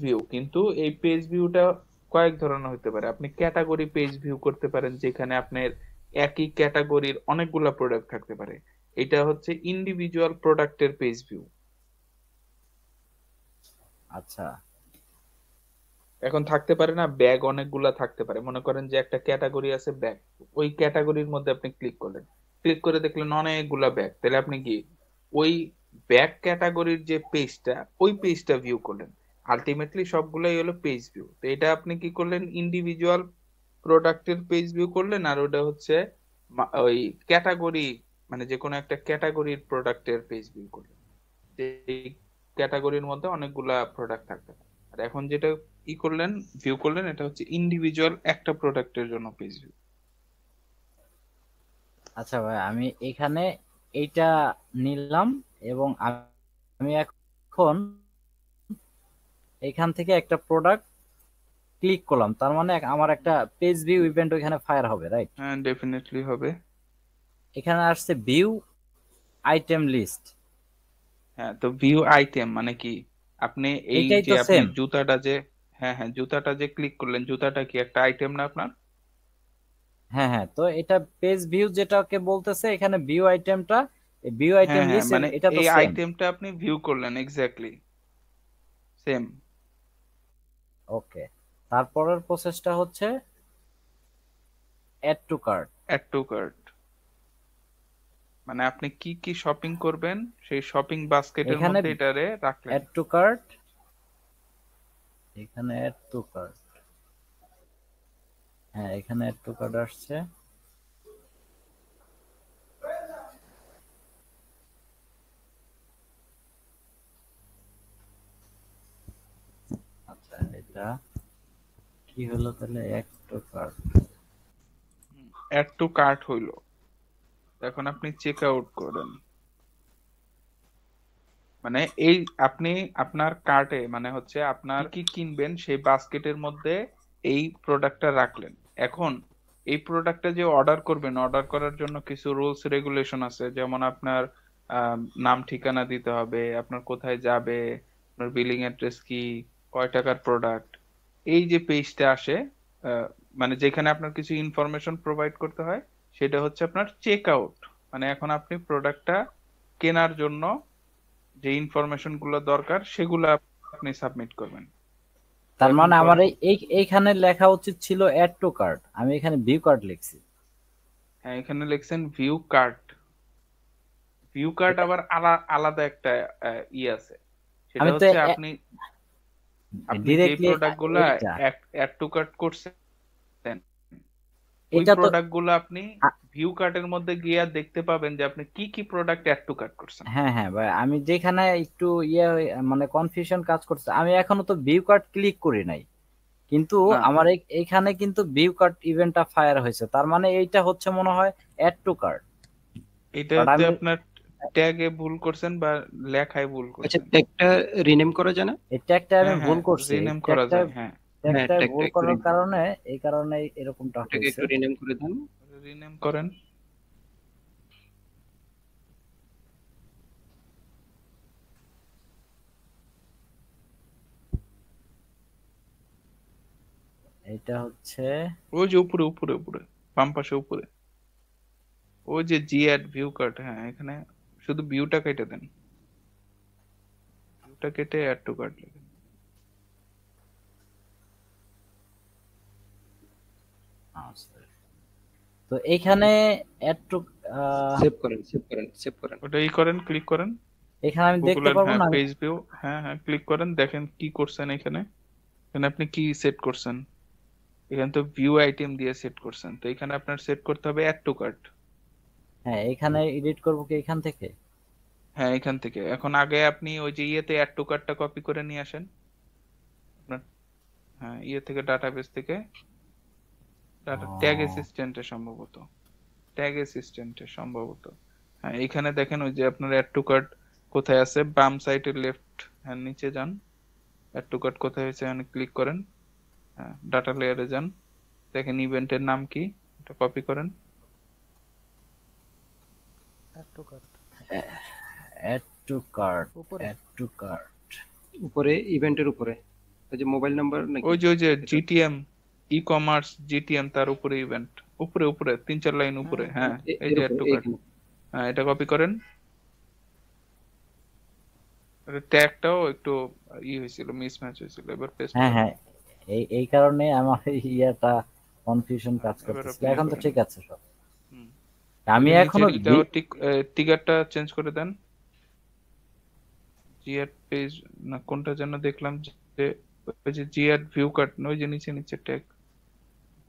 View, কিন্তু এই page ভিউটা কয়েক ধরনের হতে পারে। আপনি ক্যাটাগরি পেজ ভিউ করতে পারেন, যেখানে আপনার একই ক্যাটাগরির অনেকগুলা প্রোডাক্ট থাকতে পারে। এটা হচ্ছে ইন্ডিভিজুয়াল প্রোডাক্টের পেজ ভিউ। আচ্ছা এখন থাকতে পারে না, ব্যাগ অনেকগুলা থাকতে পারে। মনে করেন যে একটা ক্যাটাগরি আছে ব্যাগ, ওই ক্যাটাগরির মধ্যে আপনি ক্লিক করলেন, ক্লিক করে দেখলেন অনেকগুলা ব্যাগ, তাহলে আপনি কি ওই ব্যাগ ক্যাটাগরির যে পেজটা, ওই পেজটা ভিউ করলেন। আলটিমেটলি সবগুলাই হলো পেজ ভিউ। তো এটা আপনি কি করলেন, ইন্ডিভিজুয়াল প্রোডাক্টের পেজ ভিউ করলেন, আর ওটা হচ্ছে ওই ক্যাটাগরি, মানে যে কোনো একটা ক্যাটাগরির প্রোডাক্টের পেজ ভিউ করলেন। এই ক্যাটাগরির মধ্যে অনেকগুলা প্রোডাক্ট থাকতে পারে। আর এখন যেটা ই করলেন, ভিউ করলেন, এটা হচ্ছে ইন্ডিভিজুয়াল একটা প্রোডাক্টের জন্য পেজ ভিউ। আচ্ছা ভাই, আমি এখানে এইটা নিলাম এবং আমি এখন এখান থেকে একটা প্রোডাক্ট ক্লিক করলাম, তার মানে আমার একটা পেজ ভিউ ইভেন্ট ওইখানে ফায়ার হবে, রাইট? হ্যাঁ, ডেফিনেটলি হবে। এখানে আসছে ভিউ আইটেম লিস্ট। হ্যাঁ, তো ভিউ আইটেম মানে কি, আপনি এই এইটাই যে তো আপনি সেম। জুতাটা যে, হ্যাঁ হ্যাঁ, জুতাটা যে ক্লিক করলেন, জুতাটা কি একটা আইটেম না আপনার? হ্যাঁ হ্যাঁ, তো এটা পেজ ভিউ যেটাকে বলতেছে এখানে ভিউ আইটেমটা, ভিউ হ্যাঁ আইটেম হ্যাঁ, লিস্ট, মানে এটা তো এই সেম। আইটেমটা আপনি ভিউ করলেন, এক্স্যাক্টলি সেম। ওকে, তারপরের প্রসেসটা হচ্ছে add to cart. Add to cart মানে আপনি কি কি শপিং করবেন, সেই শপিং বাস্কেটের এখানে মধ্যে এটারে রাখলেন। অ্যাড টু কার্ট, এখানে অ্যাড টু কার্ট, হ্যাঁ এখানে অ্যাড টু কার্ট আসছে। আচ্ছা, এটা কি হলো তাহলে? Add to cart. Add to cart হইলো, এখন আপনি চেক আউট করেন। মানে এই আপনি আপনার কার্টে, মানে হচ্ছে আপনার কি কি কিনবেন সেই বাস্কেটের মধ্যে এই প্রোডাক্টটা রাখলেন। এখন এই প্রোডাক্টটা যে অর্ডার করবেন, অর্ডার করার জন্য কিছু রুলস রেগুলেশন আছে, যেমন আপনার নাম ঠিকানা দিতে হবে, আপনার কোথায় যাবে, আপনার বিলিং অ্যাড্রেস কি, কয় টাকার প্রোডাক্ট। এই যে পেজটা আসে, আহ, মানে যেখানে আপনার কিছু ইনফরমেশন প্রোভাইড করতে হয়, সেটা হচ্ছে আপনার চেক আউট। মানে এখন আপনি প্রোডাক্টটা কেনার জন্য যে ইনফরমেশন গুলো দরকার সেগুলো আপনি সাবমিট করবেন। তো তার এখন মানে আমার করেন। এইখানে লেখা উচিত ছিল অ্যাড টু কার্ট, আমি এখানে ভিউ কার্ট লিখছি। হ্যাঁ, এখানে লিখছেন ভিউ কার্ট। ভিউ কার্ট এটা আবার আলাদা একটা ই আছে। সেটা আমি তো হচ্ছে আপনি আপনি যে ডিরেক্টলি প্রোডাক্ট গুলা এইটা, অ্যাড টু কার্ট করছেন, ওই এটা তো প্রোডাক্ট গুলো আপনি ভিউ কার্টের মধ্যে গিয়ে দেখতে পাবেন যে আপনি কি কি প্রোডাক্ট অ্যাড টু কার্ট করছেন। হ্যাঁ হ্যাঁ ভাই, আমি যেখানে একটু মানে কনফিউশন কাজ করছে, আমি এখনো তো ভিউ কার্ট ক্লিক করি নাই, কিন্তু না, আমার এইখানে কিন্তু ভিউ কার্ট ইভেন্টটা ফায়ার হয়েছে, তার মানে এইটা হচ্ছে মনে হয় অ্যাড টু কার্ট। এটা বাট হচ্ছে আমি আপনার ট্যাগে ভুল করছেন বা লেখায় ভুল আচ্ছা, করছেন। ট্যাগটা রিনেম করা যায় না? এই ট্যাগটা আমি হ্যাঁ ভুল হ্যাঁ, করছি, এই রিনেম করা ট্যাগটা যায়, হ্যাঁ। হ্যাঁ, ট্যাগটা ট্যাগটা ভুল একটু করার কারণে এই কারণে এরকমটা ওটাকে হয়েছে। একটু রিনেম করে দেন। রিনেম করেন। এটা হচ্ছে ওই যে উপরে উপরে উপরে, বাম পাশে উপরে, ওই যে জি অ্যাড ভিউ কার্ট, হ্যাঁ এখানে শুধু ভিউটা কেটে দেন, ভিউটা কেটে অ্যাড টু কার্ট লিখেন। আচ্ছা, তো এইখানে অ্যাড টু, সেভ করেন, সেভ করেন, সেভ করেন। ওটাই করেন, ক্লিক করেন। এখানে আমি দেখতে গুগলের, পারবো হ্যাঁ না পেজ ভিউ, হ্যাঁ হ্যাঁ ক্লিক করেন, দেখেন কি করছেন এখানে। এখানে আপনি কি সেট করছেন, এখানে তো ভিউ আইটেম দিয়ে সেট করছেন, তো এখানে আপনার সেট করতে হবে অ্যাড টু কার্ট। হ্যাঁ এখানে এডিট করবো কি এখান থেকে? হ্যাঁ, এখান থেকে। এখন আগে আপনি ওই যে ইয়েতে অ্যাড টু কার্টটা কপি করে নিয়ে আসেন আপনার, হ্যাঁ ইয়ে থেকে, ডাটাবেস থেকে, ডাটা ট্যাগ ও, অ্যাসিস্ট্যান্টে সম্ভবত, ট্যাগ অ্যাসিস্ট্যান্টে সম্ভবত। হ্যাঁ, এখানে দেখেন ওই যে আপনার অ্যাড টু কার্ট কোথায় আছে, বাম সাইডের লেফট হ্যাঁ নিচে যান, অ্যাড টু কার্ট কোথায় হয়েছে এখানে ক্লিক করেন। হ্যাঁ, ডাটা লেয়ারে যান, দেখেন ইভেন্টের নাম কি, এটা কপি করেন। Add to cart add to cart, উপরে। Add to cart. উপরে, ইভেন্টের উপরে। ওই যে মোবাইল নাম্বার নাকি ওই যে এটা? জিটিএম ই কমার্স জিটিএম, তার উপরে ইভেন্ট, উপরে উপরে 3-4 লাইন উপরে, হ্যাঁ এই এর যে অ্যাড উপরে টু কার্ট। এইখানে। হ্যাঁ, এটা কপি করেন। ট্যাগটাও একটু হয়েছিল, মিসম্যাচ হয়েছিল, এবার পেস্ট হ্যাঁ করেন। হ্যাঁ, এই কারণে আমার ইয়াটা কনফিউশন কাজ এবার করতেছিল, আপনি এখন তো করেন। ঠিক আছে সব। হুম। ওই আমি যে এখনো নিচের ইটাও ঠিক, টিকারটা চেঞ্জ করে দেন। জিএড পেজ না কোনটা যেন দেখলাম, যে ওই যে জিএড ভিউ কার্ড, ওই যে নিচে নিচে ট্যাগ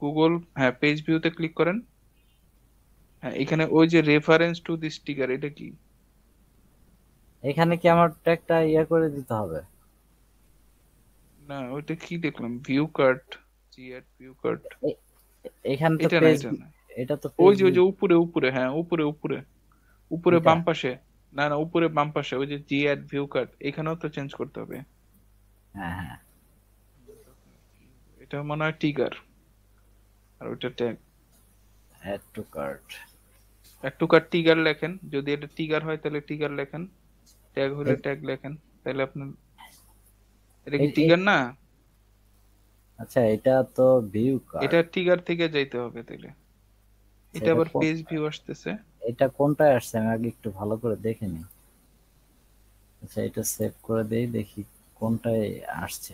গুগল, হ্যাঁ পেজ ভিউতে ক্লিক করেন। হ্যাঁ, এখানে ওই যে রেফারেন্স টু দিস টিকার, এটা কি? এখানে কি আমার ট্যাগটা ইয়া করে দিতে হবে? না ওইটা কি দেখলাম, ভিউ কার্ড, জিএড ভিউ কার্ড, এ- এখানে তো এটা না পেজ, এটা না। এটা তো ওই পেজ যে ওই ভিউ। যে উপরে উপরে, হ্যাঁ উপরে উপরে, উপরে এটা বাম পাশে। না না, উপরে বাম পাশে ওই যে জিএড ভিউ কার্ড, এখানেও তো চেঞ্জ করতে হবে। হ্যাঁ হ্যাঁ, এটা মনে হয় টিকার, আর ওইটা ট্যাগ। Add to cart. একটু কার টিগার লেখেন, যদি এটা টিগার হয় তাহলে টিগার লেখেন, ট্যাগ হলে ট্যাগ লেখেন, তাহলে আপনার, এটা কি টিগার না? আচ্ছা, এটা তো ভিউ কার্ট। এটা টিগার থেকে যাইতে হবে তাহলে। এটা এটা আবার কোন, পেজ ভিউ আসতেছে। এটা কোনটায় আসছে আমি আগে একটু ভালো করে দেখে নিই। আচ্ছা, এটা সেভ করে দেই, দেখি কোনটায় আসছে।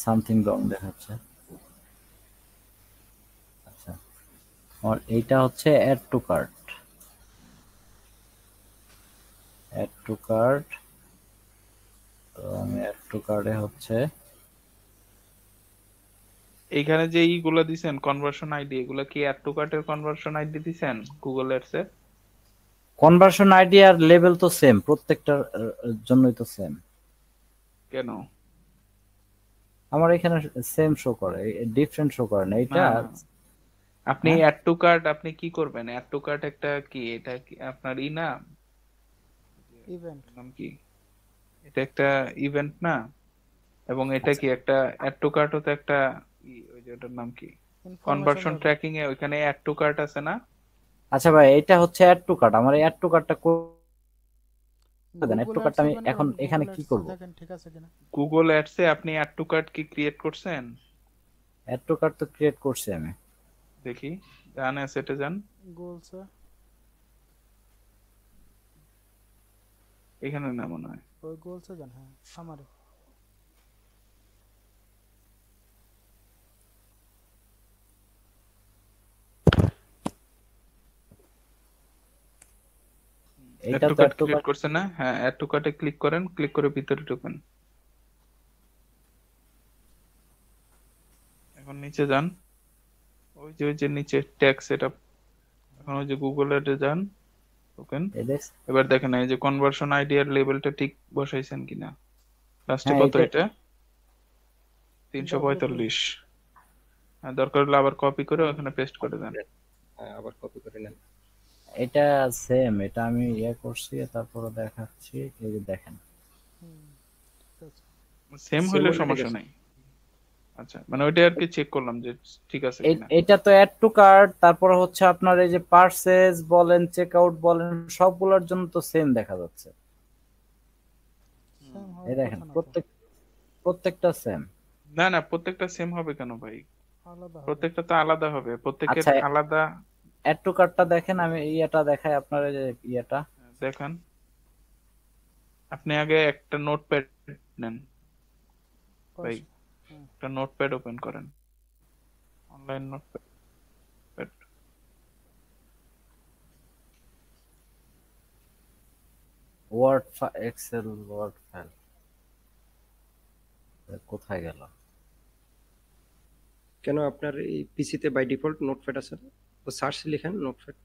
সামথিং রং দেখাচ্ছে। আচ্ছা, আর এইটা হচ্ছে add to cart. Add to cart, তো আমি অ্যাড টু কার্টে হচ্ছে এইখানে যে ইগুলো দিছেন কনভার্সন আইডি, এগুলা কি অ্যাড টু কার্টের কনভার্সন আইডি দিছেন গুগল অ্যাডস এর? কনভার্সন আইডি আর লেভেল তো সেম, প্রত্যেকটার জন্যই তো সেম। কেন? আমার এখানে সেম শো করে, ডিফারেন্ট শো করে না না এটা। না, আপনি হ্যাঁ অ্যাড টু কার্ট আপনি কি করবেন? অ্যাড টু কার্ট একটা কি, এটা কি আপনার না, ইভেন্ট। নাম কি, এটা একটা ইভেন্ট না? এবং এটা আচ্ছা কি একটা অ্যাড টু কার্টও তো একটা ওই যে ওটার নাম কি, ইনফরমেশন কনভার্সন যাবে। ট্র্যাকিং এ ওইখানে অ্যাড টু কার্ট আছে না? আচ্ছা ভাই, এটা হচ্ছে অ্যাড টু কার্ট, আমার অ্যাড টু কার্টটা করে দেন। অ্যাড গুগল টু কার্টটা অ্যাডসে আমি ওপেন এখন করেন, এখানে গুগল কি অ্যাডসে করব? দেখেন ঠিক আছে কিনা। গুগল অ্যাডস এ আপনি অ্যাড টু কার্ট কি ক্রিয়েট করছেন? অ্যাড টু কার্ট তো ক্রিয়েট করছি আমি। দেখি, যান অ্যাসেটে যান, গুগলসে এখানে না মনে হয়। ওই গুগলসে যান, হ্যাঁ আমারে। অ্যাড এইটা টু তো cart add to create cart. করছেন না? হ্যাঁ, অ্যাড টু কার্টে ক্লিক করেন, ক্লিক করে ভিতরে ঢুকেন। এখন নিচে যান, ওই যে নিচে ট্যাগ সেটআপ, এখন ওই যে গুগল অ্যাডে যান, ঢুকেন। এই দেখ, এবার দেখেন এই যে কনভার্সন আইডি আর লেভেলটা ঠিক বসাইছেন কিনা। লাস্টে হ্যাঁ কত এটা, এটা? WP 345। দরকার হলে আবার কপি করে ওখানে পেস্ট করে দেন। হ্যাঁ, আবার কপি করে নেন। এটা সেম, এটা আমি ইয়ে করছি, তারপরে দেখাচ্ছি। এই যে দেখেন, ঠিক আছে। সেম সেম হইলে হলে ঠিক সমস্যা আছে। নাই। আচ্ছা, মানে ওইটা আর কি চেক করলাম যে ঠিক আছে কিনা। এটা তো অ্যাড টু কার্ট, তারপরে হচ্ছে আপনার এই যে পারচেজ বলেন, চেক আউট বলেন, সবগুলোর জন্য তো সেম দেখা যাচ্ছে। সেম এই হওয়ার দেখেন, কথা না তো, প্রত্যেকটা সেম। না না, প্রত্যেকটা সেম হবে কেন ভাই? আলাদা হবে। প্রত্যেকটা তো আলাদা হবে, প্রত্যেকের আচ্ছা, আলাদা। অ্যাড টু কার্টটা দেখেন, আমি ইয়েটা দেখাই আপনার, এই যে ইয়েটা। দেখান, আপনি আগে একটা নোটপ্যাড নেন ভাই, পয়সা। হুম। একটা নোটপ্যাড ওপেন করেন, online notepad. Word, excel word file কোথায় গেল? কেন আপনার এই পিসিতে বাই ডিফল্ট নোটপ্যাড আছে না? তো সার্চ লিখেন নোটপ্যাড।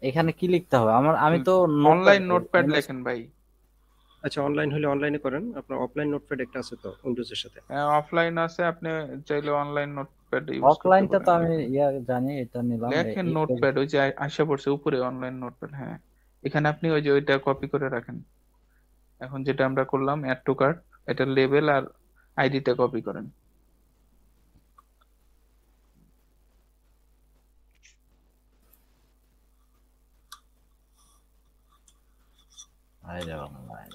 এখানে কি লিখতে হবে আমার? আমি তো নোটপ্যাড, অনলাইন নোটপ্যাড লেখেন ভাই। আচ্ছা, অনলাইন হলে অনলাইনে করেন। আপনার অফলাইন নোটপ্যাড একটা আছে তো উইন্ডোজের সাথে। অফলাইন আছে, আপনি চাইলে অনলাইন নোটপ্যাড ইউজ করতে অফলাইনটা তো পারেন, আমি লেখেন। ইয়া জানি, এটা নিলাম। লেখেন নোটপ্যাড, ওই যে আশা পড়ছে উপরে অনলাইন নোটপ্যাড, হ্যাঁ। এখানে আপনি ওই যে ওইটা কপি করে রাখেন। এখন যেটা আমরা করলাম অ্যাড টু কার্ট, এটা লেবেল আর আইডিটা কপি করেন। আরে অনলাইন,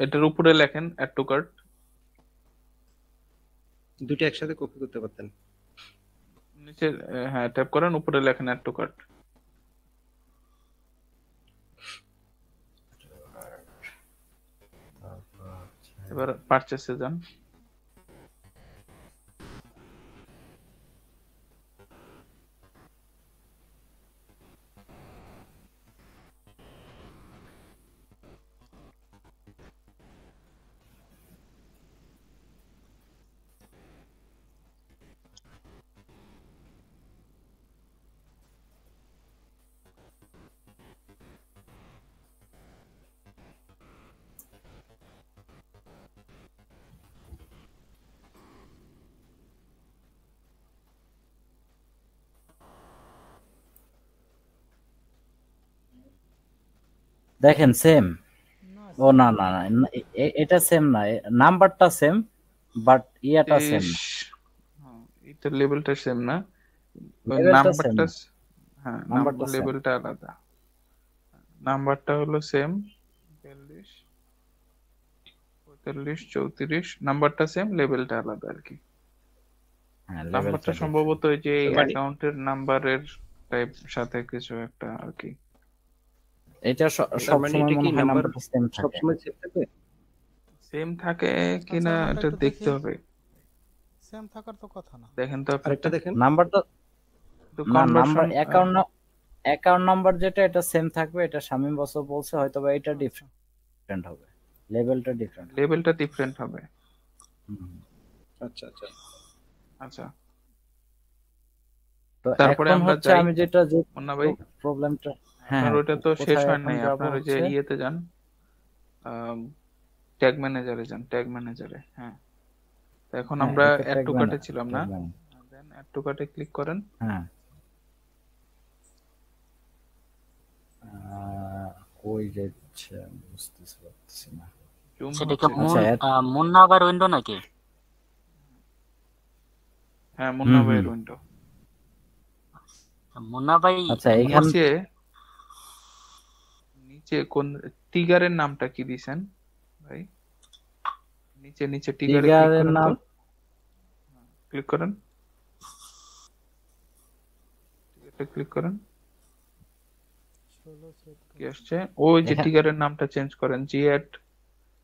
এটার উপরে লেখেন অ্যাড টু কার্ট। দুটো একসাথে কপি করতে পারতেন। নিচে হ্যাঁ ট্যাপ করেন, উপরে লেখেন অ্যাড টু কার্ট। এবার পারচেসে যান। দেখেন সেম। না ও না না না, এটা সেম না, নাম্বারটা সেম বাট ইয়াটা সেম না, এটা লেভেলটা সেম না, লেভেলটা সেম নাম্বারটা না, হ্যাঁ নাম্বারটা সেম। লেভেলটা আলাদা। নাম্বারটা হলো সেম 42 45 34, নাম্বারটা সেম, লেভেলটা আলাদা আর কি। হ্যাঁ নাম্বারটা লেভেলটা সম্ভবত ওই যে মানে অ্যাকাউন্টের নাম্বারের টাইপ সাথে কিছু একটা আর কি। এটা তার সব মানে সময় এটা কি মনে হয় নাম্বার নাম্বারটা সেম থাকে। সবসময় সেভ থাকবে? সেম থাকে আচ্ছা কিনা আমারটা এটা একটু দেখতে দেখি, হবে। সেম থাকার তো কথা না। দেখেন তো আরেকটা আপনারটা দেখেন। নাম্বারটা তো না, নাম্বার কনভার্সন। অ্যাকাউন্ট নাম্বার যেটা এটা সেম থাকবে, এটা শামীম বসও বলছে, হয়তো বা এটা আচ্ছা ডিফারেন্ট হবে, লেভেলটা ডিফারেন্ট হবে। লেভেলটা ডিফারেন্ট হবে। হুম। আচ্ছা আচ্ছা। আচ্ছা, তো তারপরে এখন আমরা হচ্ছে যাই আমি যে মুন্না ভাই। প্রবলেমটা, হ্যাঁ আপনার হ্যাঁ, ওইটা তো শেষ কোথায় হয় এখন নাই, যাব আপনার ওই যে হচ্ছে, ইয়েতে যান, ট্যাগ ম্যানেজারে যান, ট্যাগ ম্যানেজারে। হ্যাঁ, তো এখন হ্যাঁ আমরা এটা অ্যাড ট্যাগ টু কার্টে ছিলাম না, ম্যান, দেন অ্যাড টু কার্টে ক্লিক করেন। হ্যাঁ কই যাচ্ছে আমি বুঝতেছি পারতেছি না। জুম সেটা কি হচ্ছে না। আচ্ছা মুন্না আবার উইন্ডো নাকি? হ্যাঁ মুন্না হুম ভাইয়ের উইন্ডো। মুন্না ভাই আচ্ছা এইখান নিচে নিচে কোন টিগারের নামটা কি দিছেন ভাই? নিচে নিচে টিগারে ক্লিক টিগারের করেন নাম, তো, ক্লিক করেন, টিগারটা ক্লিক করেন। 16 কি আসছে? ওই যে এখানে টিগারের নামটা চেঞ্জ করেন, জি অ্যাড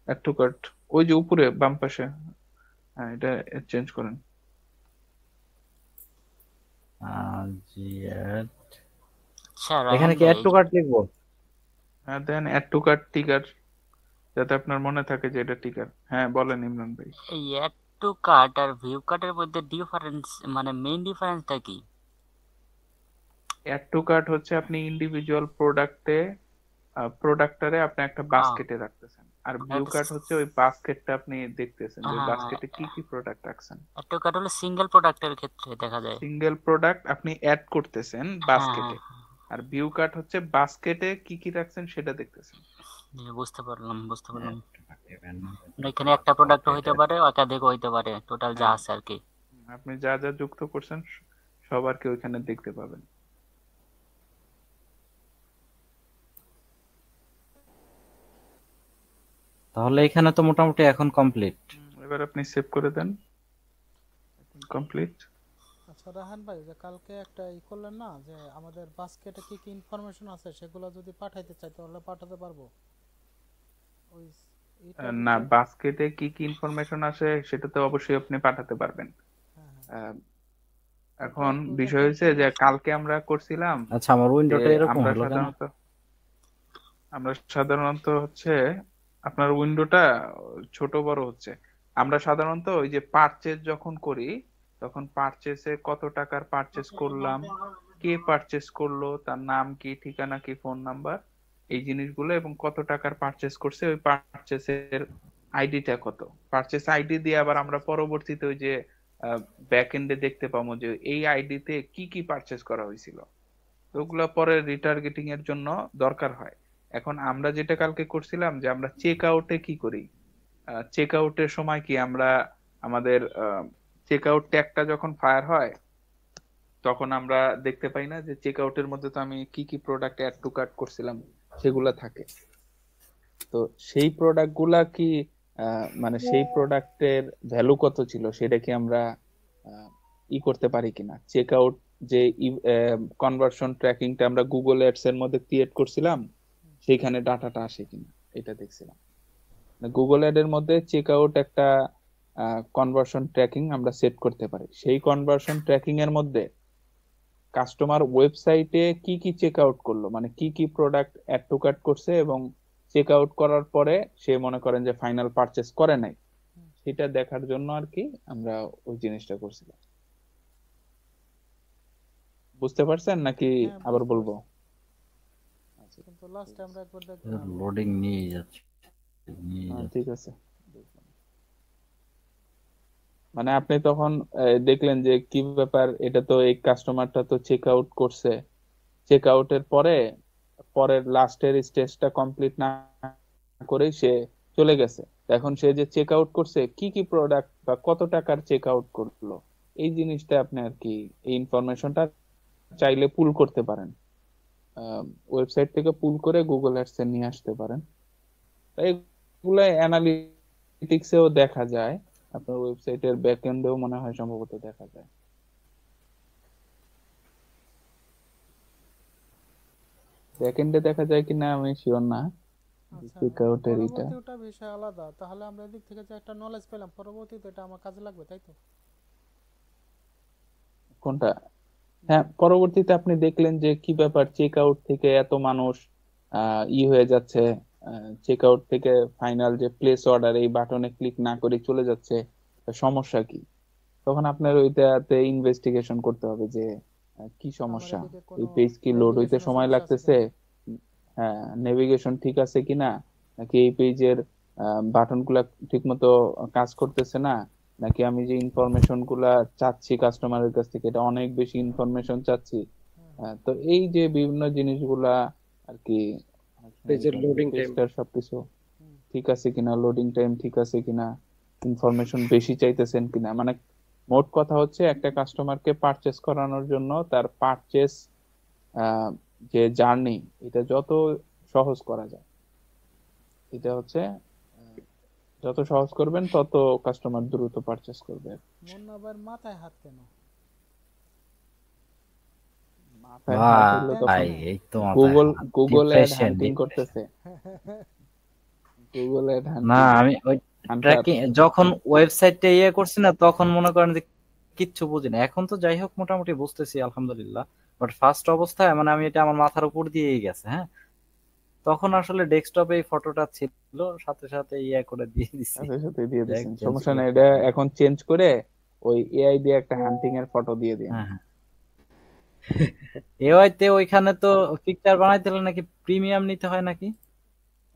অ্যাড টু কার্ট, ওই যে উপরে বাম পাশে, হ্যাঁ এটা চেঞ্জ করেন। জিএড, আচ্ছা এখানে রায়হান কি ভাই, অ্যাড টু কার্ট লিখবো? হ্যাঁ দেন অ্যাড টু কার্ট টিগার, যাতে আপনার মনে থাকে যে এটা টিগার। হ্যাঁ বলেন ইমরান ভাই। এই অ্যাড টু কার্ট আর ভিউ কার্টের মধ্যে ডিফারেন্স, মানে মেইন ডিফারেন্সটা কি? অ্যাড টু কার্ট হচ্ছে আপনি ইন্ডিভিজুয়াল প্রোডাক্টরে আপনি একটা বাস্কেটে রাখতেছেন, আর ভিউ কার্ট হচ্ছে ওই বাস্কেটটা আপনি দেখতেছেন যে বাস্কেটে কি কি প্রোডাক্ট রাখছেন। অ্যাড টু কার্ট হলো সিঙ্গেল প্রোডাক্টের ক্ষেত্রে দেখা যায়। সিঙ্গেল প্রোডাক্ট আপনি অ্যাড করতেছেন হ্যাঁ বাস্কেটে, হ্যাঁ, আর ভিউ কার্ট হচ্ছে বাস্কেটে কি কি রাখছেন সেটা দেখতেছেন। বুঝতে পারলাম বুঝতে পারলাম। Add এখানে একটা প্রোডাক্ট হইতে পারে, একাধিক হইতে পারে, টোটাল যা হ্যাঁ, আছে আর কি। আপনি যা যা যুক্ত করছেন সবার কি ওইখানে দেখতে পাবেন। তাহলে এখানে তো মোটামুটি এখন কমপ্লিট। এবার আপনি সেভ করে দেন, কমপ্লিট। আচ্ছা রাহান ভাই, যে কালকে একটা করলেন না, যে আমাদের বাস্কেটে কি কি ইনফরমেশন আছে সেগুলো যদি পাঠাইতে চাই তাহলে পাঠাতে পারবো? ওই এটার না, ভিতর, বাস্কেটে কি কি ইনফরমেশন আসে সেটা তো অবশ্যই আপনি পাঠাতে পারবেন। হ্যাঁ আহ, এটা এখন একটু বিষয় হয়েছে দেখাইতেন। যে কালকে আমরা করছিলাম আচ্ছা আমার যে উইন্ডোটা এরকম আমরা হলো কেন? সাধারণত হচ্ছে আপনার উইন্ডোটা ছোট বড় হচ্ছে। আমরা সাধারণত ওই যে পারচেজ যখন করি, তখন পারচেসে কত টাকার পারচেস করলাম, কে পারচেস করলো, তার নাম কি, ঠিকানা কি, ফোন নাম্বার, এই জিনিসগুলো, এবং কত টাকার পারচেস করছে, ওই পারচেসের আইডিটা কত, পারচেস আইডি দিয়ে আবার আমরা পরবর্তীতে ওই যে ব্যাক এন্ডে দেখতে পাবো যে এই আইডিতে কি কি পারচেস করা হয়েছিল। তো ওগুলা পরে রিটার্গেটিং এর জন্য দরকার হয়। এখন আমরা যেটা কালকে করছিলাম যে আমরা চেক আউটে কি করি, চেক আউটের সময় কি আমরা আমাদের চেক আউট ট্যাগটা যখন ফায়ার হয় তখন আমরা দেখতে পাই না যে চেক আউটের মধ্যে তো আমি কি কি প্রোডাক্ট অ্যাড টু কার্ট করছিলাম সেগুলা থাকে। তো সেই প্রোডাক্ট গুলা কি মানে সেই প্রোডাক্টের ভ্যালু কত ছিল সেটা কি আমরা আহ, করতে পারি কিনা, চেক আউট যে কনভার্সন ট্র্যাকিংটা আমরা গুগল অ্যাডস এর মধ্যে ক্রিয়েট করছিলাম সেইখানে ডাটাটা আসে কিনা এটা দেখছিলাম। গুগল অ্যাড এর মধ্যে চেক আউট একটা কনভার্সন ট্র্যাকিং আমরা সেট করতে পারি। সেই কনভার্সন ট্র্যাকিং এর মধ্যে কাস্টমার ওয়েবসাইটে কি কি চেক আউট করলো, মানে কি কি প্রোডাক্ট অ্যাড টু কার্ট করছে এবং চেক আউট করার পরে সে মনে করেন যে ফাইনাল পারচেস করে নাই, সেটা দেখার জন্য আর কি আমরা ওই জিনিসটা করছিলাম। বুঝতে পারছেন নাকি হ্যাঁ, আবার বুঝতে বলবো? পারছি। আচ্ছা, কিন্তু লাস্টে আমরা একবার দেখলাম লোডিং নিয়ে যাচ্ছে নিয়ে হ্যাঁ, যাচ্ছে। ঠিক আছে। মানে আপনি তখন দেখলেন যে কি ব্যাপার, এটা তো এই কাস্টমারটা তো চেক আউট করছে, চেক আউটের পরে পরের লাস্টের স্টেজটা কমপ্লিট না করেই সে চলে গেছে। এখন সে যে চেক আউট করছে কি কি প্রোডাক্ট বা কত টাকার চেক আউট করলো, এই জিনিসটা আপনি আর কি এই ইনফরমেশনটা চাইলে পুল করতে পারেন, ওয়েবসাইট থেকে পুল করে গুগল অ্যাডস এ নিয়ে আসতে পারেন। তাই এগুলো অ্যানালিটিক্সেও দেখা যায়, আপনার ওয়েবসাইটের ব্যাকএন্ডেও মনে হয় সম্ভবত দেখা যায়। ব্যাকএন্ডে দেখা যায় কিনা আমি শিওর না, আচ্ছা, চেক আউটের এটা। পরবর্তী ওটা বিষয় আলাদা। তাহলে আমরা এদিক থেকে যে একটা নলেজ পেলাম, পরবর্তীতে এটা আমার কাজে লাগবে, তাই তো? কোনটা? হ্যাঁ, পরবর্তীতে আপনি দেখলেন যে কি ব্যাপার, চেক আউট থেকে এত মানুষ হয়ে যাচ্ছে, চেক আউট থেকে ফাইনাল যে প্লেস অর্ডার এই বাটনে ক্লিক না করে চলে যাচ্ছে, তা সমস্যা কি? তখন আপনার ওইটাতে ইনভেস্টিগেশন করতে হবে যে কি আমার সমস্যা, এদিকে এই কোনো পেজ কি লোড হইতে নেভিগেশনের সময় সমস্যা আছে লাগতেছে, কিনা। হ্যাঁ নেভিগেশন ঠিক আছে কিনা, নাকি এই পেজের বাটন গুলা ঠিক মতো কাজ করতেছে না, নাকি আমি যে ইনফরমেশন গুলা চাচ্ছি কাস্টমারের কাছ থেকে এটা অনেক বেশি ইনফরমেশন চাচ্ছি। তো এই যে বিভিন্ন জিনিসগুলা আর কি অনেক সময় পেজের লোডিং টাইম। পেজটার সবকিছু ঠিক আছে কিনা, লোডিং টাইম ঠিক আছে কিনা, ইনফরমেশন বেশি চাইতেছেন কিনা, মানে মোট কথা হচ্ছে একটা কাস্টমারকে পারচেস করানোর জন্য তার পারচেস যে জার্নি এটা যত সহজ করা যায়, এটা হচ্ছে যত সহজ করবেন তত কাস্টমার দ্রুত পারচেস করবে। মুন্না ভাইয়ের মাথায় হাত কেন? মাথায় হাত হলো ভাই তখন এই তো মাথায় গুগল হাত। গুগল অ্যাড ডিপ্রেশন হান্টিং করতেছে, গুগল অ্যাড না, হান্টিং আমি ওই হান্টার। ট্র্যাকিং যখন ওয়েবসাইটে করছি না তখন মনে করেন যে কিচ্ছু বুঝি না। এখন তো যাই হোক মোটামুটি বুঝতেছি আলহামদুলিল্লাহ। বাট ফার্স্ট অবস্থায় মানে আমি এটা আমার মাথার উপর দিয়েই গেছে। হ্যাঁ, তখন আসলে ডেস্কটপে এই ফটোটা ছিল, সাথে সাথে করে দিয়ে দিছি। সাথে সাথে দিয়ে দেখ দিচ্ছেন, চেঞ্জ সমস্যা করে নেই, এটা ফটো। এখন চেঞ্জ করে ওই এআই দিয়ে একটা হান্টিং এর ফটো দিয়ে দিন। হ্যাঁ হ্যাঁ, এআইতে ওইখানে তো পিকচার বানাইতে হলে নাকি প্রিমিয়াম নিতে হয় নাকি?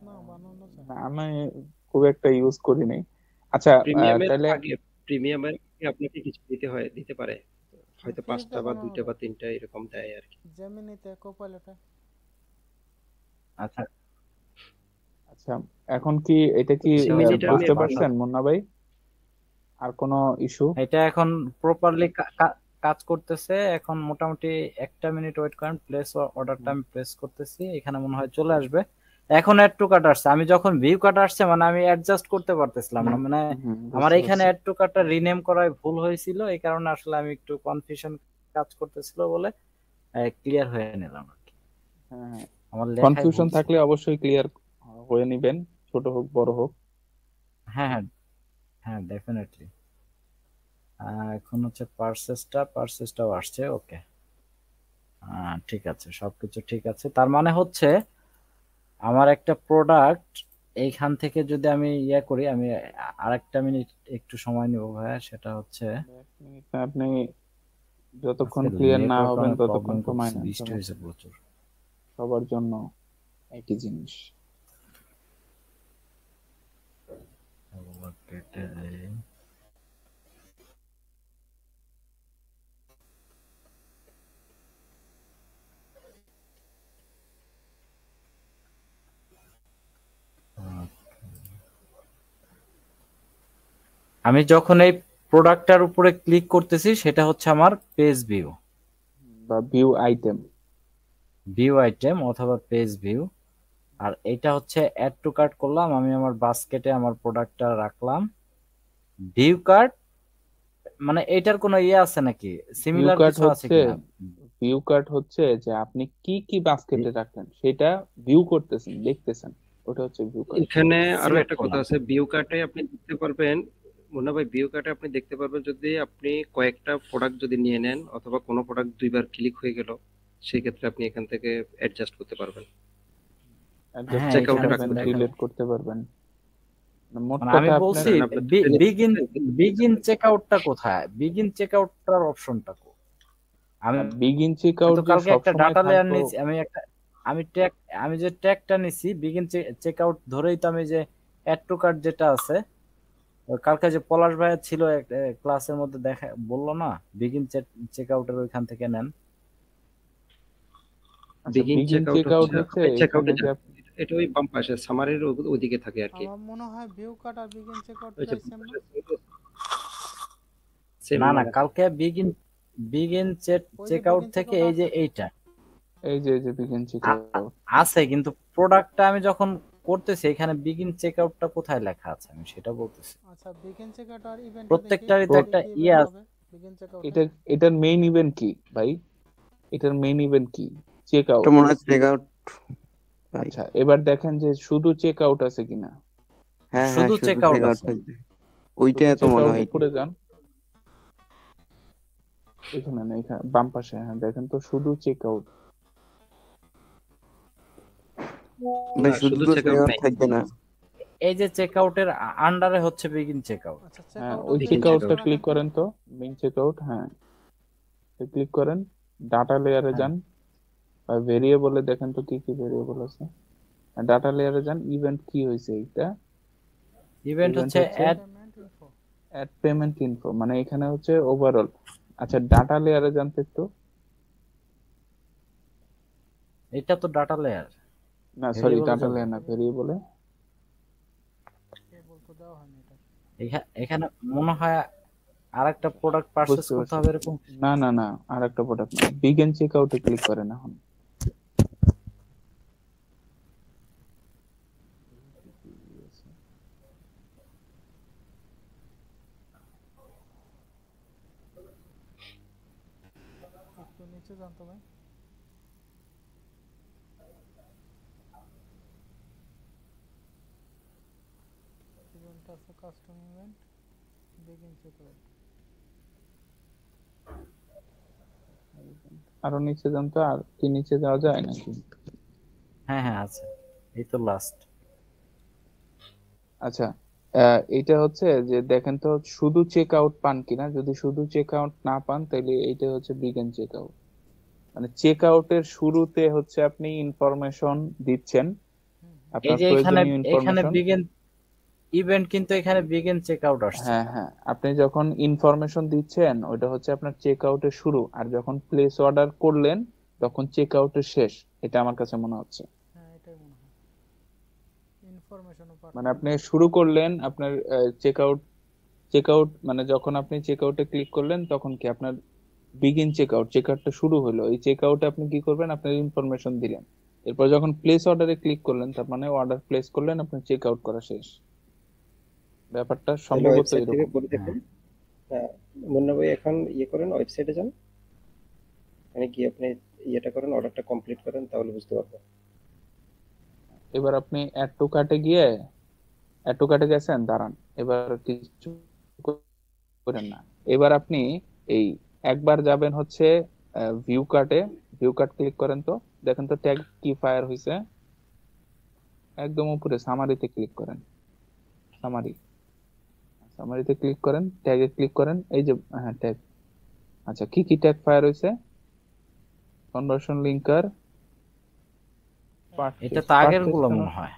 না, বানানো যায়। না, আমি খুব একটা ইউজ করি নাই। আচ্ছা প্রিমিয়ামের তাহলে আগে প্রিমিয়ামের আগে আপনাকে কিছু দিতে পারে, হয়তো ফ্রিতে 5টা বা বানানো 2টা বা যায় 3টা এরকম দেয় আর কি। জেমিনিতে, কোপাইলটে। আচ্ছা, আচ্ছা, এখন কি এটা কি জেমিনিটা আমি বুঝতে এখনো পারছেন মুন্না ভাই? আর কোনো ইস্যু? এটা এখন প্রপারলি কাজ করতেছে। এখন মোটামুটি 1 মিনিট ওয়েট করেন, প্লেস অর্ডারটা আমি প্রেস করতেছি, এখানে মনে হয় চলে আসবে। এখন অ্যাড টু কার্ট আসছে, আমি যখন ভিউ কার্ট আসছে মানে আমি অ্যাডজাস্ট করতে পারতেছিলাম না, মানে আমার বুঝতে এখানে পারছি। অ্যাড টু কার্টটা রিনেম করায় ভুল হয়েছিল, এই কারণে আসলে আমি একটু কনফিউশন কাজ করতেছিল বলে ক্লিয়ার হয়ে নিলাম আর কি। হ্যাঁ, আমার লেখায় কনফিউশন ভুল ছিল। থাকলে অবশ্যই ক্লিয়ার হয়ে নিবেন, ছোট হোক বড় হোক। হ্যাঁ হ্যাঁ হ্যাঁ, ডেফিনেটলি। এখন হচ্ছে পার্সেসটাও আসছে। ওকে, ঠিক আছে, সবকিছু ঠিক আছে। তার মানে হচ্ছে আমার একটা প্রোডাক্ট এইখান থেকে যদি আমি করি, আমি আরেকটা মিনিট একটু সময় নিব ভাইয়া, সেটা হচ্ছে এক মিনিট না, আপনি যতক্ষণ আজকে ক্লিয়ার না নেটওয়ার্ক হবেন অনেক ততক্ষণ প্রবলেম সময় করতেছে, নেন, বৃষ্টি হয়েছে সমস্যা নেই, প্রচুর। সবার জন্য একই জিনিস। কেটে দেই। আমি যখন এই প্রোডাক্টটার উপরে ক্লিক করতেছি সেটা হচ্ছে আমার পেজ ভিউ, বা ভিউ আইটেম। ভিউ আইটেম অথবা পেজ ভিউ। আর এইটা হচ্ছে অ্যাড টু কার্ট করলাম, আমি আমার বাস্কেটে আমার প্রোডাক্টটা রাখলাম। ভিউ কার্ট মানে এইটার কোনো ইয়ে আছে নাকি, ভিউ সিমিলার কার্ট কিছু আছে হচ্ছে কিনা? ভিউ কার্ট হচ্ছে যে আপনি কি কি বাস্কেটে রাখলেন সেটা ভিউ করতেছেন, দেখতেছেন, ওটা হচ্ছে ভিউ কার্ট। এখানে আরো সিলেক্ট একটা কথা করলাম। আছে, ভিউ কার্টে আপনি দেখতে পারবেন, মুন্না ভাই, ভিউ কার্টে আপনি দেখতে পারবেন যদি আপনি কয়েকটা প্রোডাক্ট যদি নিয়ে নেন অথবা কোনো প্রোডাক্ট দুইবার ক্লিক হয়ে গেল, সেই ক্ষেত্রে আপনি এখান থেকে অ্যাডজাস্ট করতে পারবেন, অ্যাডজাস্ট হ্যাঁ করতে চেক আউট এখানে রাখতে পারবেন, দেখেন, পারবেন। ডিলিট করতে পারবেন। মোট মানে আমি কথা আপনার বলছি ধরেন আপনার দুটো বিগিন বিগিন জিনিস, চেক আউটটা কোথায়, বিগিন চেক আউটটার অপশনটা কোথায়? আমি বিগিন চেক আমি আউট তো যে কালকে একটা সবসময় ডাটা লেয়ার থাকবো। নিয়েছি, আমি ট্যাগ, আমি যে ট্যাগটা নিছি বিগিন চেক আউট ধরেই তো আমি যে অ্যাড টু কার্ট যেটা আছে, ওই কালকে যে পলাশ ভাইয়ের ছিল ক্লাসের মধ্যে দেখা বললো না, বিগিন চেক আউটের ওইখান থেকে নেন। আচ্ছা, begin begin check out check out হচ্ছে হচ্ছে আপনি চেক এখানে আউটে যে যান, এটা ওই বাম পাশে সামারির ওইদিকে থাকে আর কি। আমার মনে হয় ভিউ কাট আর বিগিন চেকআউট ওই যে প্রায় সেম না? সেম না না, মানে কালকে বিগিন বিগিন ওই যে চেক আউট বিগিন থেকে চেকআউট এই যে আছে তো। এইটা এই যে বিগিন চেক আউট। আছে, কিন্তু প্রোডাক্টটা আমি যখন করতেছি এখানে বিগিন চেক আউটটা কোথায় লেখা আছে আমি সেটা বলতেছি। আচ্ছা, বিগিন চেকআউট আর ইভেন্টে দেখি প্রত্যেকটারই তো কি একটা কি ইয়ে ইভেন্ট আছে। হবে বিগিন চেকআউটে। এটা এটার মেইন ইভেন্ট কি ভাই? এটার মেইন ইভেন্ট কি? চেক এটা আউট। মনে হয় চেক আউট ভাই। আচ্ছা, এবার দেখেন যে শুধু চেক আউট আছে কিনা। হ্যাঁ হ্যাঁ, শুধু শুধু চেক আউট চেক আউট আছে। থাকবে, ওইটা শুধু তো চেক মনে আউট হয়। উপরে যান, এখানে না, এখানে বাম পাশে, হ্যাঁ দেখেন তো শুধু চেক আউট। ভাই না, শুধু শুধু তো চেক চেক আউট আউট নেই, থাকবে না। এই যে চেক আউটের আন্ডারে হচ্ছে বিগিন চেক আউট। আচ্ছা, হ্যাঁ, চেকআউট ওই অব্দি বিগিন চেক চেক নির্দিষ্ট আউটটা আউট। ক্লিক রাখেন তো। করেন তো, মেইন চেক আউট, হ্যাঁ ক্লিক করেন, ডাটা লেয়ারে হ্যাঁ, যান, আর ভেরিয়েবলে দেখেন তো কি কি ভেরিয়েবল আছে। ডাটা লেয়ারে যান, ইভেন্ট কি হয়েছে এইটা। ইভেন্ট ইভেন্ট হচ্ছে হচ্ছে add. Payment info. Add payment info, মানে এখানে হচ্ছে ওভারঅল। আচ্ছা, ডাটা লেয়ারে যান তো একটু। এটা তো ডাটা লেয়ার, না সরি, ভেরিয়েবলে ডাটা যাব। লেয়ার না, ভেরিয়েবলে। টেবল তো দেওয়া হয়নি এটা। এখানে মনে হয় আরেকটা প্রোডাক্ট পারচেজ বুঝতে করতে পারছি। হবে এরকম। না না না, আর একটা প্রোডাক্ট না, বিগিন চেক আউটে ক্লিক করেন এখন। একটু নিচে যান তো ভাই। ইভেন্ট আছে, কাস্টম ইভেন্ট, বিগিন চেকআউট। আরো নিচে যান তো, আর কি নিচে যাওয়া যায় নাকি? হ্যাঁ হ্যাঁ আছে, এই তো লাস্ট। আচ্ছা, এটা হচ্ছে যে দেখেন তো শুধু চেক আউট পান কিনা, যদি শুধু চেক আউট না পান তাহলে এইটা হচ্ছে বিগিন চেক আউট। মানে চেক আউটের শুরুতে হচ্ছে আপনি ইনফরমেশন দিচ্ছেন, হুম হুম। এই আপনার যে এখানে প্রয়োজনীয় এখানে ইনফরমেশন। বিগিন ইভেন্ট, কিন্তু এখানে বিগিন চেক আউট আসছে। হ্যাঁ হ্যাঁ, আপনি যখন ইনফরমেশন দিচ্ছেন ওটা হচ্ছে আপনার চেক আউটের শুরু, আর যখন প্লেস অর্ডার করলেন তখন চেক আউটের শেষ। এটা আমার কাছে মনে হচ্ছে। হ্যাঁ, এটাই মনে হয়। ইনফরমেশনও মানে পাঠানো আপনি হয়েছে। শুরু করলেন আপনার চেক আউট মানে যখন আপনি চেক আউটে ক্লিক করলেন তখন কি আপনার বিগিন চেক আউট, চেক আউটটা শুরু হলো। এই চেক আউটে আপনি কি করবেন, আপনার ইনফরমেশন দিলেন, এরপর যখন প্লেস অর্ডারে ক্লিক করলেন তার মানে অর্ডার প্লেস করলেন, আপনার চেক আউট করা শেষ। ব্যাপারটা তাহলে সম্ভবত ওয়েবসাইট থেকে এরকম। করে হ্যাঁ, দেখুন। মুন্না ভাই এখন ইয়ে করেন, ওয়েবসাইটে যান, মানে কি আপনি ইয়েটা করেন, অর্ডারটা কমপ্লিট করেন, তাহলে বুঝতে পারবেন। এবার আপনি অ্যাড টু কার্টে গেছেন, দাঁড়ান, এবার কিছু করেন না। এবার আপনি এই একবার যাবেন হচ্ছে ভিউ কার্টে, ভিউ কার্ট ক্লিক করেন তো, দেখেন তো ট্যাগ কি ফায়ার হয়েছে। একদম উপরে সামারিতে ক্লিক করেন, সামারি, সামারিতে ক্লিক করেন, ট্যাগে ক্লিক করেন, এই যে হ্যাঁ ট্যাগ। আচ্ছা, কি কি ট্যাগ ফায়ার হয়েছে? কনভার্সন লিঙ্কার, এটা পারচেস, তো আগের পারচেস গুলো কেন? মনে হয়,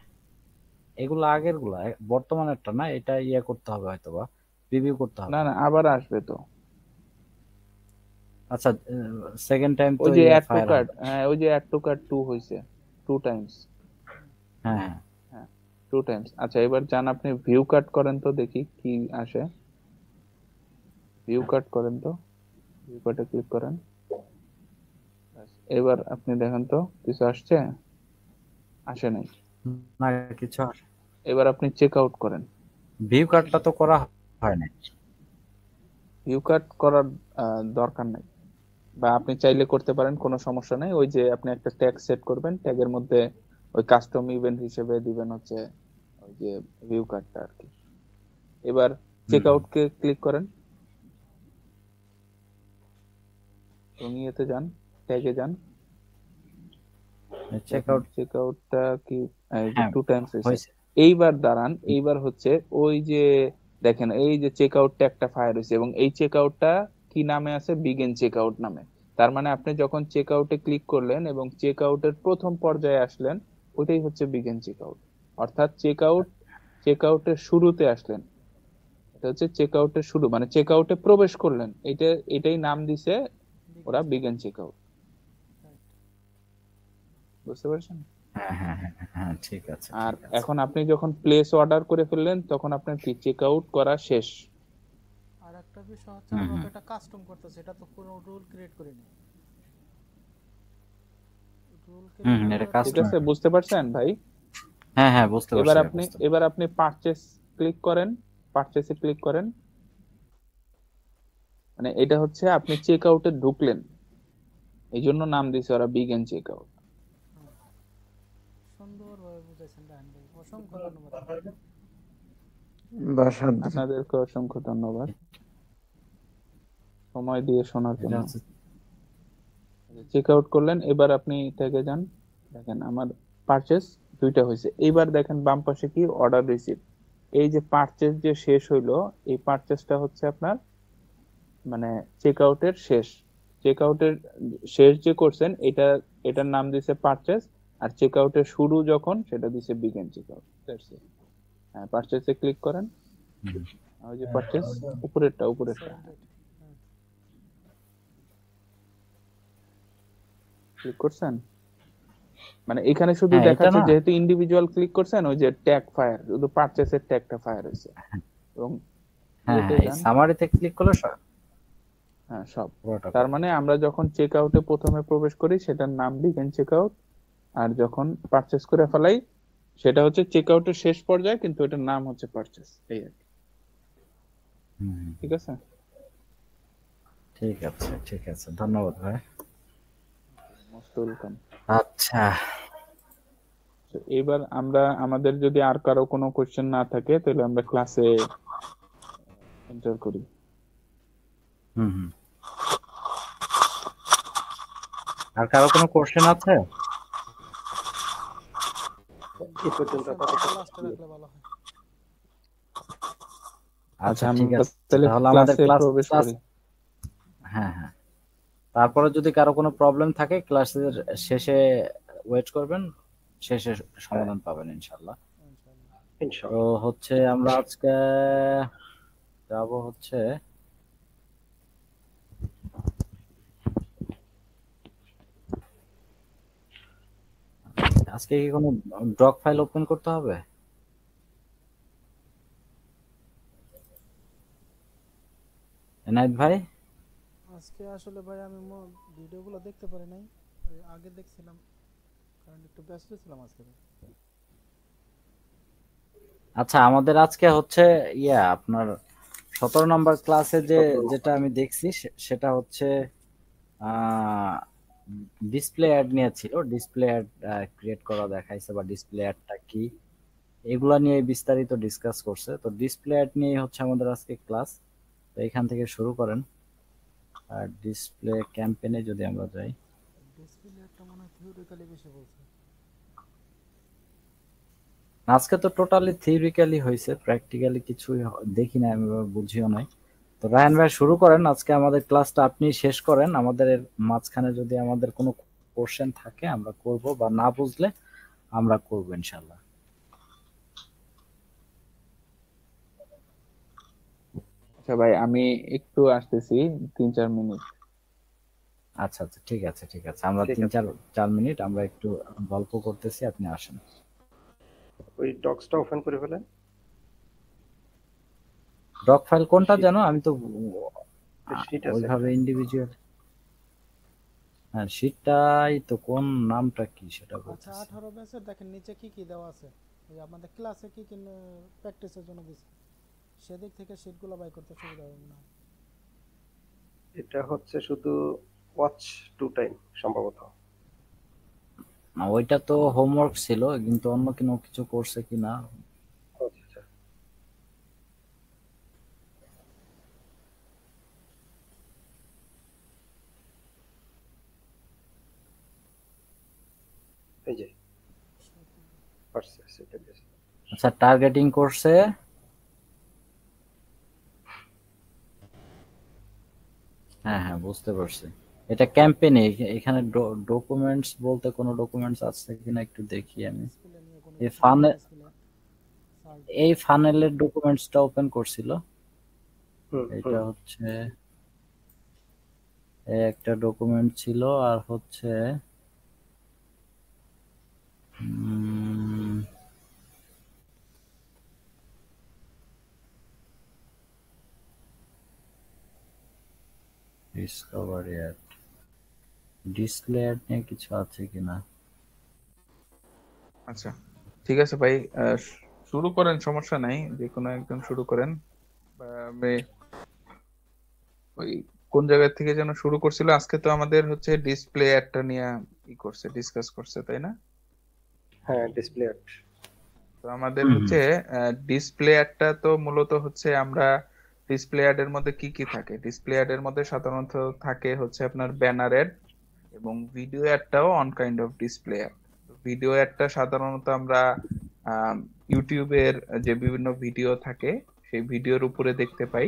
এগুলো আগের গুলা, বর্তমানেরটা না, এটা ইয়ে করতে হবে হয়তো বা রিভিউ করতে না হবে। না, আবার আসবে তো। আচ্ছা, সেকেন্ড টাইম তো ওই যে ইয়ে অ্যাড টু ফায়ার কার্ট, হবে। হ্যাঁ ওই যে অ্যাড টু কার্ট 2 হয়েছে, 2 টাইমস। হ্যাঁ হ্যাঁ, হ্যাঁ, 2 টাইমস। আচ্ছা, এবার যান আপনি ভিউ কাট করেন তো, দেখি কি আসে। ভিউ কাট করেন তো, ভিউ কাটে ক্লিক করেন। ব্যাস, এবার আপনি দেখেন তো কিছু আসছে, আসে নাই। না কিছু আর এবার আপনি চেক আউট করেন। ভিউ কার্ডটা তো করা হয় না। ভিউ কাট করার দরকার নাই, বা আপনি চাইলে করতে পারেন, কোনো সমস্যা নাই। ওই যে আপনি একটা ট্যাগ সেট করবেন, ট্যাগের মধ্যে ওই কাস্টম ইভেন্ট হিসেবে দিবেন হচ্ছে ওই যে ভিউ কার্ডটা আর কি। এবার চেক আউট কে ক্লিক করেন এবং ইয়েতে যান, ট্যাগে যান। চেক আউট চেক আউটটা কি হ্যাঁ 2 টাইমস হয়েছে। হয়েছে। এইবার দাঁড়ান, এইবার হচ্ছে ওই যে দেখেন এই যে চেক আউটটা একটা ফায়ার হয়েছে এবং এই চেক আউটটা কি নামে আছে, বিগিন চেক আউট নামে। তার মানে আপনি যখন চেক আউটে ক্লিক করলেন এবং চেক আউটের প্রথম পর্যায়ে আসলেন, ওইটাই হচ্ছে বিগিন চেক আউট। অর্থাৎ চেক আউটের শুরুতে আসলেন, এটা হচ্ছে চেক আউটের শুরু, মানে চেক আউটে প্রবেশ করলেন, এটাই নাম দিছে ওরা বিগিন চেক আউট। বুঝতে পারছেন? হ্যাঁ হ্যাঁ হ্যাঁ হ্যাঁ ঠিক আছে আর ঠিক আছে। এখন আপনি যখন প্লেস অর্ডার করে ফেললেন, তখন আপনার কি চেক আউট করা শেষ। আর একটা বিষয় হচ্ছে আমরা তো এটা কাস্টম করতেছি, এটা তো কোনো রুল ক্রিয়েট করিনি। রুল ক্রিয়েট এটা করার ঠিক কাস্টম। আছে, বুঝতে পারছেন ভাই? হ্যাঁ হ্যাঁ বুঝতে পারছি এবার ভাই, আপনি বুঝতে এবার আপনি পারচেস ক্লিক করেন, পারচেসে ক্লিক করেন। মানে এটা হচ্ছে আপনি চেক আউটে ঢুকলেন, এই জন্য নাম দিয়েছে ওরা বিগিন চেক আউট। সুন্দরভাবে বুঝাইছেন রাহান ভাই, অসংখ্য ধন্যবাদ। বাসার আপনাদেরকে অসংখ্য ধন্যবাদ সময় দিয়ে শোনার এটা জন্য। হচ্ছে চেক আউট করলেন, এবার আপনি ট্যাগে যান। দেখেন আমার পারচেস দুইটা হয়েছে। এইবার দেখেন বাম পাশে কি অর্ডার রিসিভ। এই যে পারচেস যে শেষ হইলো, এই পারচেসটা হচ্ছে আপনার মানে চেক আউটের শেষ। চেক আউটের শেষ যে করছেন এটার নাম দিছে পারচেস, আর চেক আউটের শুরু যখন সেটা দিছে বিগিন চেক আউট। হ্যাঁ, পারচেসে ক্লিক করেন। ওই যে পারচেস উপরেরটা ক্লিক করছেন, মানে এখানে শুধু হ্যাঁ এটা দেখাচ্ছে না। যেহেতু ইন্ডিভিজুয়াল ক্লিক করছেন, ওই যে ট্যাগ ফায়ার, শুধু পারচেসের ট্যাগটা ফায়ার হয়েছে। এবং হ্যাঁ ইয়েতে হ্যাঁ এই যান। সামারিতে ক্লিক করলে হ্যাঁ সব। পুরোটা তার করে। মানে আমরা যখন চেক আউটে প্রথমে প্রবেশ করি সেটার নাম বিগিন চেক আউট, আর যখন পারচেস করে ফেলাই সেটা হচ্ছে চেক আউটের শেষ পর্যায়ে, কিন্তু এটার নাম হচ্ছে পারচেস, এই আর কি। ঠিক আছে, ঠিক আছে ঠিক আছে, ধন্যবাদ ভাই। Most welcome. আচ্ছা এবার আমরা আমাদের যদি আর কারো কোনো কোশ্চেন না থাকে তাহলে আমরা ক্লাসে এন্টার করি। আর কারো কোনো কোশ্চেন আছে? এই পর্যন্ত আপাতত লাস্টে রাখলে ভালো হয়। আচ্ছা আমরা ঠিক আছে, তাহলে তাহলে আমাদের ক্লাসে ক্লাস প্রবেশ ক্লাস করি। হ্যাঁ হ্যাঁ, তারপরে যদি কারো কোনো প্রবলেম থাকে ক্লাসের শেষে ওয়েট করবেন, শেষে সমাধান পাবেন ইনশাল্লাহ। তো ইনশাআল্লাহ। হচ্ছে আমরা আজকে যাব হচ্ছে আজকে কি কোনো ডক ফাইল ওপেন করতে হবে? এনায়েত ভাই আজকে আসলে ভাই আমি ভিডিওগুলো দেখতে পারি নাই, ওই আগে দেখছিলাম, কারণ একটু ব্যস্ত ছিলাম আজকে ভাই। আচ্ছা আমাদের আজকে হচ্ছে আপনার 17 নম্বর ক্লাসে যেটা আমি দেখছি সেটা হচ্ছে ডিসপ্লে অ্যাড নিয়ে ছিল। ডিসপ্লে অ্যাড ক্রিয়েট করা দেখাইছে, বা ডিসপ্লে অ্যাডটা কি এগুলা নিয়ে বিস্তারিত ডিসকাস করছে। তো ডিসপ্লে অ্যাড নিয়ে হচ্ছে আমাদের আজকে ক্লাস। তো এখান থেকে শুরু করেন। আর ডিসপ্লে ক্যাম্পেইনে যদি আমরা যাই, ডিসপ্লে একটা মনে হয় থিওরিক্যালি বেশি বলছে। আজকে তো টোটালি থিওরিক্যালি হয়েছে, প্র্যাকটিক্যালি কিছুই দেখি না, আমি বুঝিও নাই। তো রায়হান ভাই শুরু করেন আজকে আমাদের ক্লাসটা, আপনি শেষ করেন। আমাদের এর মাঝখানে যদি আমাদের কোনো কোশ্চেন থাকে আমরা করব, বা না বুঝলে আমরা করব ইনশাআল্লাহ। আচ্ছা ভাই, আমি একটু আসতেছি 3-4 মিনিট। আচ্ছা আচ্ছা ঠিক আছে ঠিক আছে, আমরা ঠিক আছে। 3-4 মিনিট আমরা একটু গল্প করতেছি, আপনি আসেন। ওই ডক্সটা ওপেন করে ফেলেন। ডক ফাইল কোনটা যেন, আমি তো sheet আছে ওইভাবে একটা। ইন্ডিভিজুয়াল হ্যাঁ শীটটাই তো, কোন নামটা কি সেটা আচ্ছা বলতেছি। 18 ব্যাচের দেখেন নিচে কি কি দেওয়া আছে, ওই আমাদের ক্লাসে কি কি প্র্যাকটিসের জন্য দিছে, সেদিক থেকে শীটগুলো বাই করতে সুবিধা হবে মনে হয়। এটা হচ্ছে শুধু ওয়াচ টু টাইম সম্ভবত। না ওইটা তো হোমওয়ার্ক ছিল, কিন্তু অন্য কোনো কিছু করছে কিনা। আচ্ছা আচ্ছা, এই যে পারছে সেটা দিয়েছে। আচ্ছা টার্গেটিং করছে। হ্যাঁ হ্যাঁ বুঝতে পারছি, এটা ক্যাম্পেইনে। এখানে ডকুমেন্টস বলতে কোনো ডকুমেন্টস আছে কিনা একটু দেখি আমি। ডিসপ্লে নিয়ে কোনো এই কিছু নাই, ফানে ডিসপ্লে সার্চ এই দিলে। ফানেলের ডকুমেন্টসটা ওপেন করছিল। হুম এটা হুম। হচ্ছে একটা ডকুমেন্ট ছিল, আর হচ্ছে ডিসকভারি অ্যাড, ডিসপ্লে অ্যাড নিয়ে কিছু আছে কিনা। আচ্ছা ঠিক আছে ভাই, শুরু করেন, সমস্যা নাই, যে কোনো একজন শুরু করেন। আমি ওই কোন জায়গা থেকে যেন শুরু করছিল, আজকে তো আমাদের হচ্ছে ডিসপ্লে একটা নিয়ে ডিসকাস করছে, তাই না? হ্যাঁ ডিসপ্লে আর্ট। তো আমাদের হুম হুম। হচ্ছে ডিসপ্লে অ্যাডটা তো মূলত হচ্ছে আমরা ডিসপ্লে অ্যাড এর মধ্যে কি কি থাকে, ডিসপ্লে অ্যাড এর মধ্যে সাধারণত থাকে হচ্ছে আপনার ব্যানার অ্যাড, এবং ভিডিও অ্যাডটাও one kind of display ad. Video অ্যাডটা সাধারণত আমরা ইউটিউবের যে বিভিন্ন ভিডিও থাকে সেই ভিডিওর উপরে দেখতে পাই।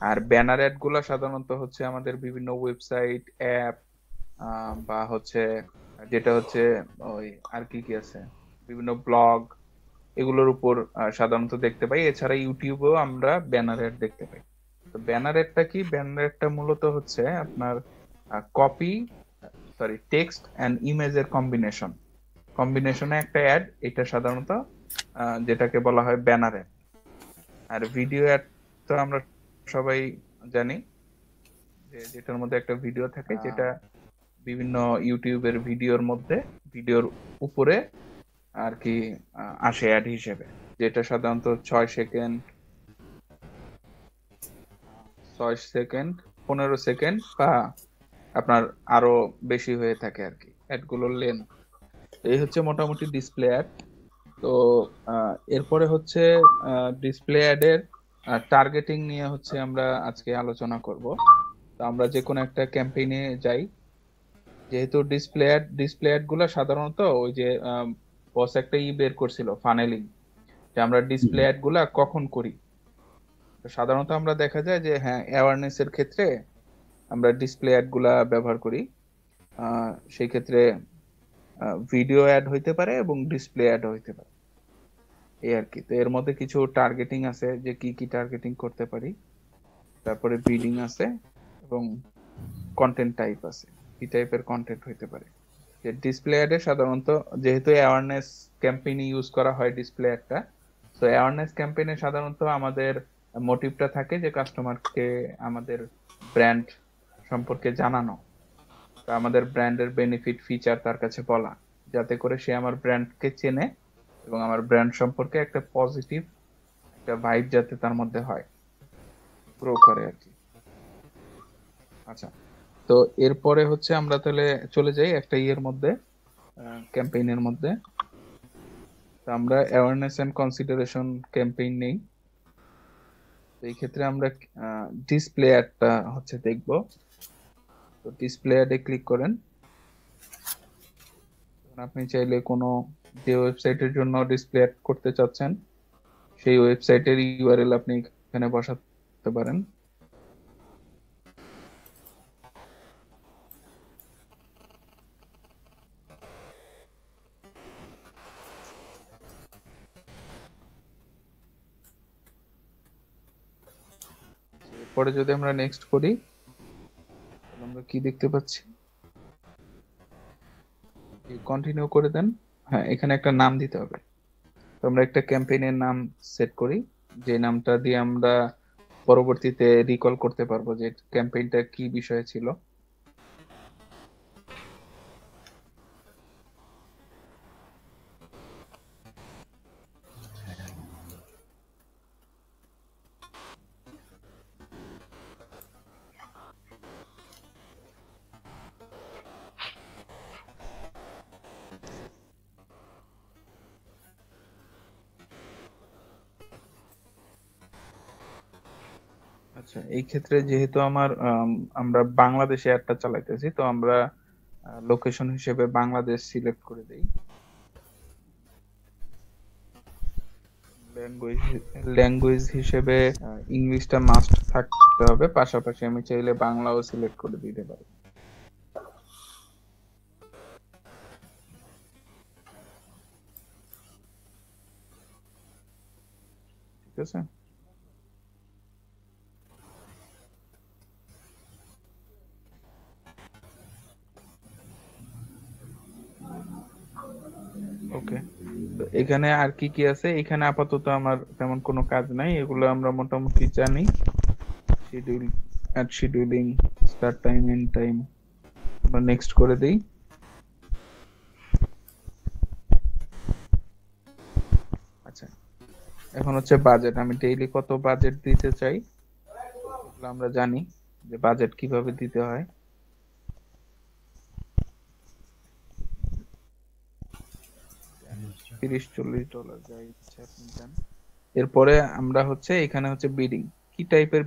আর ব্যানার অ্যাড গুলা সাধারণত হচ্ছে আমাদের বিভিন্ন ওয়েবসাইট, অ্যাপ, বা হচ্ছে যেটা হচ্ছে ওই আর কি কি আছে, বিভিন্ন ব্লগ, এগুলোর উপর সাধারণত দেখতে পাই। এছাড়া ইউটিউবেও আমরা ব্যানার অ্যাড দেখতে পাই। তো ব্যানার অ্যাডটা কি, ব্যানার অ্যাডটা মূলত হচ্ছে আপনার কপি, সরি, টেক্সট অ্যান্ড ইমেজের কম্বিনেশনে একটা অ্যাড, এটা সাধারণত যেটাকে বলা হয় ব্যানার অ্যাড। আর ভিডিও অ্যাড তো আমরা সবাই জানি, যে যেটার মধ্যে একটা ভিডিও থাকে, যেটা বিভিন্ন ইউটিউবের ভিডিওর মধ্যে, ভিডিওর উপরে আর কি আসে অ্যাড হিসেবে, যেটা সাধারণত 6 সেকেন্ড, 6 সেকেন্ড, 15 সেকেন্ড, বা আপনার আরো বেশি হয়ে থাকে আর কি অ্যাডগুলোর লেন্থ। এই হচ্ছে মোটামুটি ডিসপ্লে অ্যাড। তো এরপরে হচ্ছে ডিসপ্লে অ্যাডের টার্গেটিং নিয়ে হচ্ছে আমরা আজকে আলোচনা করব। তো আমরা যে কোনো একটা ক্যাম্পেইনে যাই, যেহেতু ডিসপ্লে অ্যাড গুলা সাধারণত ওই যে বস একটা বের করছিল ফানেলিং, যে আমরা ডিসপ্লে অ্যাড গুলা কখন করি। তো সাধারণত আমরা দেখা যায় যে হ্যাঁ অ্যাওয়ারনেস এর ক্ষেত্রে আমরা ডিসপ্লে অ্যাড গুলা ব্যবহার করি। সেই ক্ষেত্রে ভিডিও অ্যাড হইতে পারে এবং ডিসপ্লে অ্যাড হইতে পারে, এই আর কি। তো এর মধ্যে কিছু টার্গেটিং আছে, যে কি কি টার্গেটিং করতে পারি, তারপরে বিডিং আছে, এবং কন্টেন্ট টাইপ আছে, কি টাইপের কন্টেন্ট হইতে পারে। যে ডিসপ্লে অ্যাডে সাধারণত যেহেতু অ্যাওয়ারনেস ক্যাম্পেইনে ইউজ করা হয় ডিসপ্লে অ্যাডটা, তো অ্যাওয়ারনেস ক্যাম্পেইনে সাধারণত আমাদের মোটিভটা থাকে যে কাস্টমারকে আমাদের ব্র্যান্ড সম্পর্কে জানানো, তো আমাদের ব্র্যান্ডের বেনিফিট ফিচার তার কাছে বলা, যাতে করে সে আমার ব্র্যান্ডকে চেনে এবং আমার ব্র্যান্ড সম্পর্কে একটা পজিটিভ একটা ভাইব যাতে তার মধ্যে হয়, গ্রো করে আর কি। আচ্ছা, তো এরপরে হচ্ছে আমরা তাহলে চলে যাই একটা ইয়ের মধ্যে, ক্যাম্পেইনের মধ্যে। তো আমরা অ্যাওয়ারনেস এন্ড কনসিডারেশন ক্যাম্পেইন নেই। তো এই ক্ষেত্রে আমরা ডিসপ্লে অ্যাডটা হচ্ছে দেখবো। তো ডিসপ্লে অ্যাডে ক্লিক করেন। আপনি চাইলে কোনো যে ওয়েবসাইটের জন্য ডিসপ্লে অ্যাড করতে চাচ্ছেন সেই ওয়েবসাইটের ইউআরএল আপনি এখানে বসাতে পারেন। এরপরে যদি আমরা নেক্সট করি, তাহলে আমরা কি দেখতে পাচ্ছি, কন্টিনিউ করে দেন। হ্যাঁ, এখানে একটা নাম দিতে হবে। তো আমরা একটা ক্যাম্পেইনের নাম সেট করি, যে নামটা দিয়ে আমরা পরবর্তীতে রিকল করতে পারবো যে ক্যাম্পেইনটা কি বিষয়ে ছিল। আচ্ছা, এই ক্ষেত্রে যেহেতু আমরা বাংলাদেশে অ্যাডটা চালাইতেছি, তো আমরা লোকেশন হিসেবে বাংলাদেশ সিলেক্ট করে দেই। ল্যাঙ্গুয়েজ ল্যাঙ্গুয়েজ হিসেবে ইংলিশটা মাস্ট থাকতে হবে, পাশাপাশি আমি চাইলে বাংলাও সিলেক্ট করে দিতে পারি। ঠিক আছে। ওকে, তো এখানে আর কি কি আছে? এখানে আপাতত আমার তেমন কোনো কাজ নাই, এগুলো আমরা মোটামুটি জানি। Schedule, add scheduling, start time, end time, আমরা নেক্সট করে দেই। আচ্ছা, এখন হচ্ছে বাজেট। আমি ডেইলি কত বাজেট দিতে চাই এগুলো আমরা জানি যে বাজেট কিভাবে দিতে হয়। 30-40 ডলার যাই ইচ্ছা আপনি যান। এরপরে আমরা হচ্ছে এখানে হচ্ছে বিডিং, কি টাইপের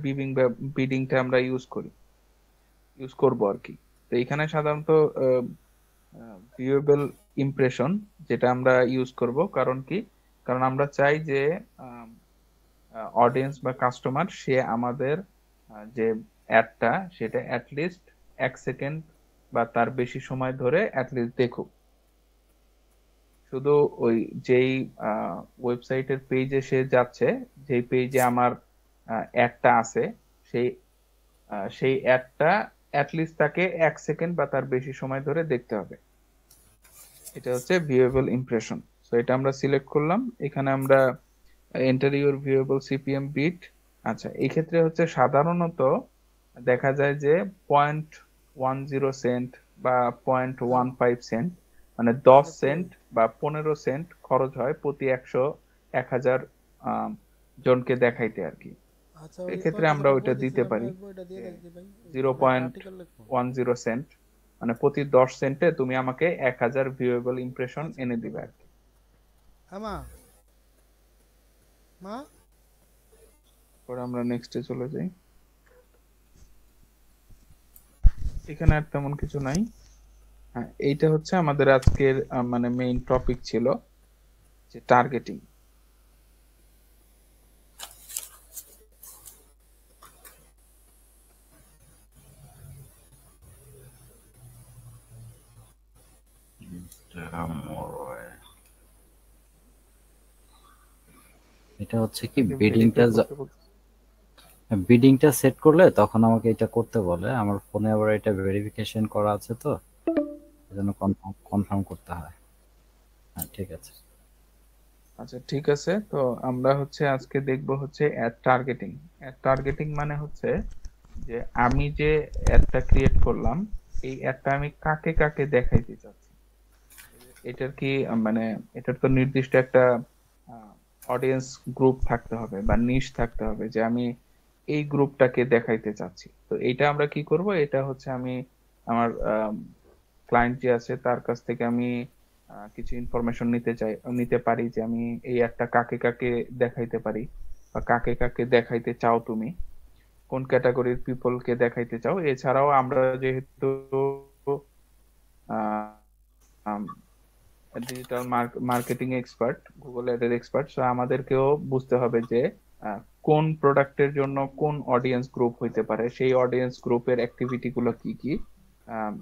বিডিংটা আমরা ইউজ করব আর কি। তো এখানে সাধারণত ভিউয়েবল ইমপ্রেশন যেটা আমরা ইউজ করব। কারণ কি? কারণ আমরা চাই যে অডিয়েন্স বা কাস্টমার সে আমাদের যে অ্যাডটা সেটা অ্যাটলিস্ট 1 সেকেন্ড বা তার বেশি সময় ধরে অ্যাটলিস্ট দেখুক। শুধু ওই যেই ওয়েবসাইটের পেজে সে যাচ্ছে, যেই পেজে আমার অ্যাডটা আছে, সেই সেই অ্যাডটা অ্যাটলিস্ট তাকে 1 সেকেন্ড বা তার বেশি সময় ধরে দেখতে হবে। এটা হচ্ছে ভিউয়েবল ইমপ্রেশন। সো এটা আমরা সিলেক্ট করলাম। এখানে আমরা এন্টার ইউর ভিউয়েবল সিপিএম বিট। আচ্ছা, এই ক্ষেত্রে হচ্ছে সাধারণত দেখা যায় যে 0.10 সেন্ট বা 0.15 সেন্ট, মানে 10 সেন্ট বা 15 সেন্ট খরচ হয় প্রতি 1,000 জনকে দেখাইতে আর কি। আচ্ছা, এক্ষেত্রে আমরা ওইটা দিতে পারি ওইটা দিয়ে দেখি ভাই, জিরো পয়েন্ট আর্টিকেল লিখবো। 10 সেন্ট, মানে প্রতি 10 সেন্টে তুমি আমাকে 1,000 ভিউয়েবল ইমপ্রেশন এনে দিবে আর কি। মা মা পরে আমরা নেক্সটে চলে যাই। এখানে আর তেমন কিছু নাই। হ্যাঁ, এইটা হচ্ছে আমাদের আজকের মানে মেইন টপিক ছিল যে টার্গেটিং। এটা হচ্ছে কি বিডিংটা সেট করলে তখন আমাকে এটা করতে বলে। আমার ফোনে আবার এটা ভেরিফিকেশন করা আছে, তো এজন্য কনফার্ম করতে হয়। হ্যাঁ, ঠিক আছে। আচ্ছা, ঠিক আছে। তো আমরা হচ্ছে আজকে দেখব হচ্ছে অ্যাড টার্গেটিং। অ্যাড টার্গেটিং মানে হচ্ছে যে আমি যে অ্যাডটা ক্রিয়েট করলাম, এই অ্যাডটা আমি কাকে কাকে দেখাইতে চাচ্ছি। এটার কি মানে এটার তো নির্দিষ্ট একটা অডিয়েন্স গ্রুপ থাকতে হবে বা নিশ থাকতে হবে যে আমি এই গ্রুপটাকে দেখাইতে চাচ্ছি। তো এইটা আমরা কি করব? এটা হচ্ছে আমি আমার ক্লায়েন্ট যে আছে তার কাছ থেকে আমি কিছু ইনফরমেশন নিতে পারি যে আমি এই অ্যাডটা কাকে কাকে দেখাইতে পারি বা কাকে কাকে দেখাইতে চাও, তুমি কোন ক্যাটাগরির পিপলকে দেখাইতে চাও। এছাড়াও আমরা যেহেতু ডিজিটাল মার্কেটিং এক্সপার্ট, গুগল অ্যাডের এক্সপার্ট, সো আমাদেরকেও বুঝতে হবে যে কোন প্রোডাক্টের জন্য কোন অডিয়েন্স গ্রুপ হইতে পারে, সেই অডিয়েন্স গ্রুপের অ্যাক্টিভিটি গুলো কি কি,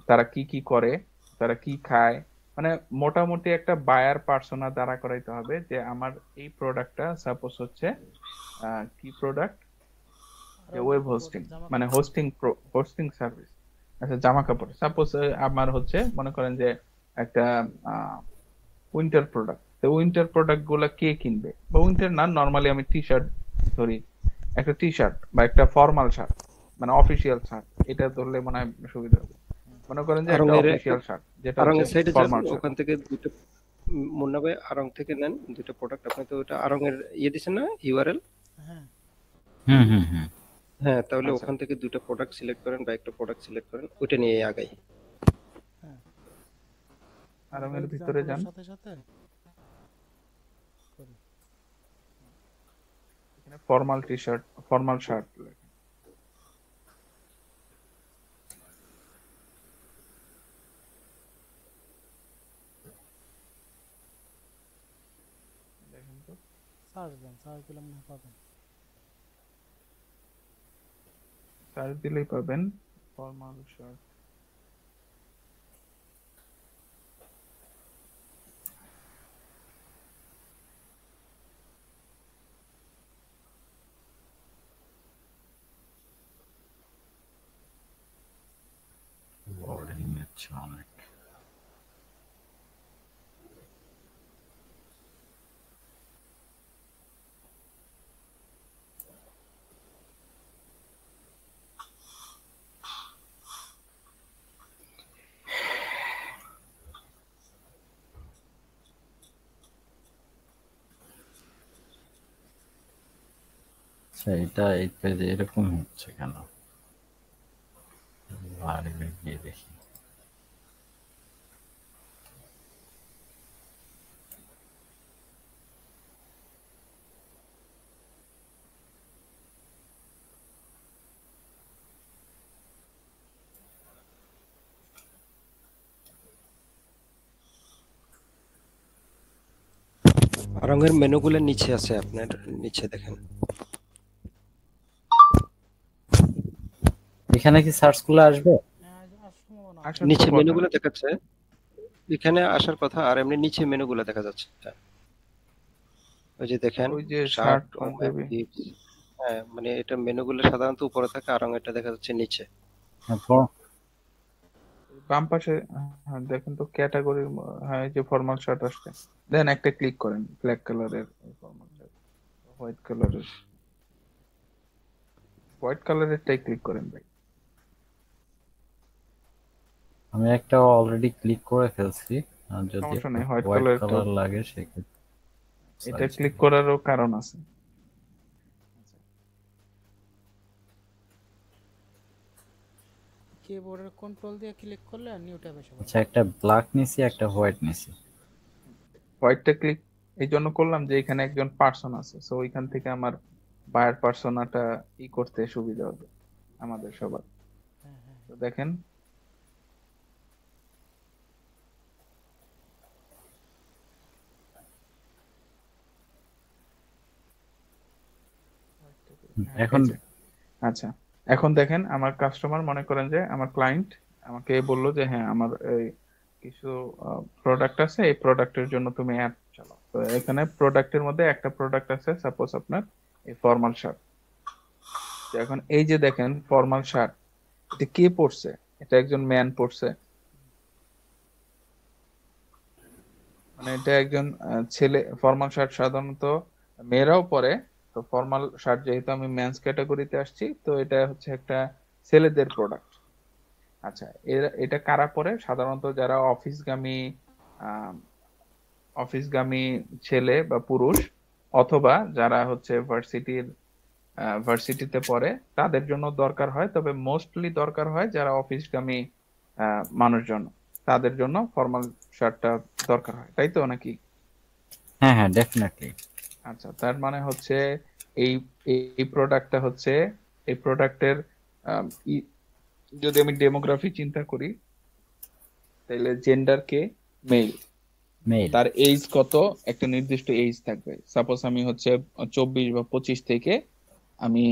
তারা কি কি করে, তারা কি খায়। মানে মোটামুটি একটা বায়ার পার্সোনা দাঁড়া করাইতে হবে যে আমার এই প্রোডাক্টটা সাপোজ হচ্ছে কি প্রোডাক্ট, যে ওয়েব হোস্টিং, মানে হোস্টিং সার্ভিস। আচ্ছা, জামা কাপড় সাপোজ আমার হচ্ছে, মনে করেন যে একটা উইন্টার প্রোডাক্ট। তো উইন্টার প্রোডাক্ট গুলা কে কিনবে, বা উইন্টার না, নর্মালি আমি টি শার্ট ধরি, একটা টি শার্ট বা একটা ফর্মাল শার্ট, মানে অফিসিয়াল শার্ট, এটা ধরলে মনে হয় সুবিধা হবে। মনে করেন যে একটা অফিসিয়াল শার্ট যেটা আরং হচ্ছে সাইডে যান, ফর্মাল শার্ট। ওখান থেকে দুটো মুন্না ভাই আরং থেকে নেন দুটো প্রোডাক্ট। আপনি তো ওটা আরং এর দিছেন না ইউআরএল? হ্যাঁ হুম হুম হুম। হ্যাঁ, তাহলে আচ্ছা, ওখান থেকে দুটো প্রোডাক্ট সিলেক্ট করেন বা একটা প্রোডাক্ট সিলেক্ট করেন, ওইটা নিয়ে আগাই। হ্যাঁ, আর এর ভিতরে যান, সাথে সাথে করি। এখানে formal T shirt, formal shirt, search দেন, সার্চ দিলে মনে হয় পাবেন। সার্চ দিলেই পাবেন ফর্মাল শার্ট। লোডিং হচ্ছে অনেক। আচ্ছা, এটা এই পেজে এরকম হচ্ছে কেন? লাইভে গিয়ে দেখি। রঙের মেনুগুলোর নিচে আছে, আপনার নিচে দেখেন। এখানে কি সার্চ করলে আসবে? হ্যাঁ, আর সম্ভাবনা আছে। আসার তো নিচে কথা। মেনুগুলো দেখাচ্ছে, এখানে আসার কথা, আর এমনি নিচে মেনুগুলো দেখা যাচ্ছে। ওই যে দেখেন ওই যে শার্ট, শার্ট পাঞ্জাবি। হ্যাঁ মানে এটা মেনুগুলো সাধারণত উপরে থাকে, আর এটা দেখা যাচ্ছে নিচে। বাম পাশে হ্যাঁ, দেখেন তো ক্যাটাগরির হ্যাঁ এই যে ফর্মাল শার্ট আসছে, দেন একটা ক্লিক করেন ব্ল্যাক কালারের ফর্মাল শার্ট, হোয়াইট কালারেরটাই ক্লিক করেন ভাই। আমি একটা অলরেডি ক্লিক করে ফেলছি, আর যদি সমস্যা নেই, হোয়াইট হোয়াইট কালারটা কালার লাগে সেক্ষেত্রে এটা ক্লিক করারও কারণ আছে। কিবোর্ডের কন্ট্রোল দিয়ে ক্লিক করলে নিউ ট্যাবে এসে আচ্ছা, একটা ব্ল্যাক নিছি, একটা হোয়াইট নিছি। হোয়াইটটা ক্লিক এই জন্য করলাম যে এখানে একজন পার্সন আছে, সো ওইখান থেকে আমার বায়ার পার্সোনাটা করতে সুবিধা হবে আমাদের সবার। তো দেখেন এখন আচ্ছা, এখন দেখেন আমার কাস্টমার, মনে করেন যে আমার ক্লায়েন্ট আমাকে বললো যে হ্যাঁ আমার এই কিছু প্রোডাক্ট আছে, এই প্রোডাক্টের জন্য তুমি অ্যাড চালাও। তো এখানে প্রোডাক্টের মধ্যে একটা প্রোডাক্ট আছে সাপোজ আপনার এই ফর্মাল শার্ট। এখন এই যে দেখেন ফর্মাল শার্ট, এটা কে পরছে? এটা একজন ম্যান পরছে, মানে এটা একজন ছেলে। ফর্মাল শার্ট সাধারণত মেয়েরাও পরে, তো ফর্মাল শার্ট যেহেতু আমি মেন্স ক্যাটাগরিতে আসছি, তো এটা হচ্ছে একটা ছেলেদের প্রোডাক্ট। আচ্ছা, এটা কারা পরে? সাধারণত যারা অফিসগামী ছেলে বা পুরুষ, অথবা যারা হচ্ছে ভার্সিটিতে পড়ে তাদের জন্য দরকার হয়, তবে মোস্টলি দরকার হয় যারা অফিসগামী মানুষজন, তাদের জন্য ফর্মাল শার্টটা দরকার হয়, তাই তো নাকি? হ্যাঁ হ্যাঁ, ডেফিনেটলি। আচ্ছা, তার মানে হচ্ছে এই এই প্রোডাক্টটা হচ্ছে, এই প্রোডাক্টের যদি আমি ডেমোগ্রাফি চিন্তা করি, তাহলে জেন্ডার কে মেল, মেল। তার এজ কত, একটা নির্দিষ্ট এজ থাকবে। সাপোজ আমি হচ্ছে 24 বা 25 থেকে আমি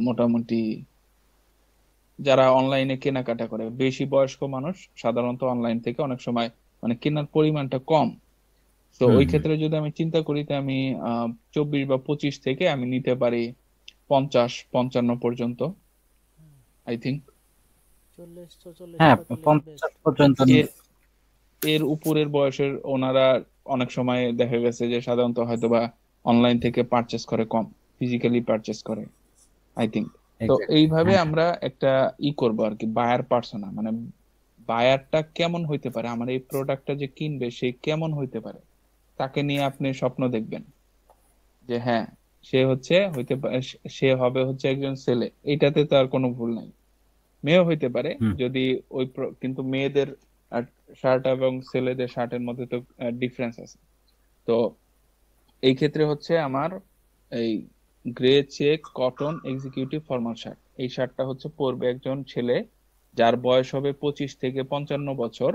মোটামুটি যারা অনলাইনে কেনাকাটা করে, বেশি বয়স্ক মানুষ সাধারণত অনলাইন থেকে অনেক সময় মানে কেনার পরিমাণটা কম, তো ওই ক্ষেত্রে যদি আমি চিন্তা করি, তো আমি 24 বা 25 থেকে আমি নিতে পারি 50-55 পর্যন্ত, আই থিঙ্ক। 40-44 হ্যাঁ, 45 50 পর্যন্ত এর উপরের বয়সের ওনারা অনেক সময় দেখা গেছে যে সাধারণত হয়তোবা অনলাইন থেকে পারচেস করে কম, ফিজিক্যালি পারচেস করে, আই থিঙ্ক। তো এইভাবে আমরা একটা করবো আর কি, বায়ার পার্সোনা, মানে বায়ারটা কেমন হইতে পারে, আমার এই প্রোডাক্টটা যে কিনবে সে কেমন হইতে পারে, তাকে নিয়ে আপনি স্বপ্ন দেখবেন যে হ্যাঁ সে হবে হচ্ছে একজন ছেলে, এইটাতে তো আর কোনো ভুল নাই। মেয়েও হইতে পারে যদি কিন্তু মেয়েদের শার্ট এবং ছেলেদের শার্টের মধ্যে তো ডিফারেন্স আছে। তো এই ক্ষেত্রে হচ্ছে আমার এই grey check cotton executive formal shirt, এই শার্টটা হচ্ছে পরবে একজন ছেলে যার বয়স হবে 25 থেকে 55 বছর,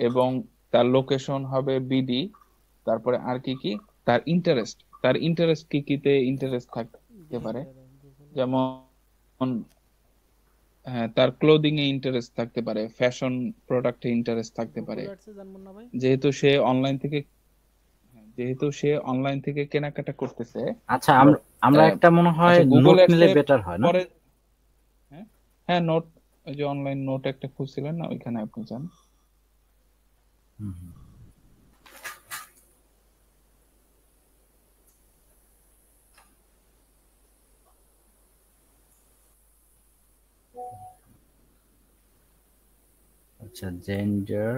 এবং তার লোকেশন হবে বিডি, তারপরে আর কি কি তার ইন্টারেস্ট, তার ইন্টারেস্ট কি কিতে ইন্টারেস্ট থাকতে পারে, যেমন হ্যাঁ তার ক্লোদিং এ ইন্টারেস্ট থাকতে পারে, ফ্যাশন প্রোডাক্টে ইন্টারেস্ট থাকতে পারে, গুগল অ্যাডসে জানবো না ভাই? যেহেতু সে অনলাইন থেকে কেনাকাটা করতেছে। আচ্ছা আমরা একটা মনে হয় আচ্ছা গুগল নোট নিলে বেটার হয় না? পরে হ্যাঁ হ্যাঁ নোট, ওই যে অনলাইন নোট একটা খুঁজছিলেন না, ওইখানে আপনি যান। হুম, হুম। আচ্ছা জেন্ডার,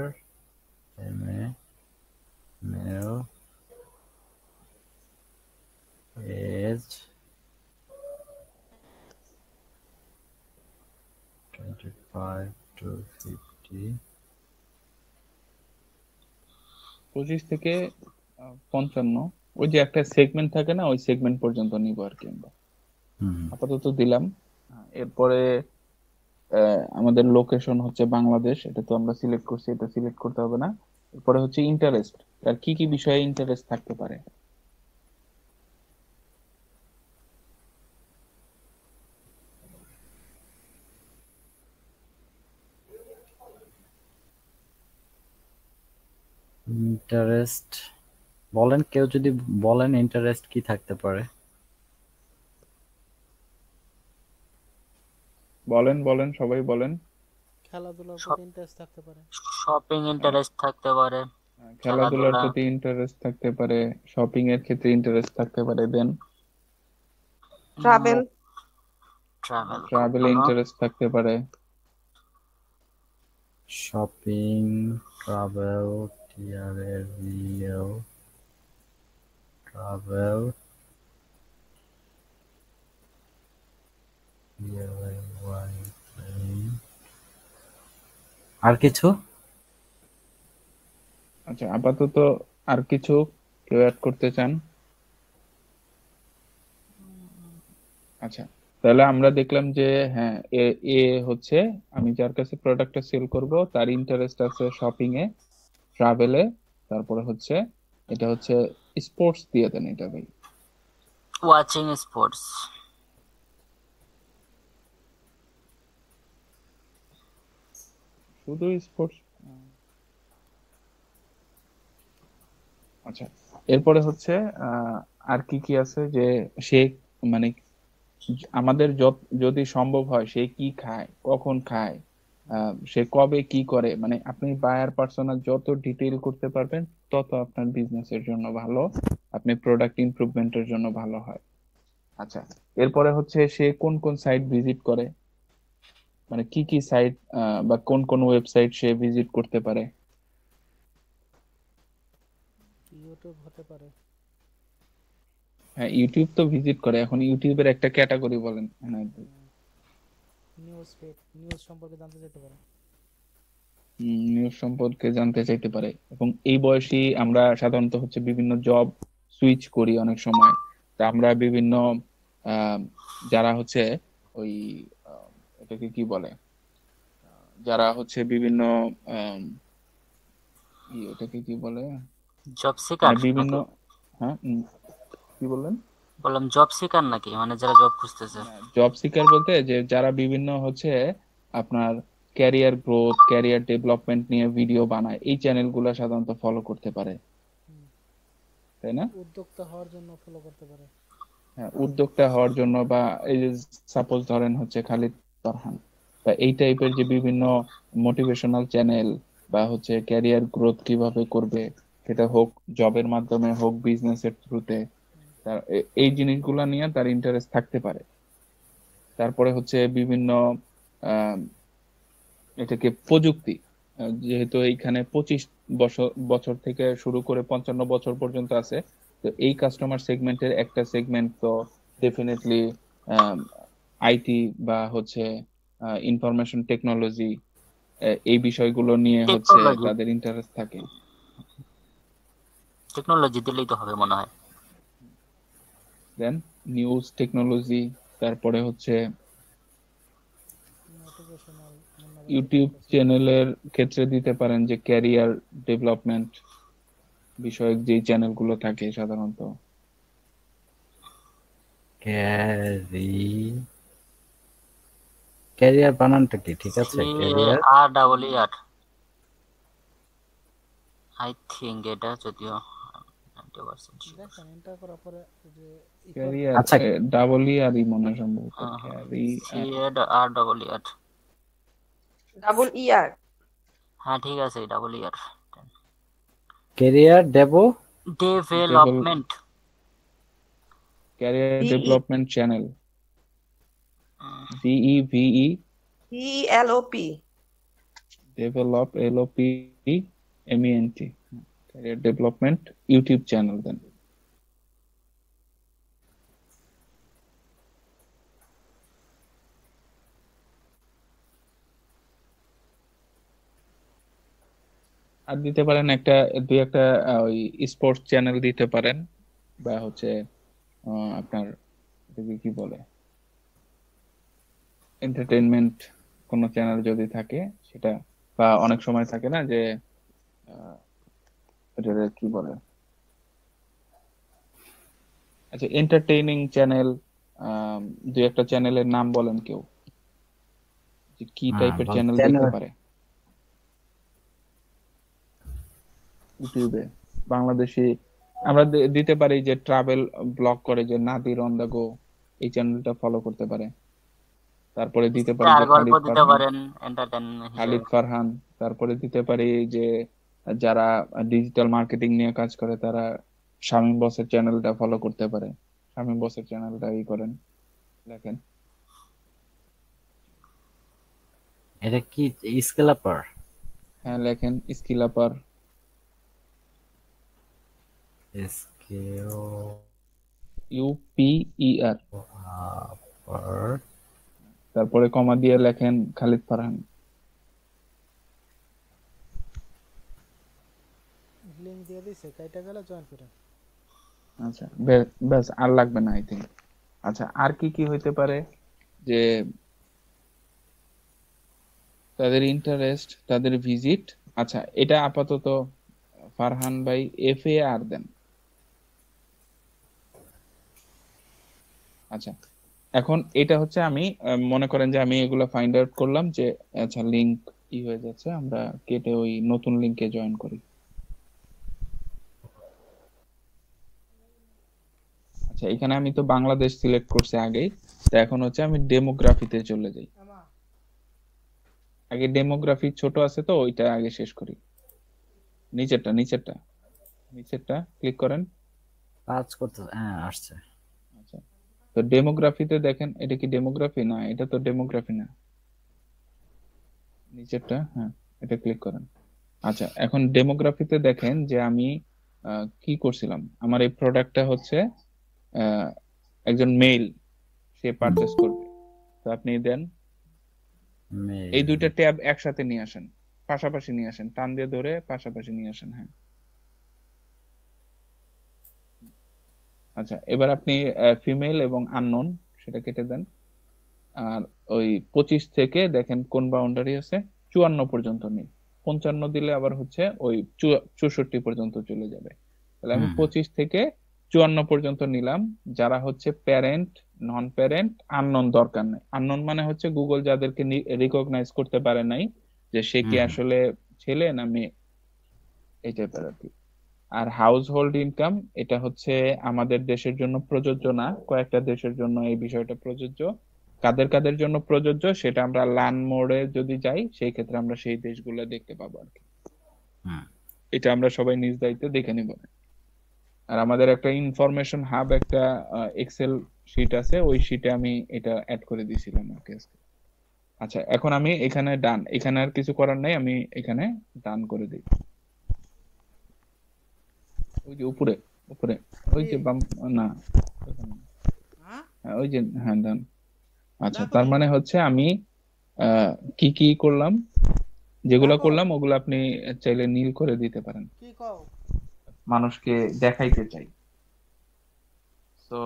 মেল, এজ 25 to 50, 25 থেকে 55, ওই যে একটা সেগমেন্ট থাকে না, ওই সেগমেন্ট পর্যন্ত নিব আর কি আমরা। হুম, আপাতত দিলাম। এরপরে আমাদের লোকেশন হচ্ছে বাংলাদেশ, এটা তো আমরা সিলেক্ট করছি, এটা সিলেক্ট করতে হবে না। এরপরে হচ্ছে ইন্টারেস্ট, আর কি কি বিষয়ে ইন্টারেস্ট থাকতে পারে। ইন্টারেস্ট বলেন, কেউ যদি বলেন ইন্টারেস্ট কি থাকতে পারে? বলেন বলেন, সবাই বলেন। খেলাধুলার প্রতি ইন্টারেস্ট থাকতে পারে। শপিং ইন্টারেস্ট থাকতে পারে, খেলাধুলার খেলাধুলা, প্রতি ইন্টারেস্ট থাকতে পারে, শপিং এর ক্ষেত্রে ইন্টারেস্ট থাকতে পারে, দেন ট্রাভেল, ট্রাভেলে ইন্টারেস্ট থাকতে পারে, শপিং, ট্রাভেল, TRAVEL, ট্রাভেল, আর কিছু? আচ্ছা আপাতত আর কিছু কেউ অ্যাড করতে চান? আচ্ছা তাহলে আমরা দেখলাম যে হ্যাঁ এ এ হচ্ছে, আমি যার কাছে প্রোডাক্টটা সেল করব তার ইন্টারেস্ট আছে শপিং এ, ট্রাভেলে, তারপরে হচ্ছে এটা হচ্ছে স্পোর্টস দিয়ে দেন এটা ভাই। ওয়াচিং স্পোর্টস, শুধু স্পোর্টস? আচ্ছা এরপরে হচ্ছে আর কি কি আছে, যে সে মানে আমাদের যদি সম্ভব হয় সে কি খায়, কখন খায়, সে কবে কি করে, মানে আপনি বায়ার পার্সোনাল যত ডিটেইল করতে পারবেন তত আপনার বিজনেসের জন্য ভালো, আপনি প্রোডাক্ট ইমপ্রুভমেন্টের জন্য ভালো হয়। আচ্ছা এরপরে হচ্ছে সে কোন কোন সাইট ভিজিট করে, মানে কি কি সাইট বা কোন কোন ওয়েবসাইট সে ভিজিট করতে পারে। ইউটিউব হতে পারে। হ্যাঁ ইউটিউব তো ভিজিট করে, এখন ইউটিউবের একটা ক্যাটাগরি বলেন। হ্যাঁ নিউজ ফিড, নিউজ সম্পর্কে জানতে চাইতে পারে। নিউজ সম্পর্কে জানতে চাইতে পারে, এবং এই বয়সী আমরা সাধারণত হচ্ছে বিভিন্ন জব সুইচ করি অনেক সময়, তা আমরা বিভিন্ন আহ, যারা হচ্ছে ওই এটাকে কি বলে, যারা হচ্ছে বিভিন্ন আম, এটাকে কি বলে, জব সিকার বিভিন্ন নাকি? হ্যাঁ কি বললেন? বললাম জব সিকার নাকি, মানে যারা জব খুঁজতেছে। জব সিকার বলতে যে যারা বিভিন্ন হচ্ছে আপনার ক্যারিয়ার গ্রোথ, ক্যারিয়ার ডেভেলপমেন্ট নিয়ে ভিডিও বানায়, এই চ্যানেলগুলো সাধারণত ফলো করতে পারে, তাই না? উদ্যোক্তা হওয়ার জন্য ফলো করতে পারে। হ্যাঁ উদ্যোক্তা হওয়ার জন্য, বা এই যে সাপোজ ধরেন হচ্ছে খালিদ ফারহান, বা এই টাইপের যে বিভিন্ন মোটিভেশনাল চ্যানেল, বা হচ্ছে ক্যারিয়ার গ্রোথ কিভাবে করবে, সেটা হোক জবের মাধ্যমে হোক বিজনেসের থ্রুতে, তার এই জিনিসগুলো নিয়ে তার ইন্টারেস্ট থাকতে পারে। তারপরে হচ্ছে বিভিন্ন আহ এটাকে প্রযুক্তি, যেহেতু এইখানে 25 বছর থেকে শুরু করে 55 বছর পর্যন্ত আছে, তো এই কাস্টমার সেগমেন্টের একটা সেগমেন্ট তো ডেফিনেটলি আইটি বা হচ্ছে ইনফরমেশন টেকনোলজি, এই বিষয়গুলো নিয়ে হচ্ছে টেকনোলজি, তাদের ইন্টারেস্ট থাকে। টেকনোলজি দিলেই তো হবে মনে হয়। দেন নিউজ টেকনোলজি, তারপরে হচ্ছে মোটিভেশনাল, ইউটিউব চ্যানেলের ক্ষেত্রে দিতে পারেন যে ক্যারিয়ার ডেভেলপমেন্ট বিষয়ক যে চ্যানেলগুলো থাকে সাধারণত, ক্যারি ক্যারিয়ার বানানটা কি ঠিক আছে? ক্যারিয়ার CARER আই থিঙ্ক এটা, যদিও 90% sure। দেখেন এন্টার করার পরে যে ক্যারিয়ার আচ্ছা ডাবল ই আর ই মনে হয় সম্ভবত ক্যারি CARER। ডাবল ইয়ার। হ্যাঁ ঠিক আছে, ER। Career development. Career DE development channel DEVE DELOP। Develop LOPMENT career development YouTube channel দেন। আর দিতে পারেন দুই একটা ওই স্পোর্টস চ্যানেল দিতে পারেন, বা হচ্ছে আপনার এটাকে কি বলে এন্টারটেইনমেন্ট কোন চ্যানেল যদি থাকে সেটা, বা অনেক সময় থাকে না যে এটাকে কি বলে, আচ্ছা এন্টারটেইনিং চ্যানেল, দুই একটা চ্যানেলের নাম বলেন কেউ, যে কি টাইপের চ্যানেল দেখতে পারে ইউটিউবে বাংলাদেশি। আমরা দিতে পারি যে ট্রাভেল ব্লগ করে যে নাদির অন দা গো, এই চ্যানেলটা ফলো করতে পারে। তারপরে দিতে পারি স্টার যে গল্প দিতে পারেন এন্টারটেইনমেন্ট হিসেবে। খালিদ ফারহান। তারপরে দিতে পারি যে যারা ডিজিটাল মার্কেটিং নিয়ে কাজ করে তারা শামীম বসের চ্যানেলটা ফলো করতে পারে, শামীম বসের চ্যানেলটা করেন, দেখেন। এটা কি স্কেলাপার? হ্যাঁ লেখেন স্কিলাপার। UPER। তারপরে কমা দিয়ে লেখেন খালিদ ফারহান। লিংক দিয়ে দিছে, কাইটা গেলে জয়েন করেন। আচ্ছা ব্যাস আর লাগবে না আই থিঙ্ক। আচ্ছা আর কি কি হইতে পারে, যে তাদের ইন্টারেস্ট, তাদের ভিজিট। আচ্ছা এটা আপাতত ফারহান ভাই FAR দেন। আচ্ছা এখন এটা হচ্ছে আমি মনে করেন যে আমি এগুলো ফাইন্ড আউট করলাম যে আচ্ছা লিংক হয়ে যাচ্ছে, আমরা কেটে ওই নতুন লিংকে জয়েন করি। আচ্ছা এখানে আমি তো বাংলাদেশ সিলেক্ট করছি আগেই, তো এখন হচ্ছে আমি ডেমোগ্রাফিতে চলে যাই। আগে ডেমোগ্রাফি ছোট আছে তো ওইটা আগে শেষ করি। নিচেরটা নিচেরটা নিচেরটা ক্লিক করেন। কাজ করতে হ্যাঁ আসছে। আচ্ছা তো ডেমোগ্রাফিতে দেখেন, এটা কি ডেমোগ্রাফি? না এটা তো ডেমোগ্রাফি না, নিচেরটা হ্যাঁ এটা ক্লিক করেন। আচ্ছা এখন ডেমোগ্রাফিতে দেখেন যে আমি কি করছিলাম, আমার এই প্রোডাক্টটা হচ্ছে আহ, একজন মেল, সে পারচেস করবে। তো আপনি দেন এই দুইটা ট্যাব একসাথে নিয়ে আসেন, পাশাপাশি নিয়ে আসেন, টান দিয়ে ধরে পাশাপাশি নিয়ে আসেন। হ্যাঁ আচ্ছা এবার আপনি ফিমেল এবং আননোন সেটা কেটে দেন। আর ওই 25 থেকে দেখেন কোন বাউন্ডারি আছে, 54 পর্যন্ত নেই। 55 দিলে আবার হচ্ছে ওই 64 পর্যন্ত চলে যাবে। তাহলে আমি 25 থেকে 54 পর্যন্ত নিলাম। যারা হচ্ছে প্যারেন্ট, নন প্যারেন্ট, আননোন দরকার নেই। আননোন মানে হচ্ছে গুগল যাদেরকে রিকগনাইজ করতে পারে নাই যে সে কি আসলে ছেলে না মেয়ে, এই টাইপের আর কি। আর হাউস হোল্ড ইনকাম এটা হচ্ছে আমাদের দেশের জন্য প্রযোজ্য না, কয়েকটা দেশের জন্য এই বিষয়টা প্রযোজ্য। কাদের কাদের জন্য প্রযোজ্য সেটা আমরা লার্ন মোডে যদি যাই সেই ক্ষেত্রে আমরা সেই দেশগুলো দেখতে পাবো আর কি। এটা আমরা সবাই নিজ দায়িত্বে দেখে নিব। আর আমাদের একটা ইনফরমেশন হাব, একটা এক্সেল শিট আছে, ওই শিটে আমি এটা অ্যাড করে দিয়েছিলাম আর কি আজকে। আচ্ছা এখন আমি এখানে ডান, এখানে আর কিছু করার নাই, আমি এখানে ডান করে দিই। ওই যে উপরে উপরে ওই যে বাম, না ওই যে হ্যাঁ ডান। আচ্ছা তার মানে হচ্ছে আমি কি কি করলাম, যেগুলো করলাম ওগুলো আপনি চাইলে নীল করে দিতে পারেন, কি কও মানুষকে দেখাইতে চাই। তো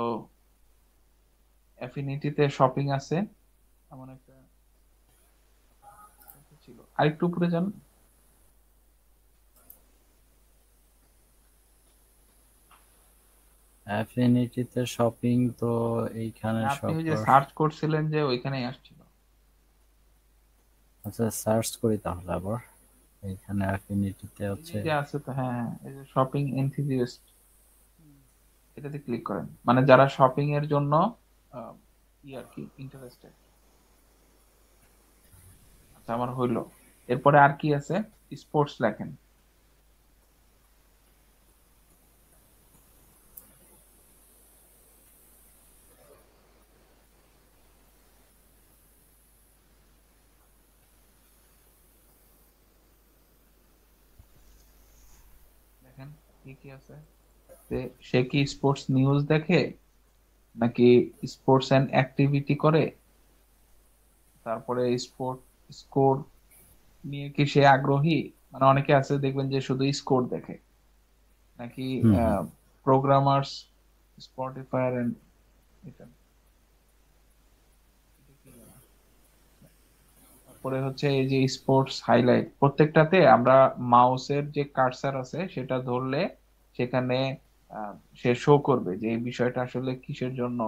অ্যাফিনিটিতে শপিং আছে এমন একটা ছিল, আরেকটু উপরে যান। অ্যাফিনিটিতে শপিং তো এইখানে আপনি ওই যে সবার। সার্চ করছিলেন যে ওইখানেই আসছিল। আচ্ছা সার্চ করি তাহলে আবার। এইখানে অ্যাফিনিটিতে এই হচ্ছে যে আছে তো, হ্যাঁ হ্যাঁ, এই যে শপিং এনথুজিয়াস্ট, এটাতে ক্লিক করেন, মানে যারা শপিং এর জন্য আহ, ই আর কি ইন্টারেস্টেড। আচ্ছা আমার হইলো। এরপরে আর কি আছে? স্পোর্টস লেখেন। দেখেন কি কি আছে। যে সে কি স্পোর্টস নিউজ দেখে, নাকি স্পোর্টস এন্ড অ্যাক্টিভিটি করে, তারপরে স্পোর্ট স্কোর নিয়ে কি সে আগ্রহী, মানে অনেকে আছে দেখবেন যে শুধু স্কোর দেখে, নাকি হুম হুম। প্রোগ্রামার্স, স্পটিফায়ার এন্ড এটা এটা কি জানা। তারপরে হচ্ছে এই যে স্পোর্টস হাইলাইট, প্রত্যেকটাতে আমরা মাউসের যে কার্সার আছে সেটা ধরলে সেখানে সে শো করবে যে এই বিষয়টা আসলে কিসের জন্য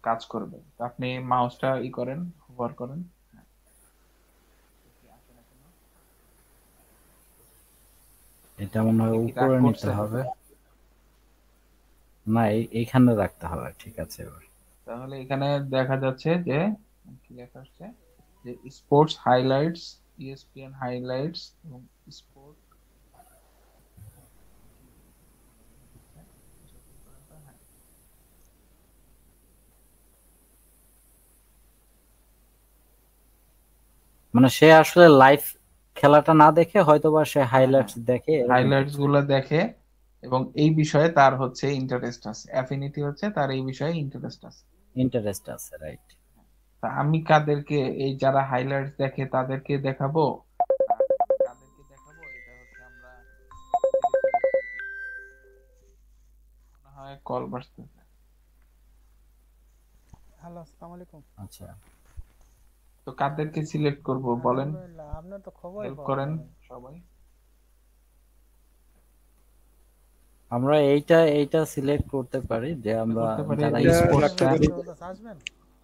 কাজ করবে। তো আপনি মাউসটা ই করেন, হোভার করেন। হ্যাঁ, দেখি আসে না কেন। এটা মনে হয় আপনি কি রাগ উপরে নিতে করছেন? হবে। না এইখানে রাখতে হবে, ঠিক আছে এবার। তাহলে এখানে দেখা যাচ্ছে যে কি লেখা আসছে, যে স্পোর্টস হাইলাইটস, ইএসপিএন হাইলাইটস এবং স্পোর্ট। মানে সে আসলে লাইভ খেলাটা না দেখে হয়তোবা সে হ্যাঁ হ্যাঁ, হাইলাইটস দেখে এরকম হাইলাইটস কিছু। গুলা দেখে এবং এই বিষয়ে তার হচ্ছে ইন্টারেস্ট আছে, অ্যাফিনিটি হচ্ছে তার এই বিষয়ে ইন্টারেস্ট আছে। ইন্টারেস্ট আছে, রাইট। তা আমি কাদেরকে, এই যারা হাইলাইটস দেখে তাদেরকে দেখাবো, আর কাদেরকে দেখাবো এটা হচ্ছে আমরা সিলেক্ট করে দিই। মনে হয় কল বাসতেছে। হ্যালো, আসসালামু আলাইকুম। আচ্ছা তো কাদেরকে সিলেক্ট করব বলেন, আলহামদুলিল্লাহ, আপনার তো খবরই হেল্প পাওয়া করেন যায় না। সবাই। আমরা এইটা সিলেক্ট করতে পারি যে আমরা করতে পারি যারা যে এটা স্পোর্টস রাখতে আসবেন, ফ্যান, পারি। আপনি ওটা আসবেন।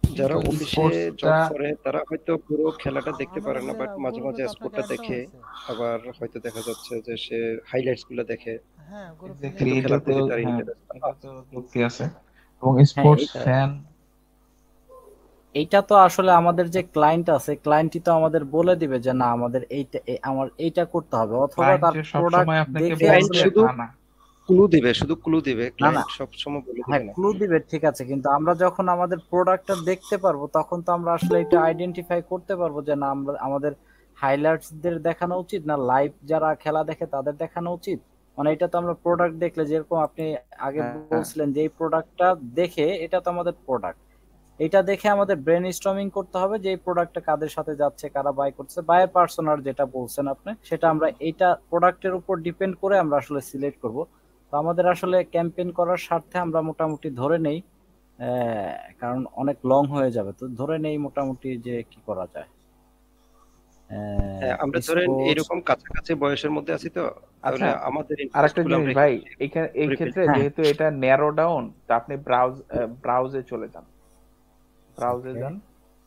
যারা কিন্তু অফিসে স্পোর্টসটা, জব করে তারা হয়তো পুরো খেলাটা দেখতে পারে আমাদের না, যে বাট মাঝে গ্রুপে মাঝে তো আপনাকে স্কোরটা অ্যাড দেওয়া দেখে। হয়েছে। আবার হয়তো দেখা যাচ্ছে যে সে হাইলাইটস গুলো দেখে, হ্যাঁ, গ্রুপে এক্স্যাক্টলি লিংক কিন্তু দেওয়া খেলার এটাতেও, প্রতি আছে। তার হ্যাঁ ইন্টারেস্ট আছে। এটাতেও যুক্তি আছে। এবং হ্যাঁ স্পোর্টস এইটা ফ্যান, এইটা তো আসলে আমাদের যে ক্লায়েন্ট আছে, ক্লায়েন্টই তো আমাদের বলে দিবে যে না আমাদের এইটা আমার এইটা করতে হবে, অথবা ক্লায়েন্ট তার যে প্রোডাক্ট সবসময় আপনাকে দেখে ক্লায়েন্ট বলবে আসলে। শুধু তা না। ক্লু দিবে, শুধু ক্লু দিবে, না না, ক্লায়েন্ট সব সময় বলে হ্যাঁ দিবে না। ক্লু দিবে ঠিক আছে, কিন্তু আমরা যখন আমাদের প্রোডাক্টটা দেখতে পারবো তখন তো আমরা আসলে এটা আইডেন্টিফাই করতে পারবো যে না আমরা আমাদের হাইলাইটসদের দেখানো উচিত না লাইভ যারা খেলা দেখে তাদের দেখানো উচিত। মানে এটা তো আমরা প্রোডাক্ট দেখলে, যেরকম আপনি আগে হ্যাঁ বলছিলেন যে এই প্রোডাক্টটা দেখে, এটা তো আমাদের প্রোডাক্ট, এটা দেখে আমাদের ব্রেন স্টর্মিং করতে হবে যে এই প্রোডাক্টটা কাদের সাথে যাচ্ছে, কারা বাই করছে, বাই পার্সোনার যেটা বলছেন আপনি, সেটা আমরা এইটা প্রোডাক্টের উপর ডিপেন্ড করে আমরা আসলে সিলেক্ট করব। তো আমাদের আসলে ক্যাম্পেইন করার স্বার্থে আমরা মোটামুটি ধরে নেই, কারণ অনেক লং হয়ে যাবে, তো ধরে নেই মোটামুটি যে কি করা যায়। হ্যাঁ, আমরা ধরেন স্পোর্টস। এরকম কাছাকাছি বয়সের মধ্যে আছি, তো আচ্ছা, তাহলে আমাদের ইন্টারেস্ট আরেকটা গুলো জিনিস আমরা ভাই, এখানে এই করে ক্ষেত্রে ফেলি। হ্যাঁ যেহেতু এটা ন্যারো ডাউন, তা আপনি ব্রাউজে চলে যান, ব্রাউজে ওকে। যান,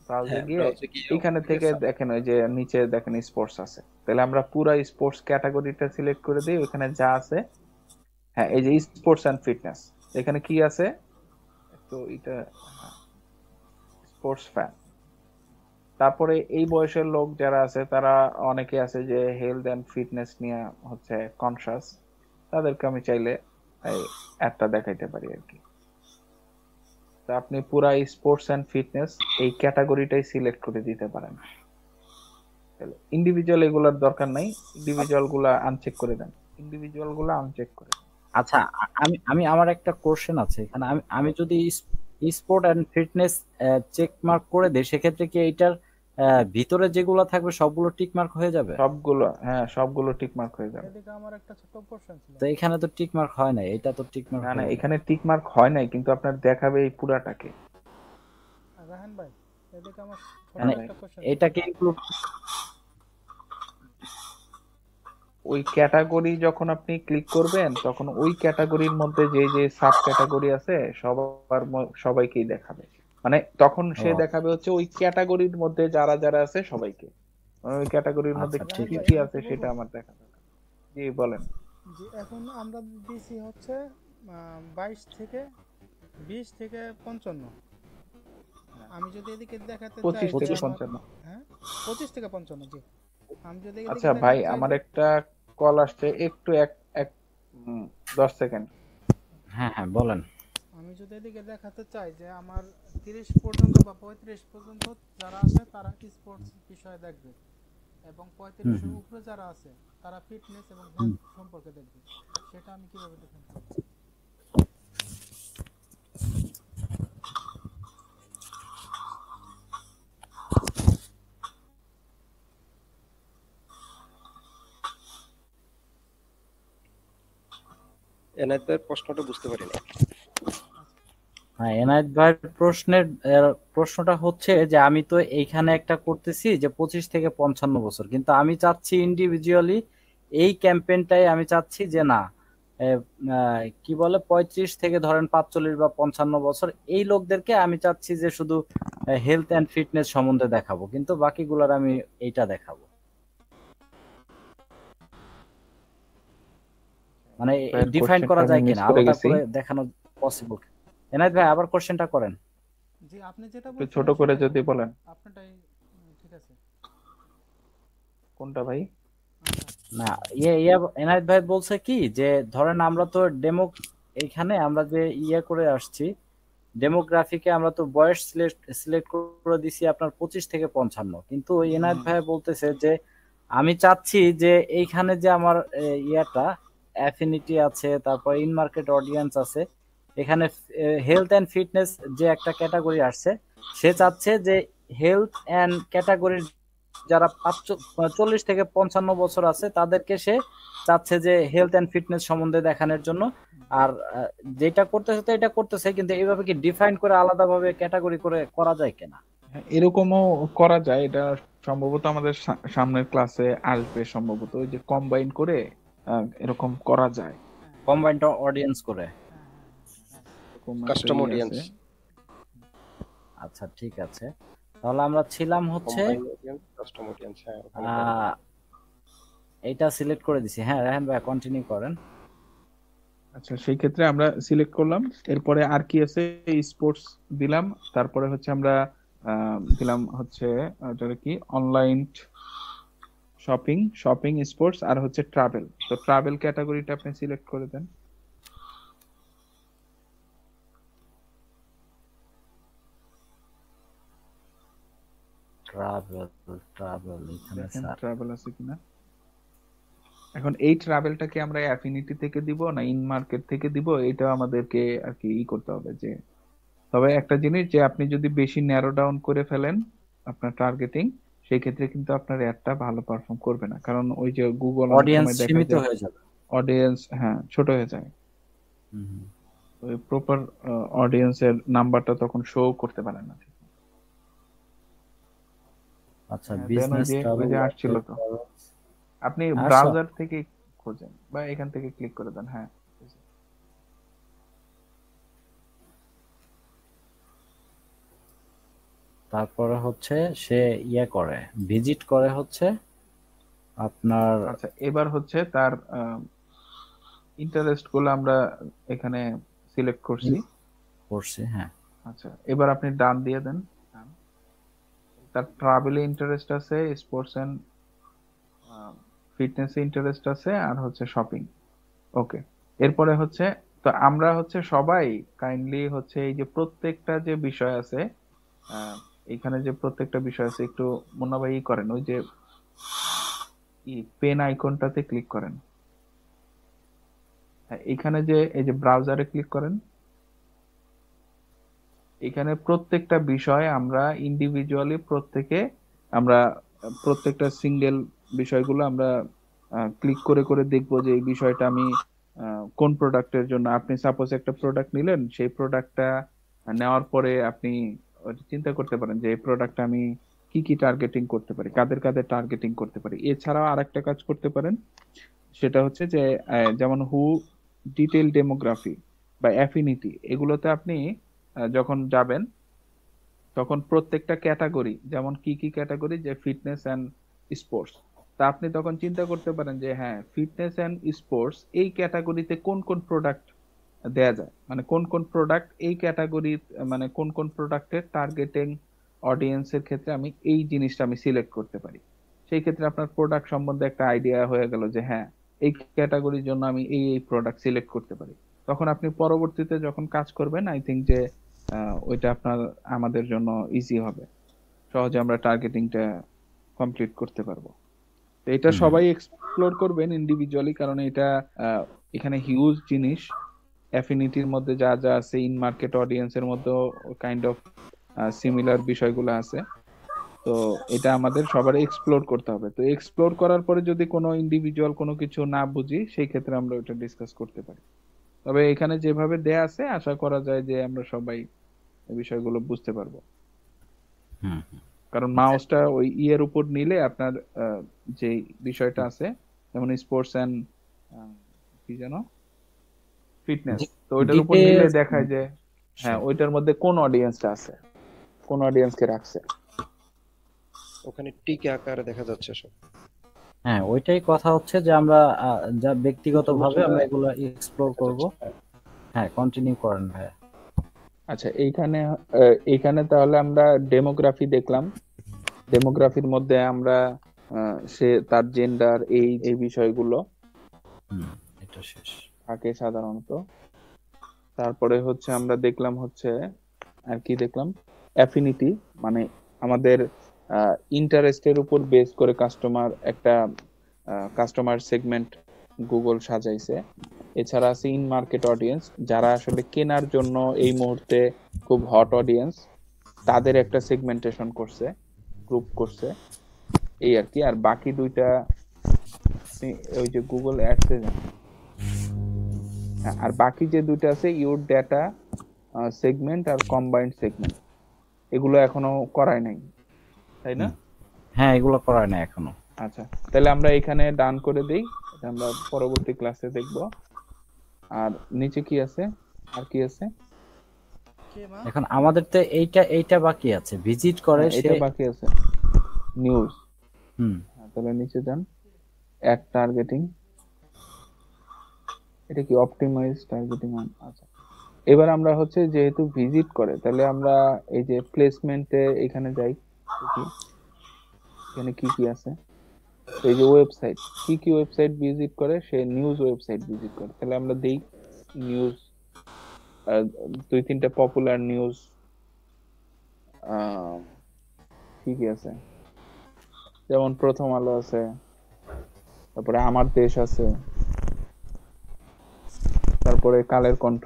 ব্রাউজে হ্যাঁ, গিয়ে ব্রাউজে গিয়ে এইখানে ওখান থেকে থেকে দেখেন ওই যে নিচে দেখেন স্পোর্টস আছে, তাহলে আমরা পুরো স্পোর্টস ক্যাটাগরিটা সিলেক্ট করে দিই, ওখানে যা আছে। হ্যাঁ এই যে স্পোর্টস অ্যান্ড ফিটনেস, এখানে কি আছে, তো এটা স্পোর্টস ফ্যান। তারপরে এই বয়সের লোক যারা আছে তারা অনেকে আছে যে হেলথ এন্ড ফিটনেস নিয়ে হচ্ছে কনসাস, তাদেরকে আমি চাইলে এই একটা দেখাইতে পারি আর কি। তো আপনি পুরা স্পোর্টস এন্ড ফিটনেস এই ক্যাটাগরিটাই সিলেক্ট করে দিতে পারেন। ইন্ডিভিজুয়াল এগুলোর দরকার নাই, ইন্ডিভিজুয়াল গুলা আনচেক করে দেন, ইন্ডিভিজুয়াল গুলা আনচেক করে দেন। আচ্ছা আমি আমি আমার একটা কোশ্চেন আছে এখানে, আমি আমি যদি sport and fitness check mark করে দিই, সেক্ষেত্রে কি এইটার ভিতরে যেগুলো থাকবে সবগুলো টিক মার্ক হয়ে যাবে? সবগুলো, হ্যাঁ সবগুলো টিক মার্ক হয়ে যাবে। এদিকে আমার একটা ছোট্ট কোশ্চেন ছিল। তো এখানে তো টিক মার্ক হয় না, এটা তো টিক মার্ক না না, হয়ে যায়। এখানে টিক মার্ক হয় নাই, কিন্তু আপনার দেখাবে এই পুরাটাকে। রাহান ভাই, এদিকে আমার ছোট্ট হ্যাঁ মানে ভাই, একটা কোশ্চেন ছিল। এটাকে ইনক্লুড, ওই ক্যাটাগরি যখন আপনি ক্লিক করবেন তখন ওই ক্যাটাগরির মধ্যে যে যে সাব ক্যাটাগরি আছে সবাইকেই দেখাবে। মানে তখন ও সে দেখাবে হচ্ছে ওই ক্যাটাগরির মধ্যে যারা যারা আছে সবাইকে। মানে ওই ক্যাটাগরির মধ্যে আচ্ছা, ঠিক রাহেন কি ভাই কি আছে। আছে আরেকটু সেটা বলবো? আমার দেখা দরকার। জি বলেন। যে এখন আমরা দিছি হচ্ছে 22 থেকে 20 থেকে 55। আমি যদি এদিকে দেখাতে চাই 25 যে থেকে 25। আমার, 55। হ্যাঁ, 25 থেকে 55, জি। আমি যদি আচ্ছা এদিকে ভাই, দেখাতে চাই আমার যে, একটা কল আসছে, একটু এক এক 10 সেকেন্ড। হ্যাঁ, হ্যাঁ, বলেন। আমি যদি এদিকে দেখাতে চাই যে আমার 30 পর্যন্ত বা 35 পর্যন্ত যারা আছে তারা স্পোর্টস বিষয়ে দেখবে, এবং হুম, 35 এর হুম, উপরে যারা আছে তারা ফিটনেস এবং হুম। হেলথ সম্পর্কে দেখবে। সেটা আমি কিভাবে দেখাতে পারবো? এনায়েত ভাইয়ের প্রশ্নটা বুঝতে পারিনি। হ্যাঁ, এনায়েত ভাইয়ের প্রশ্নটা হচ্ছে যে আমি তো এইখানে একটা করতেছি যে 25 থেকে 55 বছর, কিন্তু আমি চাচ্ছি ইন্ডিভিজুয়ালি এই ক্যাম্পেইনটাই আমি চাচ্ছি যে না, এ, কি বলে 35 থেকে ধরেন 45 বা 55 বছর এই লোকদেরকে আমি চাচ্ছি যে শুধু হেলথ অ্যান্ড ফিটনেস সম্বন্ধে দেখাবো, কিন্তু বাকিগুলোর আমি এইটা দেখাবো। মানে ভাইয়ের ডিফাইন কোশ্চেনটা করা আমি যায় মিস কিনা, করে আলাদা গেছি, করে দেখানো পসিবল? এনায়েত ভাই আবার কোশ্চেনটা করেন। জি, আপনি যেটা একটু ছোট বলছিলেন করে সেটাই যদি বলেন। আপনারটাই ঠিক আছে। কোনটা ভাই? আচ্ছা, না, এনায়েত ভাই বলছে কি যে ধরেন আমরা তো এইখানে আমরা যে করে আসছি ডেমোগ্রাফিকে, আমরা তো বয়স সিলেক্ট করে দিছি আপনার 25 থেকে 55, কিন্তু ওই এনায়েত ভাই বলতেছে যে আমি চাচ্ছি যে এইখানে যে আমার অ্যাফিনিটি আছে, তারপর ইন মার্কেট অডিয়েন্স আছে, এখানে হেলথ অ্যান্ড ফিটনেস যে একটা ক্যাটাগরি আসছে, সে চাচ্ছে যে হেলথ অ্যান্ড ক্যাটাগরির যারা 40 থেকে 55 বছর আছে তাদেরকে সে চাচ্ছে যে হেলথ অ্যান্ড ফিটনেস সম্বন্ধে দেখানোর জন্য। আর যেটা করতেছে তো এটা করতেছে, কিন্তু এইভাবে কি ডিফাইন করে আলাদাভাবে ক্যাটাগরি করে করা যায় কিনা? হ্যাঁ, এরকমও করা যায়। এটা সম্ভবত আমাদের সামনের ক্লাসে আসবে সম্ভবত, ওই যে কম্বাইন করে এরকম করা যায়। হ্যাঁ, হ্যাঁ, কম্বাইন্ড অডিয়েন্স করে। হ্যাঁ, হ্যাঁ, হ্যাঁ, এরকম একটা কাস্টম ই অডিয়েন্স, আছে। আচ্ছা, ঠিক আছে। তাহলে আমরা ছিলাম হচ্ছে কম্বাইন অডিয়েন্স, কাস্টম অডিয়েন্স, হ্যাঁ ওখানে করা আহ যায়। এইটা সিলেক্ট করে দিছি। হ্যাঁ, রায়হান ভাই কন্টিনিউ করেন। আচ্ছা, সেই ক্ষেত্রে আমরা সিলেক্ট করলাম। এরপরে আর কি আছে? স্পোর্টস দিলাম। তারপরে হচ্ছে আমরা দিলাম হচ্ছে ওটা কি, অনলাইন শপিং, স্পোর্টস, আর হচ্ছে ট্রাভেল। তো ট্রাভেল ক্যাটাগরিটা আপনি সিলেক্ট করে দেন। ট্রাভেল, ট্রাভেল এখানে দেখেন স্যার। ট্রাভেল আছে কিনা। এখন এই ট্রাভেলটাকে আমরা অ্যাফিনিটি থেকে দিব না ইন মার্কেট থেকে দিব, এটা আমাদেরকে আর কি করতে হবে। যে তবে একটা জিনিস, যে আপনি যদি বেশি ন্যারো ডাউন করে ফেলেন আপনার টার্গেটিং, সেই ক্ষেত্রে কিন্তু আপনার অ্যাডটা ভালো পারফর্ম করবে না। কারণ ওই যে গুগল অনেক অডিয়েন্স সময় দেখা সীমিত যায় হয়ে যাবে। অডিয়েন্স, হ্যাঁ, ছোট হয়ে যায়। হুম। ওই প্রপার অডিয়েন্সের নাম্বারটা তখন শো করতে পারে না। আচ্ছা, হ্যাঁ, দেন বিজনেস ওই ট্রাভেল, যে আসছিল তো, আপনি আসো। ব্রাউজার থেকে খোঁজেন বা এখান থেকে ক্লিক করে দেন। হ্যাঁ, তারপরে হচ্ছে সে করে ভিজিট করে হচ্ছে আপনার। আচ্ছা, এবার হচ্ছে তার ইন্টারেস্ট গুলো আমরা এখানে সিলেক্ট করছি। করছে, হ্যাঁ। আচ্ছা, এবার আপনি ডান দিয়ে দেন। তার ট্রাভেলে ইন্টারেস্ট আছে, স্পোর্টস এন্ড ফিটনেস ইন্টারেস্ট আছে, আর হচ্ছে শপিং। ওকে, এরপরে হচ্ছে, তো আমরা হচ্ছে সবাই কাইন্ডলি হচ্ছে এই যে প্রত্যেকটা যে বিষয় আছে, এখানে যে প্রত্যেকটা বিষয় আছে, একটু মুন্না ভাই করেন, ওই যে পেন আইকনটাতে ক্লিক করেন। হ্যাঁ, এখানে যে এই যে ব্রাউজারে ক্লিক করেন। এখানে প্রত্যেকটা বিষয় আমরা ইন্ডিভিজুয়ালি আমরা প্রত্যেকটা সিঙ্গেল বিষয়গুলো আমরা ক্লিক করে করে দেখবো যে এই বিষয়টা আমি কোন প্রোডাক্টের জন্য। আপনি সাপোজ একটা প্রোডাক্ট নিলেন, সেই প্রোডাক্টটা নেওয়ার পরে আপনি চিন্তা করতে পারেন যে এই প্রোডাক্ট আমি কি কি টার্গেটিং করতে পারি, কাদের কাদের টার্গেটিং করতে পারি। এছাড়াও আরেকটা কাজ করতে পারেন, সেটা হচ্ছে যে যেমন হু, ডিটেইল ডেমোগ্রাফি বা অ্যাফিনিটি, এগুলোতে আপনি যখন যাবেন তখন প্রত্যেকটা ক্যাটাগরি, যেমন কি কি ক্যাটাগরি, যে ফিটনেস অ্যান্ড স্পোর্টস, তা আপনি তখন চিন্তা করতে পারেন যে হ্যাঁ, ফিটনেস অ্যান্ড স্পোর্টস এই ক্যাটাগরিতে কোন কোন প্রোডাক্ট দেয়া যায়, মানে কোন কোন প্রোডাক্ট এই ক্যাটাগরি, মানে কোন কোন প্রোডাক্টের টার্গেটিং অডিয়েন্সের ক্ষেত্রে আমি এই জিনিসটা আমি সিলেক্ট করতে পারি। সেই ক্ষেত্রে আপনার প্রোডাক্ট সম্বন্ধে একটা আইডিয়া হয়ে গেল যে হ্যাঁ, এই ক্যাটাগরির জন্য আমি এই এই প্রোডাক্ট সিলেক্ট করতে পারি। তখন আপনি পরবর্তীতে যখন কাজ করবেন, আই থিঙ্ক যে ওইটা আপনার আমাদের জন্য ইজি হবে, সহজে আমরা টার্গেটিংটা কমপ্লিট করতে পারবো। তো এটা সবাই এক্সপ্লোর করবেন ইন্ডিভিজুয়ালি, কারণ এটা এখানে হিউজ জিনিস, অ্যাফিনিটির মধ্যে যা যা আছে, ইন মার্কেট অডিয়েন্সের মধ্যেও কাইন্ড অফ সিমিলার বিষয়গুলো আছে। তো এটা আমাদের সবারই এক্সপ্লোর করতে হবে। তো এক্সপ্লোর করার পরে যদি কোনো ইন্ডিভিজুয়াল কোনো কিছু না বুঝি, সেই ক্ষেত্রে আমরা ওটা ডিসকাস করতে পারি। তবে এখানে যেভাবে দেয়া আছে, আশা করা যায় যে আমরা সবাই এই বিষয়গুলো বুঝতে পারবো। কারণ মাউসটা ওই ইয়ের উপর নিলে আপনার যে বিষয়টা আছে, যেমন স্পোর্টস এন্ড কি যেন ফিটনেস, তো ওইটার উপর নিলে দেখায় যে হ্যাঁ, ওইটার মধ্যে কোন অডিয়েন্সটা আছে, কোন অডিয়েন্সকে রাখছে, ওখানে টিকে আকারে দেখা যাচ্ছে সব। হ্যাঁ, ওইটাই কথা হচ্ছে যে আমরা যা ব্যক্তিগতভাবে আমরা এগুলো এক্সপ্লোর করব। হ্যাঁ, কন্টিনিউ করেন ভাই। আচ্ছা, এইখানে তাহলে আমরা ডেমোগ্রাফি দেখলাম। ডেমোগ্রাফির মধ্যে আমরা সে তার জেন্ডার, এই বিষয়গুলো এটা শেষ থাকে সাধারণত। তারপরে হচ্ছে আমরা দেখলাম হচ্ছে আর কি দেখলাম, অ্যাফিনিটি, মানে আমাদের ইন্টারেস্টের উপর বেস করে কাস্টমার সেগমেন্ট গুগল সাজাইছে। এছাড়া আছে ইন মার্কেট অডিয়েন্স, যারা আসলে কেনার জন্য এই মুহূর্তে খুব হট অডিয়েন্স, তাদের একটা সেগমেন্টেশন করছে, গ্রুপ করছে, এই আর কি। আর বাকি দুইটা ওই যে গুগল অ্যাডস এ, আর বাকি যে দুইটা আছে ইউর ডেটা সেগমেন্ট আর কম্বাইন্ড সেগমেন্ট, এগুলো এখনো করাই নাই, তাই না? হ্যাঁ, এগুলো করায় না এখনো। আচ্ছা, তাহলে আমরা এখানে ডান করে দেই, এটা আমরা পরবর্তী ক্লাসে দেখব। আর নিচে কি আছে, আর কি আছে এখন আমাদের তো এইটা বাকি আছে, ভিজিট করে এটা বাকি আছে, নিউজ। তাহলে নিচে যান, অ্যাড টার্গেটিং, এটা কি অপটিমাইজ টার্গেটিং অন। আচ্ছা, এবার আমরা হচ্ছে যেহেতু ভিজিট করে, তাহলে আমরা এই যে প্লেসমেন্টে এখানে যাই, এখানে কি কি আছে, এই যে ওয়েবসাইট, কি কি ওয়েবসাইট ভিজিট করে, সে নিউজ ওয়েবসাইট ভিজিট করে। তাহলে আমরা দেই নিউজ, দুই তিনটা পপুলার নিউজ কি কি আছে, যেমন প্রথম আলো আছে, তারপরে আমার দেশ আছে, তারপরে কালের কণ্ঠ।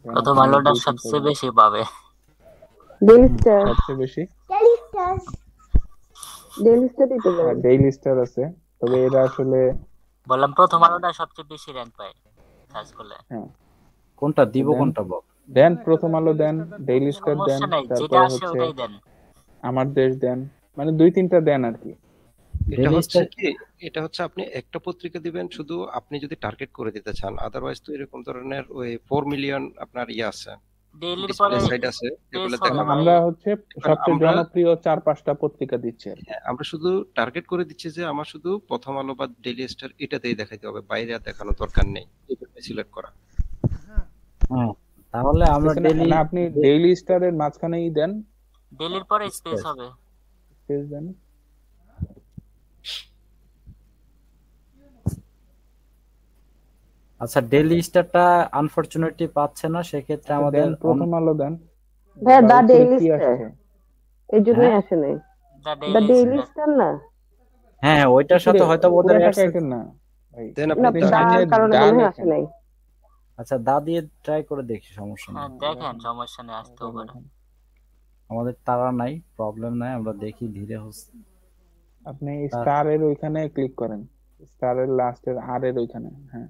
প্রথম আলোটা সবচেয়ে বেশি পাবে, সবচেয়ে বেশি ডেইলি স্টার আছে। তবে এরা আসলে বললাম প্রথম আলোটা সবচেয়ে বেশি র্যাঙ্ক পায় সার্চ করলে। হ্যাঁ, কোনটা দিব, কোনটা বল দেন, প্রথম আলো দেন, ডেইলি স্টার দেন, যেটা তারপরে আসে হচ্ছে ওটাই দেন, আমার দেশ দেন, মানে দুই তিনটা দেন আর কি। এটা হচ্ছে আপনি একটা পত্রিকা দিবেন শুধু, আপনি যদি টার্গেট করে দিতে চান। আদারওয়াইজ তো এরকম ধরনের ওই 4 মিলিয়ন আপনার আছে, ডেইলির পরে সাইট আছে, যেগুলো আমরা হচ্ছে সবচেয়ে জনপ্রিয় 4-5টা পত্রিকা দিচ্ছি। আমরা শুধু টার্গেট করে দিচ্ছি যে আমার শুধু প্রথম আলো বা ডেইলি স্টার এটাতেই দেখাইতে হবে, বাইরে আর দেখানো দরকার নেই, এটা সিলেক্ট করা। তাহলে আমরা আপনি ডেইলি স্টারের মাঝখানেই দেন, ডেইলির পরে স্পেস হবে, স্পেস দেন। আচ্ছা, ডেইলি স্টারটা আনফরচুনেটলি পাচ্ছে না, সেক্ষেত্রে আমাদের প্রথম আলো দেন। দা ডেইলি স্টার এই জন্যই আসে নাই, দা ডেইলি স্টার না। হ্যাঁ, ওইটার সাথে হয়তো ওদের না ভাই, দেন আপনি তার কারণে মনে হয় আসে নাই। আচ্ছা, দা দিয়ে ট্রাই করে দেখি, সমস্যা নেই। দেখেন সমস্যা নেই, আসতেও পারে, আমাদের তারা নাই, প্রবলেম নাই, আমরা দেখি ধীরে হচ্ছে। আপনি স্টারের ওইখানে ক্লিক করেন, স্টারের লাস্টের আর এর ওইখানে, হ্যাঁ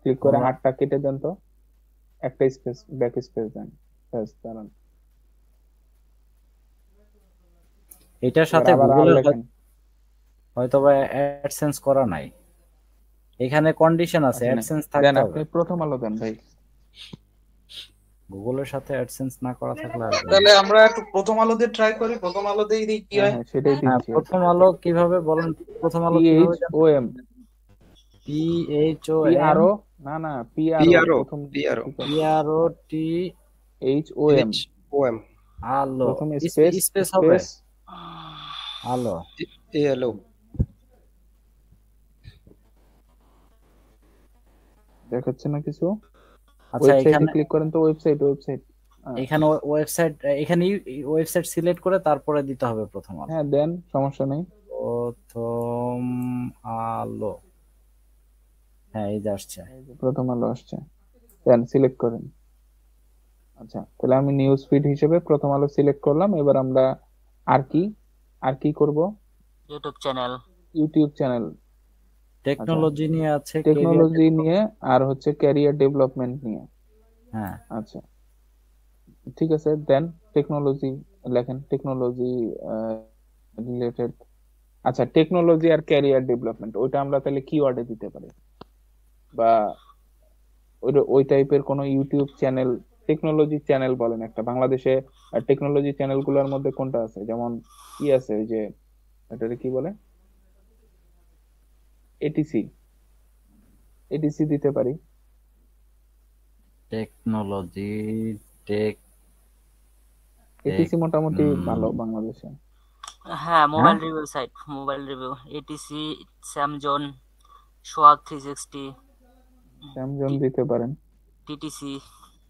ক্লিক করে আটটা কেটে দেন, তো একটা স্পেস ব্যাক স্পেস দেন, বাস। দাঁড়ান, এটার সাথে গুগলের হয়তো বা অ্যাডসেন্স করা নাই, এখানে কন্ডিশন আছে, আসে নাই। অ্যাডসেন্স দেন থাকতে আপনি হবে। প্রথম আলো দেন ভাই। গুগলের সাথে অ্যাডসেন্স না করা থাকলে আসবে না। তাহলে আমরা একটু প্রথম আলো দিয়ে ট্রাই করি, প্রথম আলো দিয়ে দিই কি হ্যাঁ হয়। হ্যাঁ সেটাই হ্যাঁ, দিচ্ছি। প্রথম আলো কিভাবে বলেন? প্রথম আলো কিভাবে জানতে? PHOM PHOM PRO না না PRO পিআরও প্রথম পিআরও ঠিক আছে। PROT HOM OM আলো প্রথম স্পেস স্পেস হবে স্পেস আলো। ALO দেখাচ্ছে না কিছু। আচ্ছা, ওয়েবসাইটে এখানে ক্লিক করেন তো, ওয়েবসাইট এখানে ওয়েবসাইট, এখানে ওয়েবসাইট সিলেক্ট করে তারপরে দিতে হবে প্রথম আলো। হ্যাঁ দেন, সমস্যা নেই। প্রথম আলো, হ্যাঁ এই যে আসছে। এই যে প্রথম আলো আসছে, দেন সিলেক্ট করেন। আচ্ছা তাহলে আমি নিউজ ফিড হিসেবে প্রথম আলো সিলেক্ট করলাম। এবার আমরা আর কি করব? YouTube channel, YouTube channel, technology নিয়ে আছে, টেকনোলজি নিয়ে, আর হচ্ছে ক্যারিয়ার ডেভেলপমেন্ট নিয়ে। হ্যাঁ আচ্ছা ঠিক আছে, দেন টেকনোলজি লেখেন, টেকনোলজি রিলেটেড। আচ্ছা টেকনোলজি আর ক্যারিয়ার ডেভেলপমেন্ট, ওইটা আমরা তাহলে কিওয়ার্ডে দিতে পারি, বা ওই টাইপের কোন ইউটিউব চ্যানেল, টেকনোলজি চ্যানেল বলেন একটা বাংলাদেশে। টেকনোলজি চ্যানেল গুলোর মধ্যে কোনটা আছে? যেমন কি আছে, ওই যে এটাকে কি বলে, এটিসি, এটিসি দিতে পারি। টেকনোলজি এটিসি মোটামুটি ভালো বাংলাদেশে। হ্যাঁ mobile review site, mobile review, ATC, স্যামজন, সোহাগ 360, স্যামজন দিতে পারেন, টিটিসি।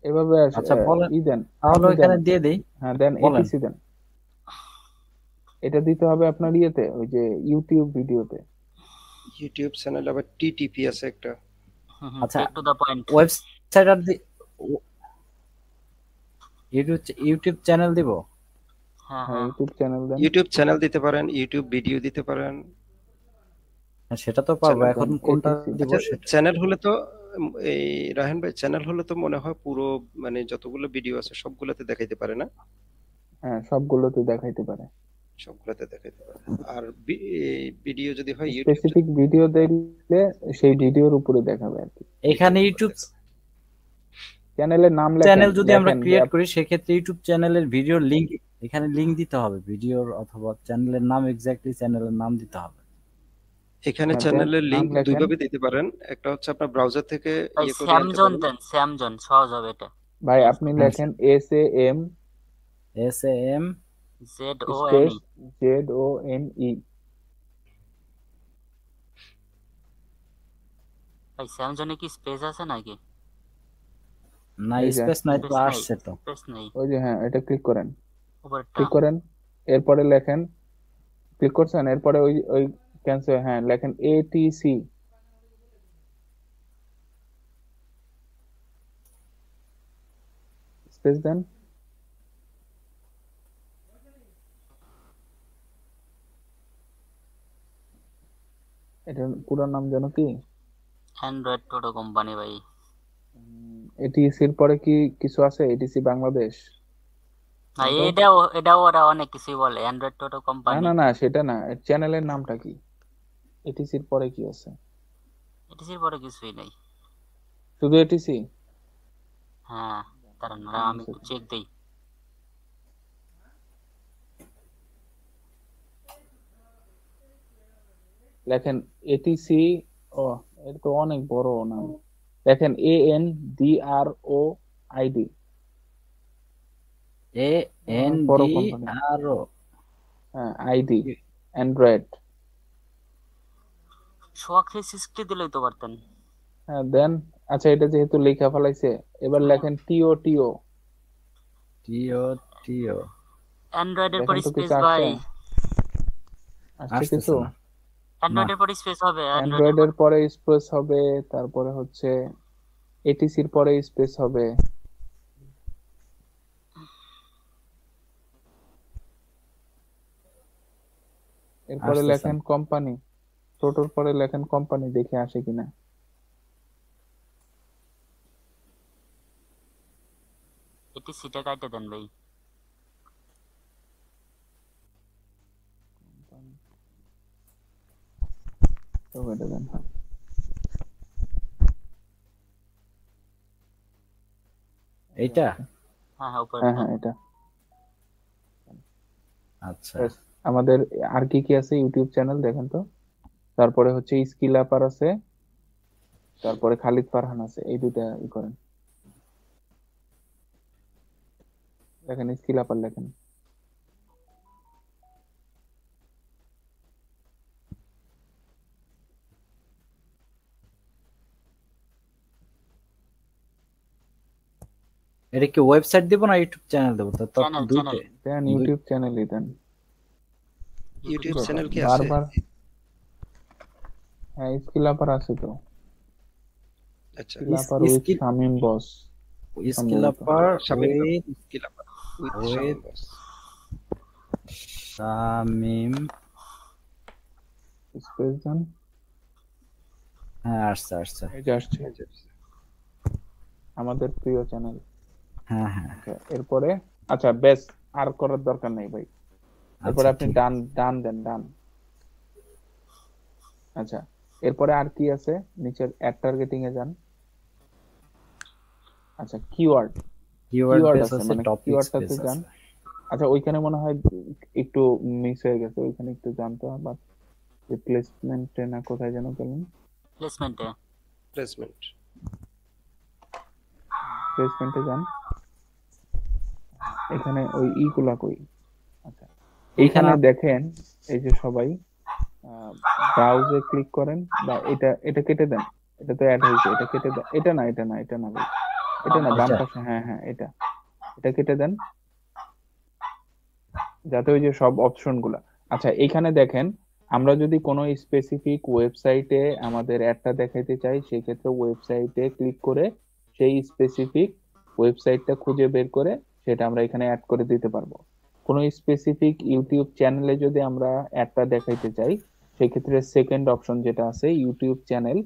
এভাবে আচ্ছা বলেন, ই দেন, তাহলে এখানে দিয়ে দেই। হ্যাঁ দেন বলেন। এটিসি দেন। এটা দিতে হবে আপনার ইয়েতে, ওই যে ইউটিউব ভিডিওতে। ইউটিউব চ্যানেল আবার টিটিপি আছে একটা। আচ্ছা টু দা পয়েন্ট। ওয়েবসাইট আর ইউটিউব চ্যানেল দিব। হ্যাঁ হ্যাঁ ইউটিউব চ্যানেল দেন। ইউটিউব চ্যানেল দিতে পারেন, ইউটিউব ভিডিও দিতে পারেন। হ্যাঁ সেটা তো পারবো, চ্যানেল এখন দেন, কোনটা ATC দিব আচ্ছা সেটা। চ্যানেল হলে তো এই রাহেন ভাই, চ্যানেল হলে তো মনে হয় পুরো মানে যতগুলো ভিডিও আছে সবগুলোতে দেখাইতে পারে না? হ্যাঁ সবগুলোতে দেখাইতে পারে। সবগুলোতে দেখাইতে পারে। আর ভিডিও যদি হয় ইউটিউব স্পেসিফিক ভিডিও দিলে সেই ভিডিওর উপরে দেখাবে আর কি। এখানে ইউটিউব চ্যানেলের নাম চ্যানেল যদি আমরা লেখেন ক্রিয়েট করি, সেক্ষেত্রে ইউটিউব চ্যানেলের ভিডিওর লিংক, এখানে লিংক দিতে হবে ভিডিওর, অথবা চ্যানেলের নাম, এক্স্যাক্টলি চ্যানেলের নাম দিতে হবে। এখানে হ্যাঁ, চ্যানেলের নাম লিংক লেখেন। দুইভাবে দিতে পারেন। একটা হচ্ছে আপনার ব্রাউজার থেকে ভাই ইয়ে করে আনতে স্যামজন পারেন। দেন, স্যামজন সহজ হবে এটা। ভাই আপনি লেখেন SAM ZONE। Space ZONE। ভাই স্যামজনে কি স্পেস আছে নাকি? না এই যে স্পেস নাই তো, স্পেস নাই, আসছে তো। স্পেস নেই। ওই যে হ্যাঁ এটা ক্লিক করেন, উপরটা ক্লিক করেন, এরপরে লেখেন, ক্লিক করছেন, এরপরে ওই ওই ক্যান্সেল, হ্যাঁ লেখেন ATC। স্পেস দেন। এটার পুরো নাম যেন কি? অ্যান্ড্রয়েড টোটো কোম্পানি ভাই। ATC এর পরে কি কিছু আছে? ATC বাংলাদেশ? না না তো? এটাও ওরা অনেক কিছুই বলে, অ্যান্ড্রয়েড টোটো না কোম্পানি। না না সেটা না, চ্যানেলের নামটা কি? ATC এর পরে কি আছে? এটিসির পরে কিছুই নেই। শুধু ATC? হ্যাঁ তার নাম আমি একটু চেক দেই। লেখেন ATC। ও এটা তো অনেক বড় নাম। দেখেন ANDROID। বড় কোম্পানি। ANDRO হ্যাঁ ID অ্যান্ড্রয়েড। সোহাগ 360 দিলেই তো পারতেন। হ্যাঁ দেন। আচ্ছা এটা যেহেতু লেখা ফেলাইছে, এবার লেখেন TOTO। অ্যান্ড্রয়েডের দেখেন পরে তো স্পেস কিছু ভাই, আসছে আসতেছে কিছু? না। অ্যান্ড্রয়েডের পরে স্পেস হবে, অ্যান্ড্রয়েডের পরে স্পেস হবে, তারপরে হচ্ছে ATCর পরে স্পেস হবে। এরপরে আসতেছে লেখেন কোম্পানি, টোটোর পরে লেখেন কোম্পানি, দেখে আসে কিনা। এটিসিটা কাটে দেন ভাই। তো এটা দেন, হ্যাঁ। এইটা? হ্যাঁ হ্যাঁ হ্যাঁ উপরেরটা। হ্যাঁ এটা। আচ্ছা ব্যাস, আমাদের আর কি কি আছে ইউটিউব চ্যানেল দেখেন তো। তারপরে হচ্ছে স্কিল আপার আছে, তারপরে খালিদ ফারহান আছে, এই দুইটা ই করেন, দেখেন স্কিল আপার লেখেন। এটা কি ওয়েবসাইট দিব না ইউটিউব চ্যানেল দেবো? তো চ্যানেল চ্যানেল দুইটাই দেন ইউটিউব চ্যানেলই দেন। ইউটিউব ব্যাপার, চ্যানেল কি আছে? বারবার হ্যাঁ স্কিল আপার আছে তো, আচ্ছা, skill upper with skill Shamim boss skill সম্ভবত। Upper Shamim with skill up with with Shamim boss. Shamim. Space দেন, হ্যাঁ আসছে আসছে। এই যে আসছে আমাদের প্রিয় চ্যানেল। হ্যাঁ হ্যাঁ আচ্ছা এরপরে, আচ্ছা বেশ, আর করার দরকার নেই ভাই। এরপরে আচ্ছা আপনি ঠিক। ডান ডান দেন, ডান। আচ্ছা এরপরে আর কি আছে, নিচের অ্যাড টার্গেটিং এ যান। আচ্ছা কিওয়ার্ড, কিওয়ার্ড কিওয়ার্ড বেস আছে আছে, মানে টপিকস বেস কিওয়ার্ডটাতে যান। আছে। আচ্ছা ওইখানে মনে হয় একটু মিস হয়ে গেছে, ওইখানে একটু জানতে হবে। রিপ্লেসমেন্টে না কোথায় যেন গেলেন, প্লেসমেন্টে। প্লেসমেন্ট। প্লেসমেন্টে যান, এখানে ওই ইগুলা কই। আচ্ছা এইখানে দেখেন, এই যে সবাই ব্রাউজে ক্লিক করেন, বা এটা এটা কেটে দেন, এটা তো অ্যাড হয়েছে, এটা কেটে দেন। এটা না এটা না এটা না ভাই, এটা না, বাম এটা পাশে, হ্যাঁ হ্যাঁ এটা, এটা কেটে দেন, যাতে ওই যে সব অপশন গুলা। আচ্ছা এইখানে দেখেন, আমরা যদি কোনো স্পেসিফিক ওয়েবসাইটে আমাদের অ্যাডটা দেখাইতে চাই, সেক্ষেত্রে ওয়েবসাইটে ক্লিক করে সেই স্পেসিফিক ওয়েবসাইটটা খুঁজে বের করে সেটা আমরা এখানে অ্যাড করে দিতে পারবো। কোনো স্পেসিফিক ইউটিউব চ্যানেলে যদি আমরা অ্যাডটা দেখাইতে চাই, সেক্ষেত্রে সেকেন্ড অপশন যেটা আছে ইউটিউব চ্যানেল,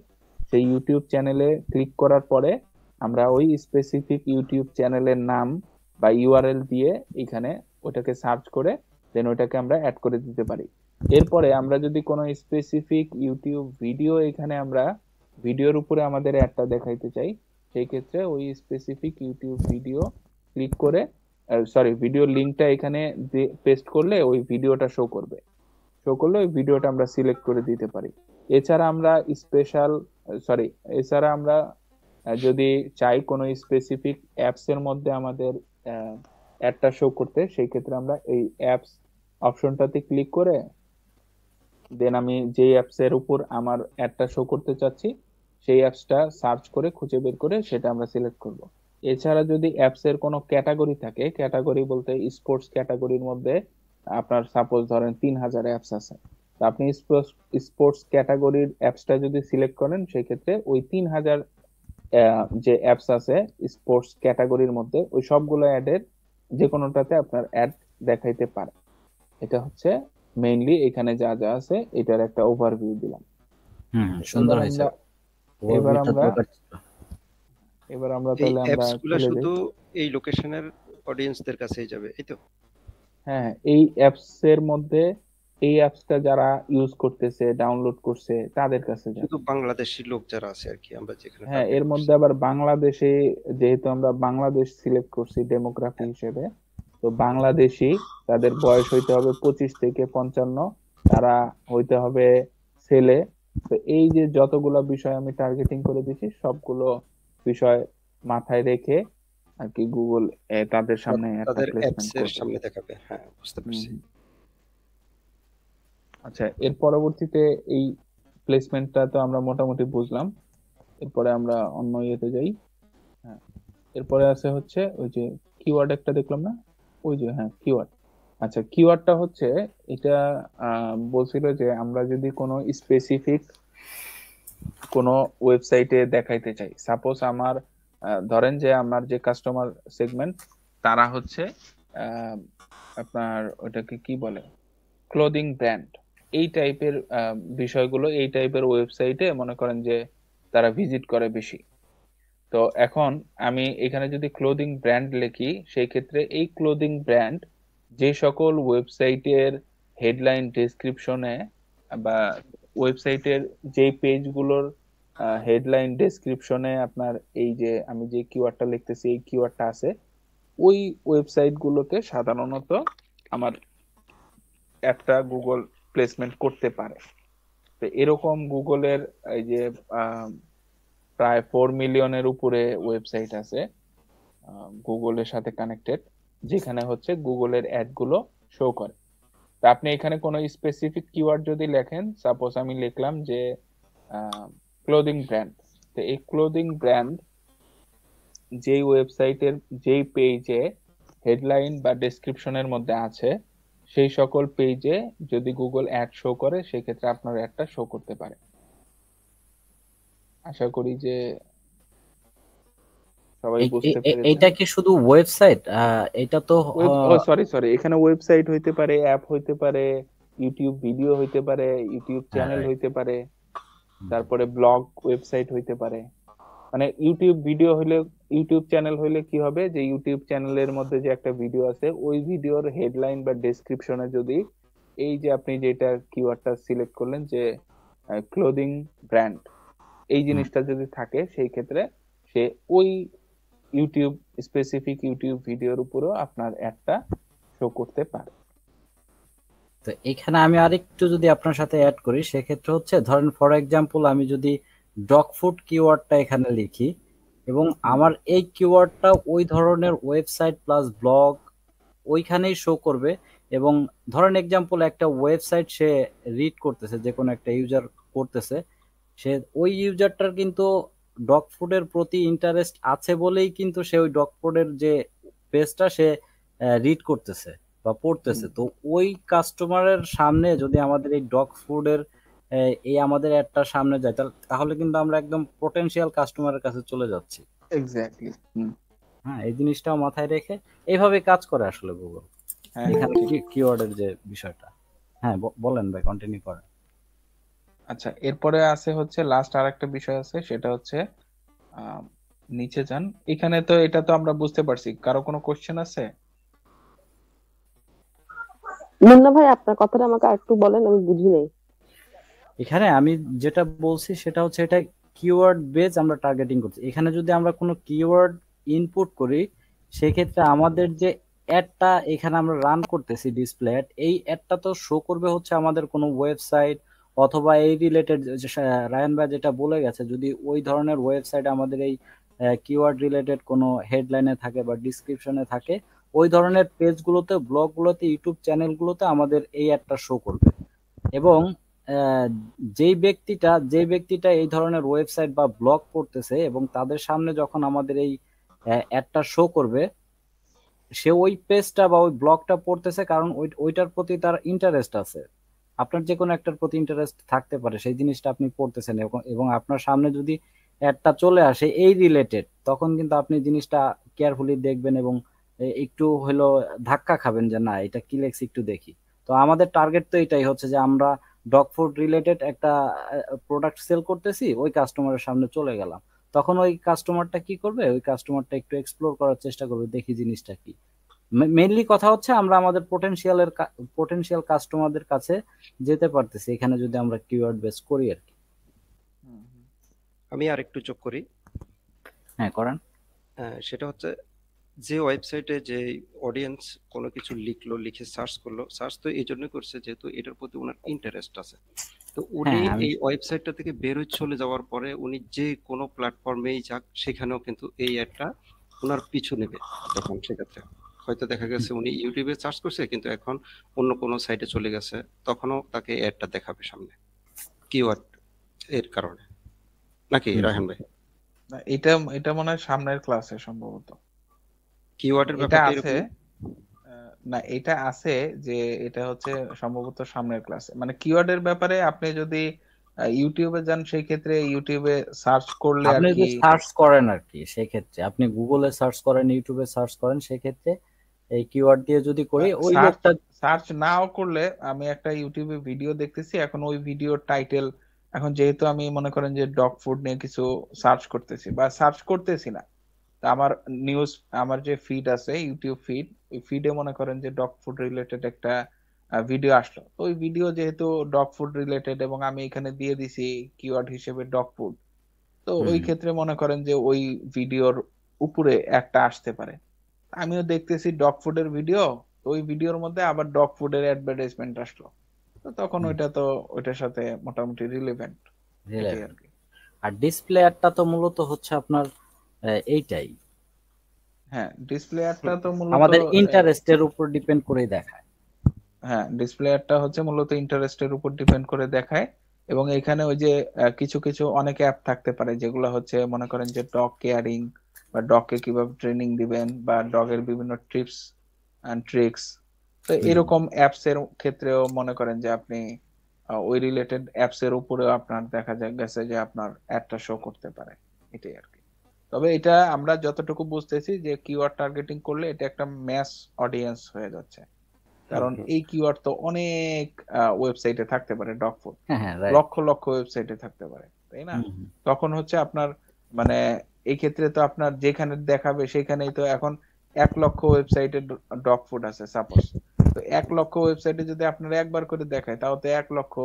সেই ইউটিউব চ্যানেলে ক্লিক করার পরে আমরা ওই স্পেসিফিক ইউটিউব চ্যানেলের নাম বা ইউআরএল দিয়ে এখানে ওটাকে সার্চ করে দেন ওটাকে আমরা অ্যাড করে দিতে পারি। এরপরে আমরা যদি কোনো স্পেসিফিক ইউটিউব ভিডিও এখানে আমরা ভিডিওর উপরে আমাদের অ্যাডটা দেখাইতে চাই, সেই ক্ষেত্রে ওই স্পেসিফিক ইউটিউব ভিডিও ক্লিক করে, সরি ভিডিও লিংকটা এখানে পেস্ট করলে ওই ভিডিওটা শো করবে, শো করলে ওই ভিডিওটা আমরা সিলেক্ট করে দিতে পারি। এছাড়া আমরা স্পেশাল, সরি এছাড়া আমরা যদি চাই কোনো স্পেসিফিক অ্যাপস এর মধ্যে আমাদের অ্যাডটা শো করতে, সেই ক্ষেত্রে আমরা এই অ্যাপস অপশনটাতে ক্লিক করে দেন আমি যে অ্যাপস এর উপর আমার অ্যাডটা শো করতে চাচ্ছি সেই অ্যাপসটা সার্চ করে খুঁজে বের করে সেটা আমরা সিলেক্ট করব। এছাড়া যদি অ্যাপস এর কোনো ক্যাটাগরি থাকে, ক্যাটাগরি বলতে স্পোর্টস ক্যাটাগরির মধ্যে আপনার সাপোজ ধরেন 3000 অ্যাপস আছে, তো আপনি স্পোর্টস ক্যাটাগরির অ্যাপসটা যদি সিলেক্ট করেন, সেক্ষেত্রে ওই 3000 যে অ্যাপস আছে স্পোর্টস ক্যাটাগরির মধ্যে ওই সবগুলো অ্যাডের যে কোনোটাতে আপনার অ্যাড দেখাইতে পারে। এটা হচ্ছে মেইনলি এখানে যা যা আছে এটার একটা ওভারভিউ দিলাম। সুন্দর হয়েছে। এবার আমরা এই তাহলে আমরা অ্যাপসগুলো চলে যাই। শুধু এই লোকেশনের অডিয়েন্সদের কাছেই যাবে, এই তো? হ্যাঁ এই অ্যাপস এর মধ্যে এই অ্যাপসটা যারা ইউজ করতেছে, ডাউনলোড করছে, তাদের কাছে যাবে। শুধু বাংলাদেশি লোক যারা আছে আর কি, আমরা যেখানে হ্যাঁ এর মধ্যে আবার বাংলাদেশে, যেহেতু আমরা বাংলাদেশ সিলেক্ট করছি ডেমোগ্রাফি হিসেবে, তো বাংলাদেশি তাদের বয়স হইতে হবে 25 থেকে 55, তারা হইতে হবে ছেলে। তো এই যে যতগুলো বিষয় আমি টার্গেটিং করে দিছি সবগুলো বিষয় মাথায় রেখে আর কি গুগল তাদের সামনে একটা তাদের প্লেসমেন্ট অ্যাপস এর করবে। সামনে দেখাবে। হ্যাঁ বুঝতে পারছি। আচ্ছা এর পরবর্তীতে এই প্লেসমেন্টটা তো আমরা মোটামুটি বুঝলাম, এরপরে আমরা অন্য ইয়েতে যাই। হ্যাঁ এরপরে আছে হচ্ছে ওই যে কিওয়ার্ড একটা দেখলাম না, ওই যে হ্যাঁ কিওয়ার্ড। আচ্ছা কিওয়ার্ডটা হচ্ছে এটা বলছিল যে আমরা যদি কোনো স্পেসিফিক কোনো ওয়েবসাইটে দেখাইতে চাই, সাপোজ আমার ধরেন যে আমার যে কাস্টমার সেগমেন্ট তারা হচ্ছে আপনার ওটাকে কি বলে ক্লোদিং ব্র্যান্ড, এই টাইপের বিষয়গুলো এই টাইপের ওয়েবসাইটে মনে করেন যে তারা ভিজিট করে বেশি। তো এখন আমি এখানে যদি ক্লোদিং ব্র্যান্ড লিখি, সেই ক্ষেত্রে এই ক্লোদিং ব্র্যান্ড যে সকল ওয়েবসাইটের হেডলাইন ডেসক্রিপশনে বা ওয়েবসাইটের যে পেজগুলোর হেডলাইন ডেসক্রিপশনে আপনার এই যে আমি যে কিওয়ার্ডটা লিখতেছি এই কিওয়ার্ডটা আছে, ওই ওয়েবসাইট গুলোতে সাধারণত আমার একটা গুগল প্লেসমেন্ট করতে পারে। তো এরকম গুগলের এই যে প্রায় 4 মিলিয়নের উপরে ওয়েবসাইট আছে গুগলের সাথে কানেক্টেড, যেখানে হচ্ছে গুগলের অ্যাড গুলো শো করে। তো আপনি এখানে কোনো স্পেসিফিক কিওয়ার্ড যদি লেখেন, সাপোজ আমি লিখলাম যে ক্লোদিং ব্র্যান্ড, তো এই ক্লোদিং ব্র্যান্ড যেই ওয়েবসাইটের যেই পেজে হেডলাইন বা ডেসক্রিপশনের মধ্যে আছে, সেই সকল পেজে যদি গুগল অ্যাড শো করে সেক্ষেত্রে আপনার অ্যাডটা শো করতে পারে। আশা করি যে সবাই বুঝতে পেরেছেন। এটা কি শুধু ওয়েবসাইট? এটা তো সরি এখানে ওয়েবসাইট হইতে পারে, অ্যাপ হইতে পারে, ইউটিউব ভিডিও হইতে পারে, ইউটিউব চ্যানেল হইতে পারে, তারপরে ব্লগ ওয়েবসাইট হইতে পারে। মানে ইউটিউব ভিডিও হইলে, ইউটিউব চ্যানেল হইলে কি হবে যে ইউটিউব চ্যানেলের মধ্যে যে একটা ভিডিও আছে ওই ভিডিওর হেডলাইন বা ডেসক্রিপশনে যদি এই যে আপনি যেটা কিওয়ার্ডটা সিলেক্ট করলেন যে ক্লোদিং ব্র্যান্ড, এই জিনিসটা যদি থাকে সেই ক্ষেত্রে সে ওই ইউটিউব স্পেসিফিক ইউটিউব ভিডিওর উপরও আপনার অ্যাডটা শো করতে পারে। তো এখানে আমি আরেকটু যদি আপনার সাথে অ্যাড করি, সেক্ষেত্রে হচ্ছে ধরেন ফর এক্সাম্পল আমি যদি ডগ ফুড কিওয়ার্ডটা এখানে লিখি এবং আমার এই কিওয়ার্ডটা ওই ধরনের ওয়েবসাইট প্লাস ব্লগ ওইখানেই শো করবে, এবং ধরেন এক্সাম্পল একটা ওয়েবসাইট সে রিড করতেছে, যে কোনো একটা ইউজার করতেছে, সে ওই ইউজারটার কিন্তু ডগ ফুডের প্রতি ইন্টারেস্ট আছে বলেই কিন্তু সে ওই ডগ ফুডের যে পেজটা সে রিড করতেছে বা পড়তেছে। তো ওই কাস্টমারের সামনে যদি আমাদের এই ডগ ফুডের এই আমাদের অ্যাডটার সামনে যায়, তাহলে কিন্তু আমরা একদম পটেনশিয়াল কাস্টমারের কাছে চলে যাচ্ছি। এক্স্যাক্টলি। হ্যাঁ, এই জিনিসটাও মাথায় রেখে এইভাবে কাজ করে আসলে গুগল এখানে কিওয়ার্ডের যে বিষয়টা। হ্যাঁ বলেন ভাই, কন্টিনিউ করেন। আচ্ছা, এরপরে আছে হচ্ছে লাস্ট আরেকটা বিষয় আছে, সেটা হচ্ছে নিচে যান। এখানে তো এটা তো আমরা বুঝতে পারছি, কারো কোনো কোশ্চেন আছে? মুন্না ভাই আপনার কথাটা আমাকে আরেকটু বলেন, আমি বুঝি নাই। এখানে আমি যেটা বলছি সেটা হচ্ছে এটা কিওয়ার্ড বেস আমরা টার্গেটিং করছি। এখানে যদি আমরা কোনো কিওয়ার্ড ইনপুট করি, সেক্ষেত্রে আমাদের যে অ্যাডটা এখানে আমরা রান করতেছি ডিসপ্লে অ্যাড, এই অ্যাডটা তো শো করবে হচ্ছে আমাদের কোনো ওয়েবসাইট অথবা এই রিলেটেড রায়ান ভাই যেটা বলে গেছে, যদি ওই ধরনের ওয়েবসাইট আমাদের এই কিওয়ার্ড রিলেটেড কোনো হেডলাইনে থাকে বা ডিসক্রিপশনে থাকে, ওই ধরনের পেজগুলোতে, ব্লগগুলোতে, ইউটিউব চ্যানেলগুলোতে আমাদের এই অ্যাডটা শো করবে। এবং যেই ব্যক্তিটা এই ধরনের ওয়েবসাইট বা ব্লগ পড়তেছে এবং তাদের সামনে যখন আমাদের এই অ্যাডটা শো করবে, সে ওই পেজটা বা ওই ব্লগটা পড়তেছে কারণ ওইটার প্রতি তার ইন্টারেস্ট আছে। আপনার যে কোনো একটার প্রতি ইন্টারেস্ট থাকতে পারে, সেই জিনিসটা আপনি পড়তেছেন এবং আপনার সামনে যদি অ্যাডটা চলে আসে এই রিলেটেড, তখন কিন্তু আপনি জিনিসটা কেয়ারফুলি দেখবেন এবং একটু হলো ধাক্কা খাবেন যে না, এটা কি লেখছে একটু দেখি। তো আমাদের টার্গেট তো এটাই হচ্ছে যে আমরা ডগ ফুড রিলেটেড একটা প্রোডাক্ট সেল করতেছি, ওই কাস্টমারের সামনে চলে গেলাম, তখন ওই কাস্টমারটা কি করবে, ওই কাস্টমারটা একটু এক্সপ্লোর করার চেষ্টা করবে, দেখি জিনিসটা কি। মেইনলি কথা হচ্ছে আমরা আমাদের পোটেনশিয়াল কাস্টমারদের কাছে যেতে পারতেছি এখানে যদি আমরা কিওয়ার্ড বেস করি আর কি। আমি আর একটু যোগ করি। হ্যাঁ করেন। সেটা হচ্ছে যে ওয়েবসাইটে যে অডিয়েন্স কোনো কিছু লিখে সার্চ করলো, সার্চ তো এই জন্য করছে যেহেতু এটার প্রতি ওনার ইন্টারেস্ট আছে। তো উনি এই ওয়েবসাইটটা থেকে বের হয়ে চলে যাওয়ার পরে উনি যে কোনো প্ল্যাটফর্মেই যাক, সেখানেও কিন্তু এই অ্যাডটা ওনার পিছু নেবে। তখন সেক্ষেত্রে হয়তো দেখা গেছে উনি ইউটিউবে সার্চ করছে কিন্তু এখন অন্য কোনো সাইটে চলে গেছে, তখনও তাকে অ্যাডটা দেখাবে সামনে কিওয়ার্ড এর কারণে। নাকি রায়হান ভাই? এটা মনে হয় সামনের ক্লাসে সম্ভবত কিওয়ার্ডের ব্যাপারটা আছে। না, এটা আছে যে এটা হচ্ছে সম্ভবত সামনের ক্লাসে। মানে কিওয়ার্ডের ব্যাপারে আপনি যদি ইউটিউবে যান, সেই ক্ষেত্রে ইউটিউবে সার্চ করলে আর আপনি কি যদি সার্চ করেন আর কি, সেই ক্ষেত্রে আপনি গুগলে সার্চ করেন, ইউটিউবে সার্চ করেন, সেই ক্ষেত্রে এই কিওয়ার্ড দিয়ে যদি করি, ওই লোকটা সার্চ নাও করলে, আমি একটা ইউটিউবে ভিডিও দেখতেছি, এখন ওই ভিডিওর টাইটেল, এখন যেহেতু আমি মনে করেন যে ডগ ফুড নিয়ে কিছু সার্চ করতেছি বা সার্চ করতেছি না, আমার নিউজ, আমার যে ফিড আছে ইউটিউব ফিড, ওই ফিডে মনে করেন যে ডগ ফুড রিলেটেড একটা ভিডিও আসলো, ওই ভিডিও যেহেতু ডগ ফুড রিলেটেড এবং আমি এখানে দিয়ে দিছি কিওয়ার্ড হিসেবে ডগ ফুড, তো ওই ক্ষেত্রে মনে করেন যে ওই ভিডিওর উপরে একটা আসতে পারে। আমিও দেখতেছি ডগ ফুডের ভিডিও, তো ওই ভিডিওর মধ্যে আবার ডগ ফুডের অ্যাডভার্টাইজমেন্ট আসলো, তো তখন ওইটা তো ওইটার সাথে মোটামুটি রিলেভেন্ট। আর ডিসপ্লেয়ারটা তো মূলত হচ্ছে আপনার এইটাই, হ্যাঁ ডিসপ্লেয়ারটা তো মূলত আমাদের ইন্টারেস্টের উপর ডিপেন্ড করে দেখায়। হ্যাঁ ডিসপ্লেয়ারটা হচ্ছে মূলত ইন্টারেস্টের উপর ডিপেন্ড করে দেখায়, এবং এখানে ওই যে কিছু কিছু অনেক অ্যাপ থাকতে পারে যেগুলো হচ্ছে মনে করেন যে ডগ কেয়ারিং বা ডগকে কিভাবে ট্রেনিং দিবেন বা ডগের বিভিন্ন টিপস এন্ড ট্রিক্স, তো এরকম অ্যাপস এর ক্ষেত্রেও মনে করেন যে আপনি ওই রিলেটেড অ্যাপস এর উপরেও আপনার দেখা গেছে যে আপনার অ্যাডটা শো করতে পারে, এটাই আর কি। তবে এটা আমরা যতটুকু বুঝতেছি যে কিওয়ার্ড টার্গেটিং করলে এটা একটা ম্যাস অডিয়েন্স হয়ে যাচ্ছে, কারণ এই কিওয়ার্ড তো অনেক ওয়েবসাইটে থাকতে পারে, ডগ ফুড লক্ষ লক্ষ ওয়েবসাইটে থাকতে পারে, তাই না? তখন হচ্ছে আপনার মানে এই ক্ষেত্রে তো আপনার যেখানে দেখাবে সেখানেই তো এখন 1 লক্ষ ওয়েবসাইটে ডগ ফুড আছে সাপোজ, তো 1 লক্ষ ওয়েবসাইটে যদি আপনার একবার করে দেখায় তাও তো 1 লক্ষ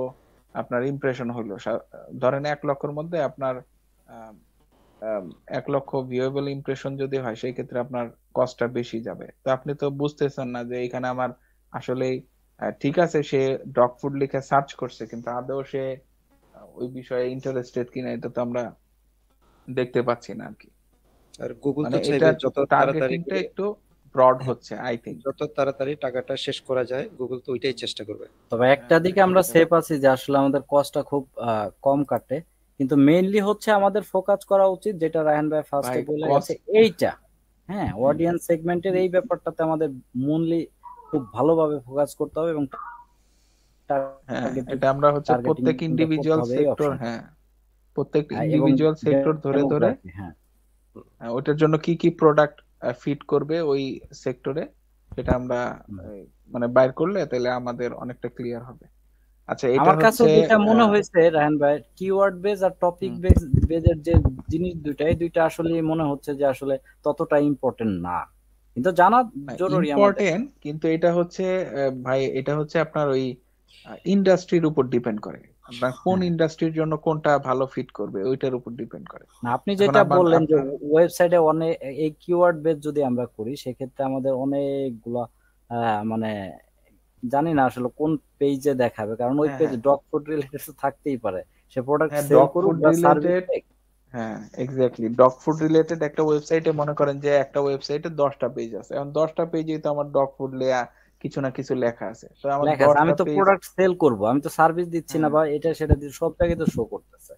আপনার ইমপ্রেশন হলো। ধরেন 1 লক্ষের মধ্যে আপনার 1 লক্ষ ভিউয়েবল ইমপ্রেশন যদি হয় সেই ক্ষেত্রে আপনার কস্টটা বেশি যাবে। তো আপনি তো বুঝতেছেন না যে এখানে আমার আসলে ঠিক আছে সে ডগ ফুড লিখে সার্চ করছে, কিন্তু আদৌ সে ওই বিষয়ে ইন্টারেস্টেড কিনা এটা তো আমরা দেখতে পাচ্ছি না আর কি। আর গুগল মানে তো চাইবে যত তাড়াতাড়ি টার্গেটিংটা একটু ব্রড হচ্ছে আই থিংক, যত তাড়াতাড়ি টাকাটা শেষ করা যায় গুগল তো ওইটাই চেষ্টা করবে। তবে একটা দিকে আমরা সেফ আছি যে আসলে আমাদের কস্টটা খুব কম কাটে, কিন্তু মেইনলি হচ্ছে আমাদের ফোকাস করা উচিত যেটা রায়হান ভাই ফার্স্টে বলে গেছে এইটা, হ্যাঁ অডিয়েন্স সেগমেন্টের এই ব্যাপারটাতে আমাদের মূললি খুব ভালোভাবে ফোকাস করতে হবে, এবং এটা আমরা হচ্ছে প্রত্যেক ইন্ডিভিজুয়াল সেক্টর, হ্যাঁ প্রত্যেক ইন্ডিভিজুয়াল সেক্টর ধরে ধরে ওটার জন্য কি কি প্রোডাক্ট ফিট করবে ওই সেক্টরে সেটা আমরা মানে বাইর করলে তাহলে আমাদের অনেকটা ক্লিয়ার হবে। আচ্ছা এটা আমার কাছে যেটা মনে হয়েছে রায়হান ভাই, কিওয়ার্ড বেজ আর টপিক বেজের যে জিনিস দুইটা আসলে মনে হচ্ছে যে আসলে ততটা ইম্পর্টেন্ট না, কিন্তু জানা জরুরি ইম্পর্টেন্ট, কিন্তু এটা হচ্ছে ভাই এটা হচ্ছে আপনার ওই ইন্ডাস্ট্রির উপর ডিপেন্ড করে, আপনার কোন ইন্ডাস্ট্রির জন্য কোনটা ভালো ফিট করবে ওইটার উপর ডিপেন্ড করে। আপনি যেটা বললেন যে ওয়েবসাইটে অনেক এই কিওয়ার্ড বেজ যদি আমরা করি সেক্ষেত্রে আমাদের অনেকগুলা মানে জানি না আসলে কোন পেজে দেখাবে, কারণ ওই পেজ ডগ ফুড রিলেটেড থাকতেই পারে, সে প্রোডাক্ট সেল করুক বা সার্ভিস। হ্যাঁ এক্স্যাক্টলি, ডগ ফুড রিলেটেড একটা ওয়েবসাইটে মনে করেন যে একটা ওয়েবসাইটে 10টা পেজ আছে, এখন 10টা পেজেই তো আমার ডগ ফুড কিছু না কিছু লেখা আছে, তো আমার আমি তো প্রোডাক্ট সেল করব, আমি তো সার্ভিস দিচ্ছি না বা এটা সেটা দিয়ে সব জায়গায় তো শো করতেছে,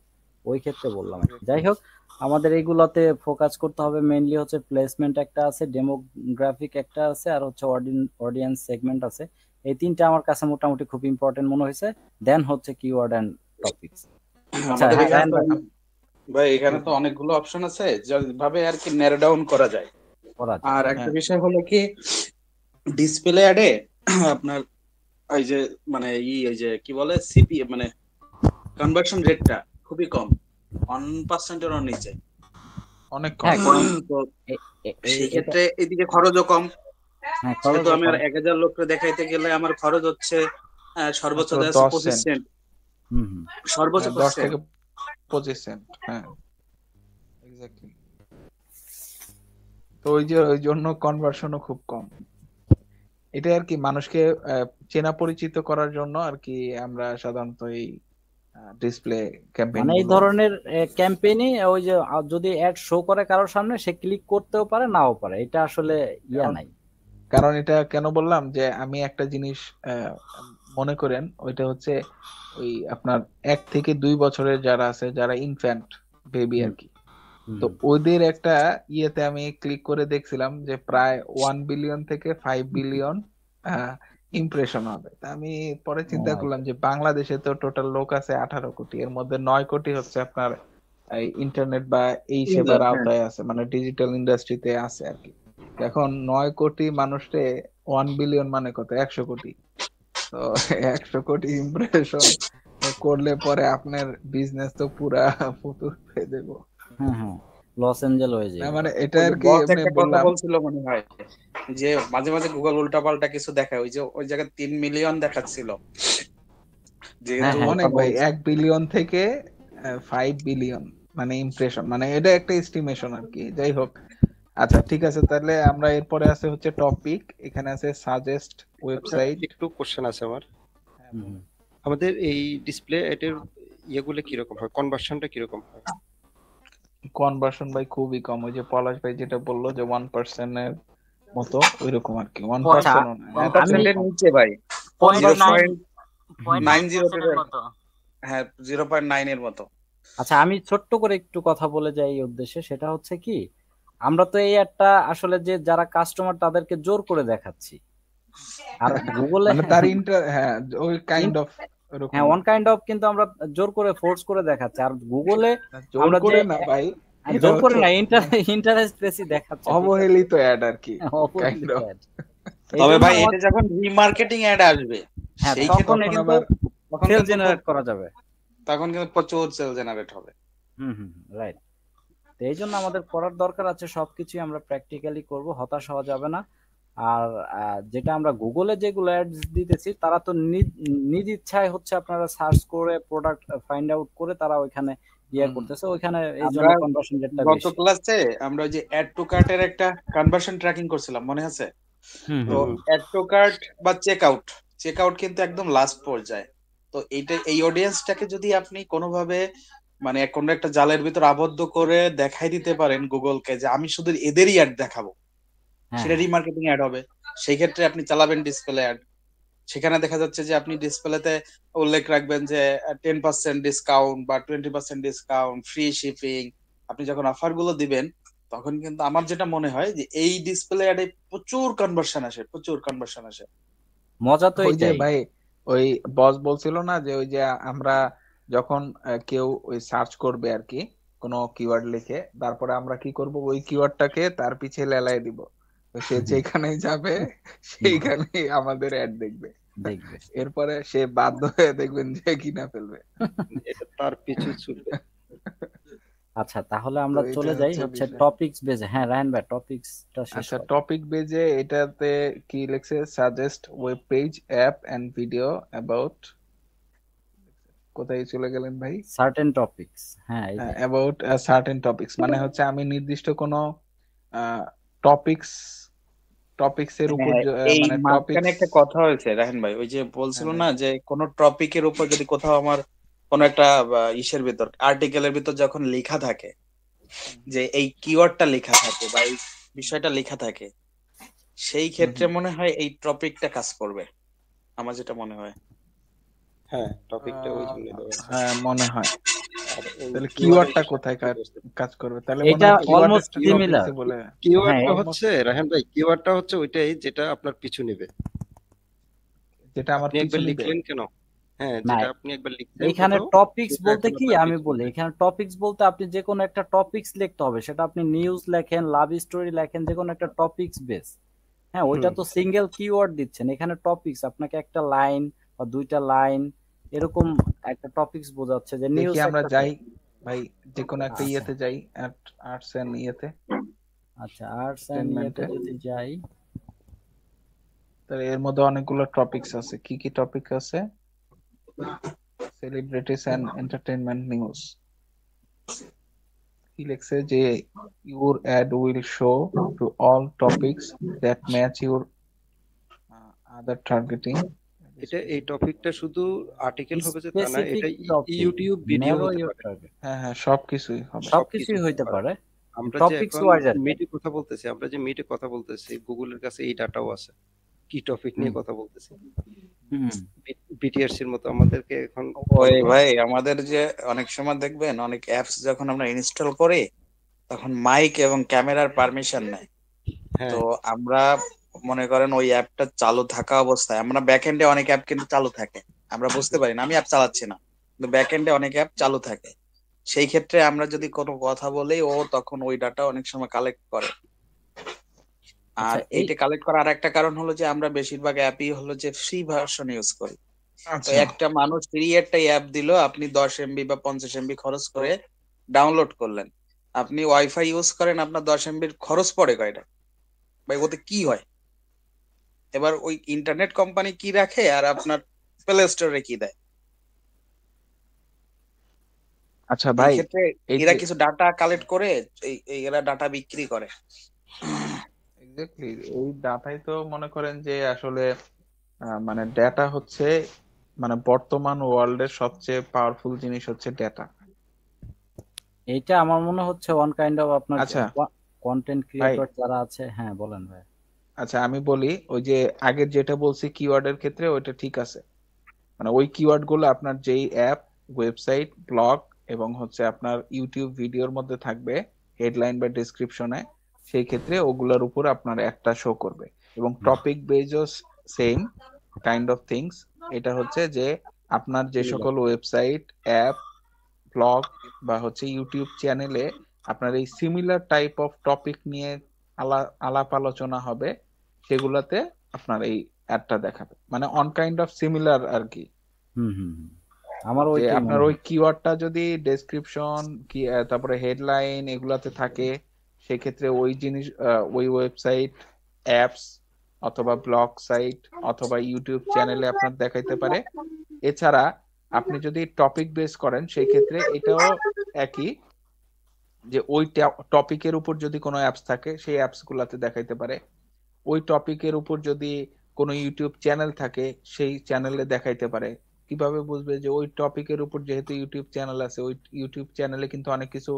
ওই ক্ষেত্রে বললাম। যাই হোক আমাদের এইগুলাতে ফোকাস করতে হবে, মেইনলি হচ্ছে প্লেসমেন্ট একটা আছে, ডেমোগ্রাফিক একটা আছে, আর হচ্ছে অডিয়েন্স সেগমেন্ট আছে, এই তিনটা আমার কাছে মোটামুটি খুব ইম্পর্টেন্ট মনে হয়েছে। দেন হচ্ছে কিওয়ার্ড এন্ড টপিকস। ভাই এখানে তো অনেকগুলো অপশন আছে যেভাবে আর কি ন্যারো ডাউন করা যায়। আর একটা বিষয় হলো কি ডিসপ্লে অ্যাডে আপনার এই যে মানে এই যে কি বলে সিপি মানে কনভার্সন রেটটা খুবই কম, 1% এর নিচে, অনেক কম। তো সেই ক্ষেত্রে এদিকে খরচও কম, যেহেতু আমি আর 1000 লোককে দেখাইতে গেলে আমার খরচ হচ্ছে সর্বোচ্চ 25 সেন্ট, সর্বোচ্চ 10 থেকে 25 সেন্ট। হ্যাঁ এক্স্যাক্টলি, তো ওই জন্য কনভার্সনও খুব কম। এটা আর কি মানুষকে চেনা পরিচিত করার জন্য আর কি আমরা সাধারণত এই ডিসপ্লে ক্যাম্পেইন, মানে এই ধরনের ক্যাম্পেইনে ওই যে যদি অ্যাড শো করে কারোর সামনে সে ক্লিক করতেও পারে নাও পারে, এটা আসলে ইয়া নাই। কারণ এটা কেন বললাম যে আমি একটা জিনিস মনে করেন ওইটা হচ্ছে ওই আপনার 1 থেকে 2 বছরের যারা আছে, যারা ইনফ্যান্ট বেবি আর কি, তো ওদের একটা ইয়েতে আমি ক্লিক করে দেখছিলাম যে প্রায় 1 বিলিয়ন থেকে 5 বিলিয়ন ইমপ্রেশন হবে। তা আমি পরে চিন্তা করলাম যে বাংলাদেশে তো টোটাল লোক আছে 18 কোটি, এর মধ্যে 9 কোটি হচ্ছে আপনার ইন্টারনেট বা এই সেবার আওতায় আছে, মানে ডিজিটাল ইন্ডাস্ট্রিতে আছে আর কি। এখন 9 কোটি মানুষে 1 বিলিয়ন মানে কত, 100 কোটি। তো 100 কোটি ইমপ্রেশন করলে পরে আপনার বিজনেস তো পুরা ফুতুর হয়ে দেব। লস এঞ্জেল হয়ে যায়। মানে এটা আর কি আপনি বললাম বলছিল মনে হয় যে মাঝে মাঝে গুগল উল্টাপাল্টা কিছু দেখায়, ওই যে ওই জায়গায় 3 মিলিয়ন দেখাচ্ছিল, যে অনেক ভাই 1 বিলিয়ন থেকে 5 বিলিয়ন মানে ইমপ্রেশন, মানে এটা একটা এস্টিমেশন আর কি। যাই হোক, আচ্ছা ঠিক আছে, তাহলে আমরা এরপরে আছে হচ্ছে টপিক, এখানে আছে সাজেস্ট ওয়েবসাইট। একটু কোশ্চেন আছে আমার। আমাদের এই ডিসপ্লে এটার ইয়েগুলো কিরকম হয়, কনভার্সনটা কিরকম হয়? কনভার্সন ভাই খুবই কম, ওই যে পলাশ ভাই যেটা বললো যে 1% এর মতো ওইরকম আর কি। 1% না, 1% এর নিচে ভাই, 0.90 এর মতো। হ্যাঁ 0.9 এর মতো। আচ্ছা আমি ছোট্ট করে একটু কথা বলে যাই এই উদ্দেশ্যে, সেটা হচ্ছে কি, আমরা তো এই একটা আসলে যে যারা কাস্টমার তাদেরকে জোর করে দেখাচ্ছি, আর গুগলে তার হ্যাঁ ওই কাইন্ড অফ, হ্যাঁ ওয়ান কাইন্ড অফ, কিন্তু আমরা জোর করে ফোর্স করে দেখাচ্ছি। আর গুগলে জোর করে না ভাই, জোর করে না, ইন্টারেস্ট বেশি দেখাচ্ছে, অবহেলিত অ্যাড আর কি। তবে ভাই এটা যখন রিমার্কেটিং অ্যাড আসবে সেই ক্ষেত্রে কিন্তু সেল জেনারেট করা যাবে, তখন কিন্তু প্রচুর সেল জেনারেট হবে। রাইট। তো এই জন্য আমাদের করার দরকার আছে, সবকিছুই আমরা প্র্যাকটিক্যালি করব, হতাশ হওয়া যাবে না। আর যেটা আমরা গুগলে যেগুলো অ্যাডস দিতেছি, তারা তো নিজ ইচ্ছায় হচ্ছে আপনারা সার্চ করে প্রোডাক্ট ফাইন্ড আউট করে তারা ওইখানে ইয়ে করতেছে, ওইখানে এই জন্য কনভার্সন রেটটা বেশি। গত ক্লাসে আমরা যে অ্যাড টু কার্টের একটা কনভার্সন ট্র্যাকিং করছিলাম, মনে আছে? তো অ্যাড টু কার্ট বা চেক আউট কিন্তু একদম লাস্ট পর্যায়ে। তো এই অডিয়েন্সটাকে যদি আপনি কোনোভাবে মানে কোনো একটা জালের ভিতর আবদ্ধ করে দেখাই দিতে পারেন গুগলকে যে আমি শুধু এদেরই অ্যাড দেখাবো, সেটা রিমার্কেটিং অ্যাড হবে। সেই ক্ষেত্রে আপনি চালাবেন ডিসপ্লে অ্যাড, সেখানে দেখা যাচ্ছে যে আপনি ডিসপ্লেতে উল্লেখ রাখবেন যে 10% ডিসকাউন্ট বা 20% ডিসকাউন্ট, ফ্রি শিপিং। আপনি যখন অফার গুলো দিবেন তখন কিন্তু আমার যেটা মনে হয় যে এই ডিসপ্লে অ্যাডে প্রচুর কনভার্সন আসে। মজা তো ওই যে ভাই ওই বস বলছিল না যে ওই যে আমরা যখন কেউ ওই সার্চ করবে আর কি কোনো কিওয়ার্ড লিখে, তারপরে আমরা কি করব, ওই কিওয়ার্ডটাকে তার পিছে লেলায় দিব, তো সে যেখানেই যাবে সেইখানেই আমাদের অ্যাড দেখবে, এরপরে সে বাধ্য হয়ে দেখবেন যে কিনা ফেলবে, এটা তার পিছু ছুটবে। আচ্ছা তাহলে আমরা চলে যাই হচ্ছে টপিকস বেজে। হ্যাঁ রায়হান ভাই টপিকসটা শেষ। আচ্ছা টপিক বেজে এটাতে কি লিখছে, suggest web page app and video about, কোথায় চলে গেলেন ভাই? Certain topics. হ্যাঁ অ্যাবাউট সার্টেন টপিকস মানে হচ্ছে আমি নির্দিষ্ট কোনো টপিকস এর উপর, মানে মাঝখানে একটা কথা হয়েছে রাহেন ভাই, ওই যে বলছিল না যে কোন টপিকের উপর যদি কোথাও আমার কোন একটা ইসের ভিতর আর্টিকেলের ভিতর যখন লেখা থাকে যে এই কিওয়ার্ডটা লেখা থাকে বা এই বিষয়টা লেখা থাকে, সেই ক্ষেত্রে মনে হয় এই টপিকটা কাজ করবে, আমার যেটা মনে হয়। হ্যাঁ টপিকটা ওই জন্য হ্যাঁ মনে হয়। তাহলে কিওয়ার্ডটা কোথায় কাজ করবে? তাহলে এটা অলমোস্ট সিমিলার। কিওয়ার্ডটা হচ্ছে রাহেন ভাই, কিওয়ার্ডটা হচ্ছে ওইটাই যেটা আপনার পিছু নেবে, যেটা আমার পিছু নেবে। লিখলেন কেন? হ্যাঁ যেটা আপনি একবার লিখলেন। এখানে টপিকস বলতে কি আমি বলি, এখানে টপিকস বলতে আপনি যে কোনো একটা টপিকস লিখতে হবে, সেটা আপনি নিউজ লেখেন, লাভ স্টোরি লেখেন, যে কোনো একটা টপিকস বেস। হ্যাঁ ওইটা তো সিঙ্গেল কিওয়ার্ড দিচ্ছেন, এখানে টপিকস আপনাকে একটা লাইন বা দুইটা লাইন এরকম একটা টপিকস বোঝাচ্ছে যে নিউজ। আমরা যাই ভাই যে কোনো একটা ইয়েতে যাই, আর্টস এন্ড ইয়েতে। আচ্ছা আর্টস এন্ড ইয়েতে যদি যাই, তাহলে এর মধ্যে অনেকগুলো টপিকস আছে। কি কি টপিক আছে? Celebrities and entertainment news. কি লিখছে যে your ad will show to all topics that match your other targeting. এটা এই টপিকটা শুধু আর্টিকেল হবে যে তা না, এটা ইউটিউব ভিডিও হতে পারে। হ্যাঁ হ্যাঁ সবকিছুই হবে, সবকিছুই হইতে পারে। আমরা যে মিটে কথা বলতেছি, গুগলের কাছে এই ডাটাও আছে কি টপিক নিয়ে কথা বলতেছি। বিটিআরসি এর মতো আমাদেরকে এখন ওই ভাই আমাদের যে অনেক সময় দেখবেন অনেক অ্যাপস যখন আমরা ইনস্টল করি তখন মাইক এবং ক্যামেরার পারমিশন নেয়। তো আমরা মনে করেন ওই অ্যাপটা চালু থাকা অবস্থায়, আমরা ব্যাকএন্ডে অনেক অ্যাপ কিন্তু চালু থাকে, আমরা বুঝতে পারি না, আমি অ্যাপ চালাচ্ছি না, কিন্তু ব্যাকএন্ডে অনেক অ্যাপ চালু থাকে। সেই ক্ষেত্রে আমরা যদি কোনো কথা বলি, ও তখন ওই ডাটা অনেক সময় কালেক্ট করে। আর এইটা কালেক্ট করার আরেকটা কারণ হলো যে আমরা বেশিরভাগ অ্যাপই হলো যে ফ্রি ভার্সন ইউজ করি। তো একটা মানুষ ফ্রি একটা অ্যাপ দিল, আপনি 10 MB বা 50 MB খরচ করে ডাউনলোড করলেন, আপনি ওয়াইফাই ইউজ করেন, আপনার 10 MB খরচ পড়ে কয়টা ভাই? ওতে কি হয়? এবার ওই ইন্টারনেট কোম্পানি কি রাখে আর আপনার প্লে স্টোরে কি দেয়? আচ্ছা ভাই, এই ক্ষেত্রে এই এরা যে কিছু ডাটা কালেক্ট করে এরা ডাটা বিক্রি করে। এক্স্যাক্টলি এই ডাটাই তো মনে করেন যে আসলে মানে ডেটা হচ্ছে মানে বর্তমান ওয়ার্ল্ডের সবচেয়ে পাওয়ারফুল জিনিস হচ্ছে ডেটা। এইটা আমার মনে হচ্ছে ওয়ান কাইন্ড অফ আপনার আচ্ছা কন্টেন্ট ভাই, ক্রিয়েটর যারা আছে। হ্যাঁ বলেন ভাই। আচ্ছা আমি বলি, ওই যে আগের যেটা বলছি কিওয়ার্ডের ক্ষেত্রে ওইটা ঠিক আছে, মানে ওই কিওয়ার্ড গুলো আপনার যেই অ্যাপ, ওয়েবসাইট, ব্লগ এবং হচ্ছে আপনার ইউটিউব ভিডিওর মধ্যে থাকবে হেডলাইন বা ডেসক্রিপশনে, সেই ক্ষেত্রে ওগুলোর উপর আপনার একটা শো করবে। এবং টপিক বেজও সেম কাইন্ড অফ থিংস। এটা হচ্ছে যে আপনার যে সকল ওয়েবসাইট, অ্যাপ, ব্লগ বা হচ্ছে ইউটিউব চ্যানেলে আপনার এই সিমিলার টাইপ অফ টপিক নিয়ে আলাপ আলোচনা হবে, সেগুলাতে আপনার এই অ্যাডটা দেখাবে, মানে অন কাইন্ড অফ সিমিলার আর কি। আমার যে ওইটাই আপনার ওই কিওয়ার্ডটা যদি ডেসক্রিপশন কি তারপরে হেডলাইন এগুলাতে থাকে, সেক্ষেত্রে ওই জিনিস ওই ওয়েবসাইট, অ্যাপস অথবা ব্লগ সাইট অথবা ইউটিউব চ্যানেলে আপনার দেখাইতে পারে। এছাড়া আপনি যদি টপিক বেস করেন সেই ক্ষেত্রে এটাও একই, যে ওই টপিকের উপর যদি কোনো অ্যাপস থাকে সেই অ্যাপস গুলাতে দেখাইতে পারে। ওই টপিকের উপর যদি কোনো ইউটিউব চ্যানেল থাকে সেই চ্যানেলে দেখাইতে পারে। কিভাবে বুঝবে? যে ওই টপিকের উপর যেহেতু ইউটিউব চ্যানেল আছে, ওই ইউটিউব চ্যানেলে কিন্তু অনেক কিছু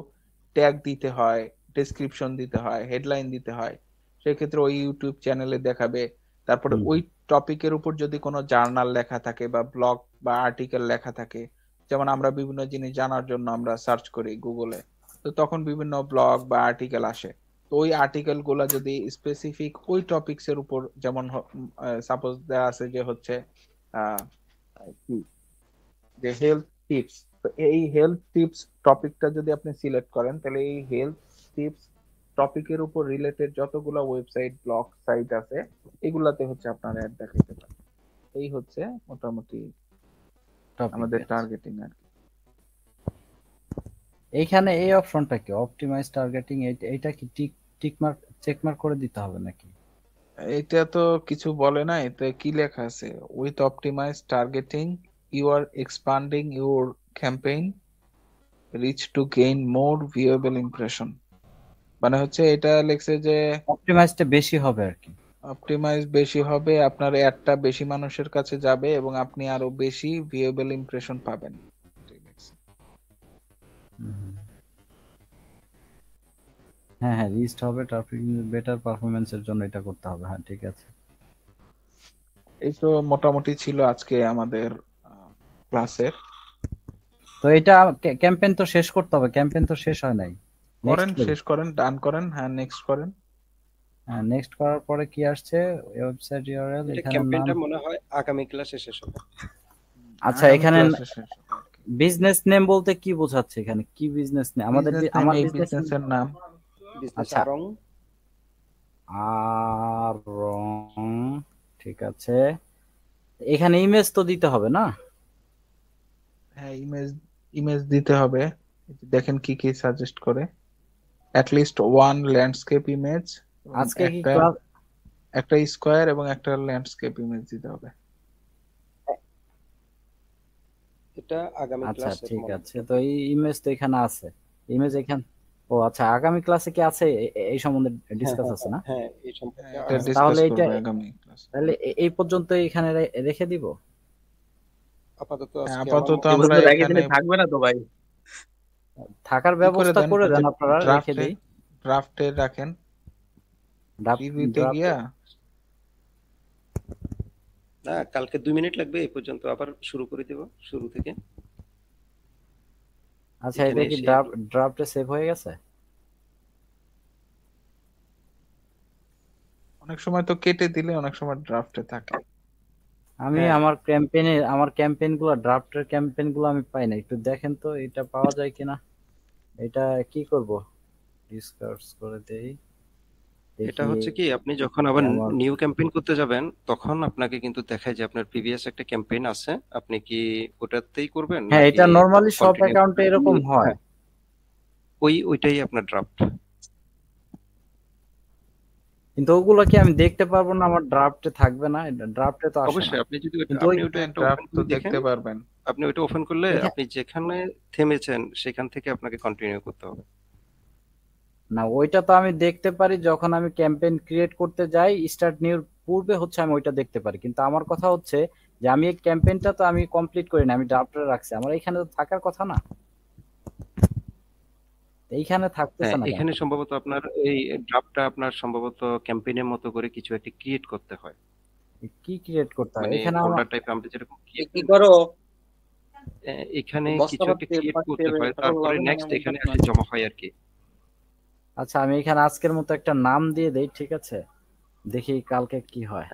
ট্যাগ দিতে হয়, ডেসক্রিপশন দিতে হয়, হেডলাইন দিতে হয়, সেক্ষেত্রে ওই ইউটিউব চ্যানেলে দেখাবে। তারপরে ওই টপিকের উপর যদি কোনো জার্নাল লেখা থাকে বা ব্লগ বা আর্টিকেল লেখা থাকে, যেমন আমরা বিভিন্ন জিনিস জানার জন্য আমরা সার্চ করি গুগলে, তো তখন বিভিন্ন ব্লগ বা আর্টিকেল আসে। তো ওই আর্টিকেল গুলা যদি স্পেসিফিক ওই টপিকস এর উপর, যেমন সাপোজ দেওয়া আছে যে হচ্ছে কি, যে হেলথ টিপস, তো এই হেলথ টিপস টপিকটা যদি আপনি সিলেক্ট করেন, তাহলে এই হেলথ টিপস টপিকের উপর রিলেটেড যতগুলো ওয়েবসাইট, ব্লগ সাইট আছে, এগুলাতে হচ্ছে আপনার অ্যাড দেখাইতে পারে। এই হচ্ছে মোটামুটি আমাদের টার্গেটিং আর কি। এইখানে এই অপশনটা কি অপটিমাইজ টার্গেটিং, এইটা কি টিক মার্ক চেক মার্ক করে দিতে হবে নাকি? এটা তো কিছু বলে না, এতে কি লেখা আছে? With optimise targeting you are expanding your campaign reach to gain more viewable impression. মানে হচ্ছে এটা লেখছে যে অপটিমাইজটা বেশি হবে আর কি, অপটিমাইজ বেশি হবে, আপনার অ্যাডটা বেশি মানুষের কাছে যাবে এবং আপনি আরো বেশি ভিউয়েবল ইমপ্রেশন পাবেন। হ্যাঁ হ্যাঁ, রিস্ট হবে, ট্রাফিক বেটার পারফরম্যান্সের জন্য এটা করতে হবে। হ্যাঁ ঠিক আছে। এই তো মোটামুটি ছিল আজকে আমাদের ক্লাসের। তো এটা ক্যাম্পেইন তো শেষ করতে হবে, ক্যাম্পেইন তো শেষ হয় নাই। করেন, শেষ করেন, ডান করেন। হ্যাঁ নেক্সট করেন। হ্যাঁ নেক্সট করার পরে কি আসছে? ওয়েবসাইট ইউআরএল, এখানে ক্যাম্পেইনটা মনে হয় আগামী ক্লাসে শেষ হবে। আচ্ছা এখানে বিজনেস নেম বলতে কি বোঝাচ্ছে? এখানে কি বিজনেস নেম? আমাদের আমার বিজনেসের নাম। আচ্ছা ঠিক আছে। এখানে ইমেজ তো দিতে হবে না? হ্যাঁ ইমেজ দিতে হবে। দেখেন কি কি সাজেস্ট করে। at least one landscape image, আজকে কি একটা স্কয়ার এবং একটা ল্যান্ডস্কেপ ইমেজ দিতে হবে। এটা আগামী ক্লাসে। আচ্ছা ঠিক আছে। তো এই ইমেজ তো এখানে আছে, ইমেজ এখানে। ও আচ্ছা, আগামী ক্লাসে কি আছে এই সম্বন্ধে ডিসকাস আছে না? হ্যাঁ এই সম্পর্কে তাহলে এটা তাহলে এই পর্যন্ত এখানে রেখে দিব আপাতত। আপাতত আমরা এখানে থাকবে না তো ভাই, থাকার ব্যবস্থা করে দেন আপনারা, রেখে দেই। ড্রাফটে রাখেন, রিভিউতে গিয়া না, কালকে 2 মিনিট লাগবে, এই পর্যন্ত আবার শুরু করে দেব শুরু থেকে। আচ্ছা এটা কি ড্রাফটে সেভ হয়ে গেছে? অনেক সময় তো কেটে দিলে অনেক সময় ড্রাফটে থাকে। আমি আমার ক্যাম্পেইনগুলো, ড্রাফটের ক্যাম্পেইনগুলো আমি পাই না, একটু দেখেন তো এটা পাওয়া যায় কিনা। এটা কি করব, ডিসকাস করে দেই। এটা হচ্ছে কি, আপনি যখন আবার নিউ ক্যাম্পেইন করতে যাবেন তখন আপনাকে কিন্তু দেখায় যে আপনার প্রিভিয়াস একটা ক্যাম্পেইন আছে, আপনি কি ওটাতেই করবেন? হ্যাঁ এটা নরমালি সব অ্যাকাউন্টে এরকম হয়। ওইটাই আপনার ড্রাফট। কিন্তু ওগুলো কি আমি দেখতে পারবো না? আমার ড্রাফটে থাকবে না? ড্রাফটে তো আসে না। অবশ্যই আপনি যদি ড্রাফট তো দেখতে পারবেন। আপনি ওইটা ওপেন করলে আপনি যেখানে থেমেছেন সেখান থেকে আপনাকে কন্টিনিউ করতে হবে। না, ওইটা তো আমি দেখতে পারি যখন আমি ক্যাম্পেইন ক্রিয়েট করতে যাই, স্টার্ট নিউর পূর্বে হচ্ছে আমি ওইটা দেখতে পারি। কিন্তু আমার কথা হচ্ছে যে আমি এই ক্যাম্পেইনটা তো আমি কমপ্লিট করি না, আমি ড্রাফটে রাখছি, আমার এখানে তো থাকার কথা না, এইখানে থাকতেছে না। এখানে সম্ভবত আপনার এই ড্রাফটটা আপনার সম্ভবত ক্যাম্পেইনের মতো করে কিছু একটা ক্রিয়েট করতে হয়। কি ক্রিয়েট করতে হয়? মানে এখানে ফোল্ডার টাইপ আমরা যেরকম কি করো এখানে কিছু একটা ক্রিয়েট করতে হয়, তারপরে নেক্সট এখানে এসে জমা হয় আর কি। আচ্ছা, আমি এখানে আজকের মতো একটা নাম দিয়ে দেই, ঠিক আছে? দেখি কালকে কি হয়।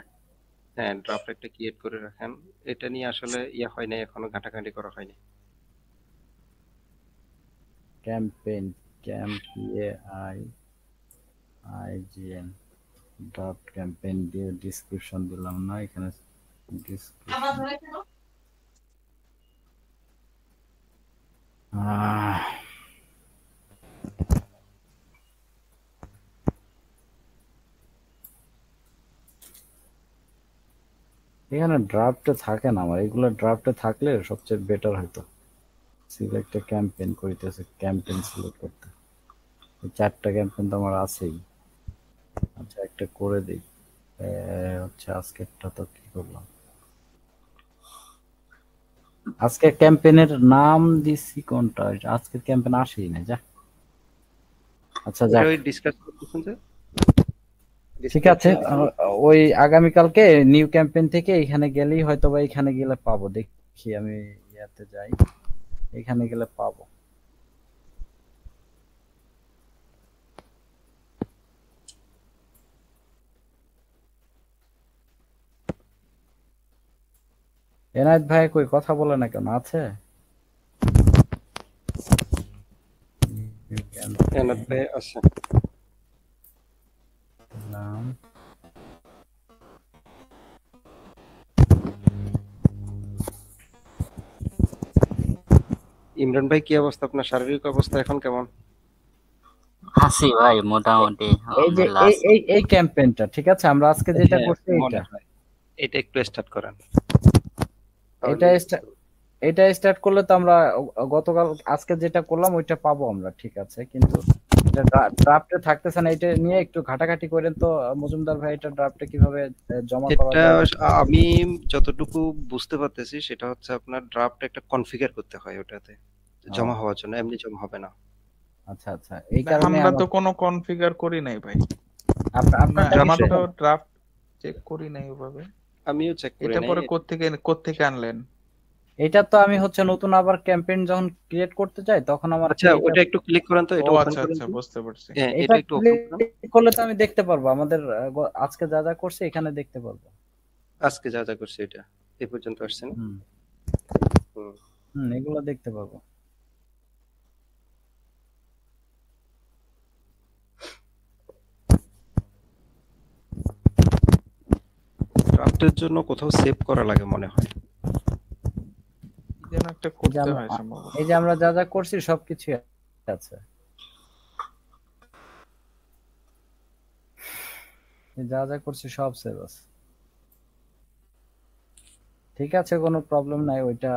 হ্যাঁ, ড্রাফট একটা ক্রিয়েট করে রাখেন। এটা নিয়ে আসলে হয় না, এখনো ঘাটাঘাটি করা হয়নি। ক্যাম্পেইন CAMPAIGN ড্রাফট ক্যাম্পেইন দিয়ে ডেসক্রিপশন দিলাম না এখানে, এখানে ড্রাফটে থাকে না আমার, এগুলো ড্রাফটে থাকলে সবচেয়ে বেটার হতো। সিলেক্ট ক্যাম্পেইন করিতেছে, ক্যাম্পেইন সিলেক্ট করতে, 4টা ক্যাম্পেইন তো আমার আছেই। আচ্ছা, একটা করে দিই হচ্ছে আজকেরটা। তো কি করলাম, আজকে ক্যাম্পেইনের নাম দিছি কোনটা? আজকের ক্যাম্পেইন আসেই না, যা। আচ্ছা, যা, ডিসকাস করতেছেন যে ঠিক আছে। ওই আগামীকালকে নিউ ক্যাম্পেইন থেকে এখানে গেলেই হয়তো বা এখানে গেলে পাবো। দেখি আমি ইয়াতে যাই, এখানে গেলে পাবো। এনায়েত ভাই কই, কথা বলে না কেন? আছে এনায়েত ভাই আছে। ইমরান ভাই, কি অবস্থা আপনার? শারীরিক অবস্থা এখন কেমন? আছি ভাই মোটামুটি। এই ক্যাম্পেইনটা ঠিক আছে, আমরা আজকে যেটা করছি এটা একটু স্টার্ট করেন। এটা স্টার্ট করলে তো আমরা গতকাল আজকে যেটা করলাম ওইটা পাবো আমরা, ঠিক আছে। কিন্তু এটা ড্রাফটে থাকতেছে না, এটা নিয়ে একটু ঘাটাঘাটি করেন তো মজুমদার ভাই, এটা ড্রাফটে কিভাবে জমা করা যায়? আমি যতটুকু বুঝতে পারতেছি সেটা হচ্ছে আপনার ড্রাফট একটা কনফিগার করতে হয় ওটাতে জমা হওয়ার জন্য, এমনি জমা হবে না। আচ্ছা আচ্ছা, এই কারণে আমরা তো কোনো কনফিগার করি নাই ভাই। আমরা তো ড্রাফট চেক করি নাই ওভাবে। আমিও চেক করি নাই। এটা পরে কোত্থেকে আনলেন? এটা তো আমি হচ্ছে নতুন আবার ক্যাম্পেইন যখন ক্রিয়েট করতে চাই তখন আমার। আচ্ছা, ওটা একটু ক্লিক করেন তো। এটা আচ্ছা আচ্ছা, বুঝতে পারছি। হ্যাঁ, এটা একটু ওপেন করলে তো আমি দেখতে পারবো আমাদের আজকে যা যা করছে, এখানে দেখতে পারবো আজকে যা যা করছে এটা এই পর্যন্ত আসছে না। এগুলো দেখতে পারবো। ড্রাফটের জন্য কোথাও সেভ করা লাগে মনে হয়, যেন একটা করতে হয় সম্ভবত। এই যে আমরা যা যা করছি সবকিছু আছে, যা যা করছি সব সেভ আছে, ঠিক আছে, কোনো প্রবলেম নাই। ওইটা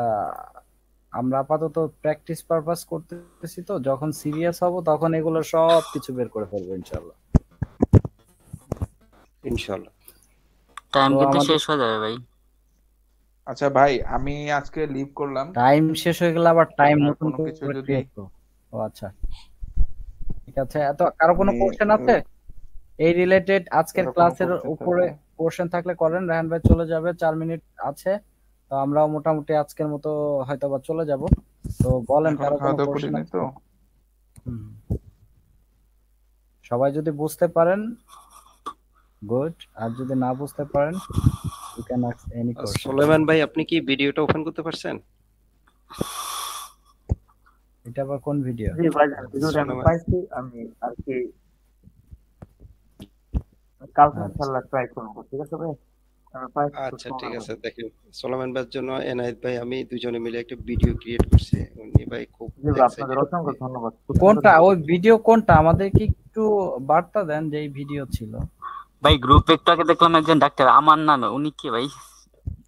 আমরা আপাতত প্র্যাকটিস পারপাস করতেছি, তো যখন সিরিয়াস হব তখন এগুলো সব কিছু বের করে ফেলবো ইনশাআল্লাহ। ইনশাআল্লাহ টাইম কিন্তু শেষ হয়ে যাবে ভাই। আচ্ছা ভাই, আমি আজকে লিভ করলাম। টাইম শেষ হয়ে গেলে আবার টাইম নতুন কিছু যদি। ও আচ্ছা, ঠিক আছে। এত কারো কোনো কোশ্চেন আছে এই রিলেটেড? আজকের ক্লাসের উপরে কোশ্চেন থাকলে করেন। রায়হান ভাই চলে যাবে, 4 মিনিট আছে, তো আমরাও মোটামুটি আজকের মতো হয়তোবা চলে যাব। তো বলেন কারো কোনো কোশ্চেন আছে? তো সবাই যদি বুঝতে পারেন গুড, আর যদি না বুঝতে পারেন you can ask any question. Sulaiman ভাই, আপনি কি ভিডিওটা ওপেন করতে পারছেন? এটা আবার কোন ভিডিও? জি ভাই, ভিডিওটা আমি পাইছি। আমি আর কি কালকে ইনশাআল্লাহ ট্রাই করব, ঠিক আছে ভাই? আচ্ছা ঠিক আছে। দেখেন, সুলাইমান ভাইয়ের জন্য এনায়েত ভাই আমি দুজনে মিলে একটা ভিডিও ক্রিয়েট করছি। উনি ভাই খুব আপনাদের অসংখ্য ধন্যবাদ। কোনটা ওই ভিডিও? কোনটা আমাদের কি একটু বার্তা দেন যে এই ভিডিও ছিল ভাই? গ্রুপে একটু আগে দেখলাম একজন ডাক্তার আমার নামে, উনি কি ভাই?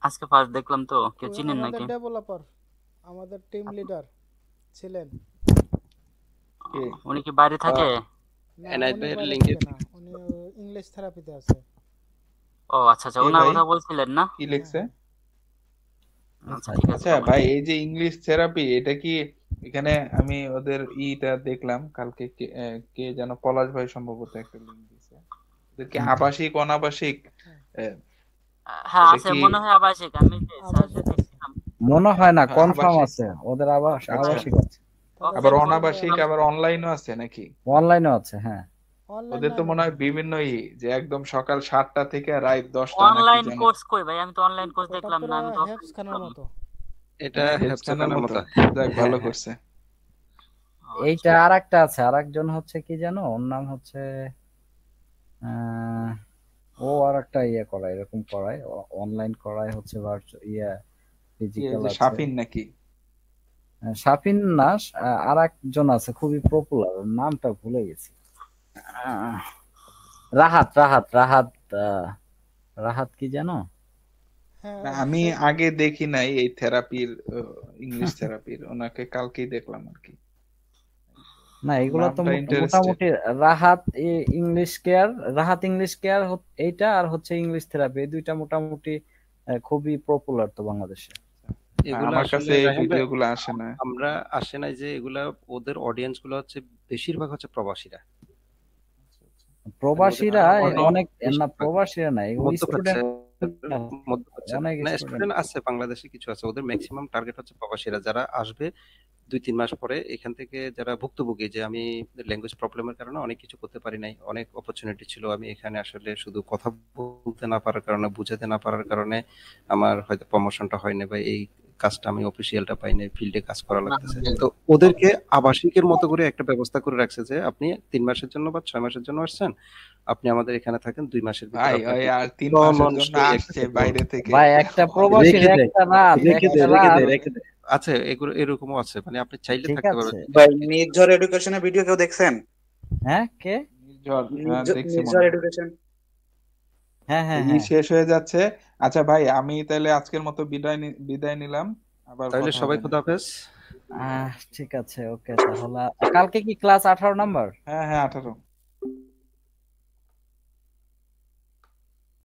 আজকে ফার্স্ট দেখলাম, তো কেউ চিনেন নাকি? ডেভেলপার আমাদের টিম লিডার ছিলেন। উনি কি বাইরে থাকে? এনআইট ভাইয়ের লিংকে না, উনি ইংলিশ থেরাপিতে আছে। ও আচ্ছা আচ্ছা, ওনার কথা বলছিলেন না? কি লিখছে? আচ্ছা ঠিক আছে। আচ্ছা ভাই, এই যে ইংলিশ থেরাপি, এটা কি এখানে আমি ওদের ইটা দেখলাম কালকে, কে যেন পলাশ ভাই সম্ভবত একটা লিংক দিয়েছে। ওদের কি আবাসিক অনাবাসিক? হ্যাঁ আছে মনে হয় আবাসিক, আমি সার্চে দেখছিলাম। মনে হয় না, কনফার্ম আছে ওদের আবাসিক আছে। আবার অনাবাসিক, আবার অনলাইনও আছে নাকি? অনলাইনও আছে, হ্যাঁ। ওদের তো মনে হয় বিভিন্ন যে একদম সকাল 7টা থেকে রাত 10টা। অনলাইন কোর্স কই ভাই? আমি তো অনলাইন কোর্স দেখলাম না। আমি তো হেপসখানের মতো। এটা হেপসখানের মতো। যাক ভালো করছে। এইটা আরেকটা আছে, আরেকজন হচ্ছে কি জানো, ওর নাম হচ্ছে ও আরেকটা করায়, এরকম করায়, অনলাইন করায় হচ্ছে ফিজিক্যাল আছে। শাফিন নাকি? শাফিন না, আরেকজন আছে খুবই পপুলার, নামটা ভুলে গেছি। রাহাত রাহাত রাহাত রাহাত কি জানো? আমি আগে দেখি নাই এই থেরাপির, ইংলিশ থেরাপির। ওনাকে কালকেই দেখলাম আর কি। না এগুলো তো মোটামুটি Rahat English care, Rahat English care এইটা, আর হচ্ছে ইংলিশ থেরাপি, এই দুইটা মোটামুটি খুবই পপুলার তো বাংলাদেশে। আমার কাছে এই ভিডিওগুলো আসে না, আমরা আসে না যে এগুলা ওদের অডিয়েন্স গুলো হচ্ছে বেশিরভাগ হচ্ছে প্রবাসীরা। প্রবাসীরা অনেক না, প্রবাসীরা না, এগুলো স্টুডেন্ট স্টুডেন্ট আছে বাংলাদেশে কিছু আছে। ওদের ম্যাক্সিমাম টার্গেট হচ্ছে প্রবাসীরা, যারা আসবে 2-3 মাস পরে এখান থেকে, যারা ভুক্তভোগী, যে আমি ল্যাঙ্গুয়েজ প্রবলেমের কারণে অনেক কিছু করতে পারি নাই, অনেক অপরচুনিটি ছিল, আমি এখানে আসলে শুধু কথা বলতে না পারার কারণে, বুঝাতে না পারার কারণে আমার হয়তো প্রমোশনটা হয়নি, বা এই কাজটা আমি অফিসিয়ালটা পাইনি, ফিল্ডে কাজ করা লাগতেছে। তো ওদেরকে আবাসিকের মতো করে একটা ব্যবস্থা করে রাখছে যে আপনি 3 মাসের জন্য বা 6 মাসের জন্য আসছেন, আপনি আমাদের এখানে থাকেন 2 মাসের ভিতরে। আর 3 মাসের জন্য আসছে বাইরে থেকে ভাই, একটা প্রবাসীর একটা রাত রেখে দে। আচ্ছা, এগুলো এরকমও আছে, মানে আপনি চাইলে থাকতে পারবেন। ভাই নির্ঝর এডুকেশনের ভিডিও কেউ দেখছেন? হ্যাঁ, কে? নির্ঝর এডুকেশন। হ্যাঁ হ্যাঁ, শেষ হয়ে যাচ্ছে। আচ্ছা ভাই, আমি তাহলে আজকের মতো বিদায় নিলাম। আবার তাহলে সবাই খোদাফেজ। ঠিক আছে, ওকে। তাহলে কালকে কি ক্লাস 18 নাম্বার? হ্যাঁ 18।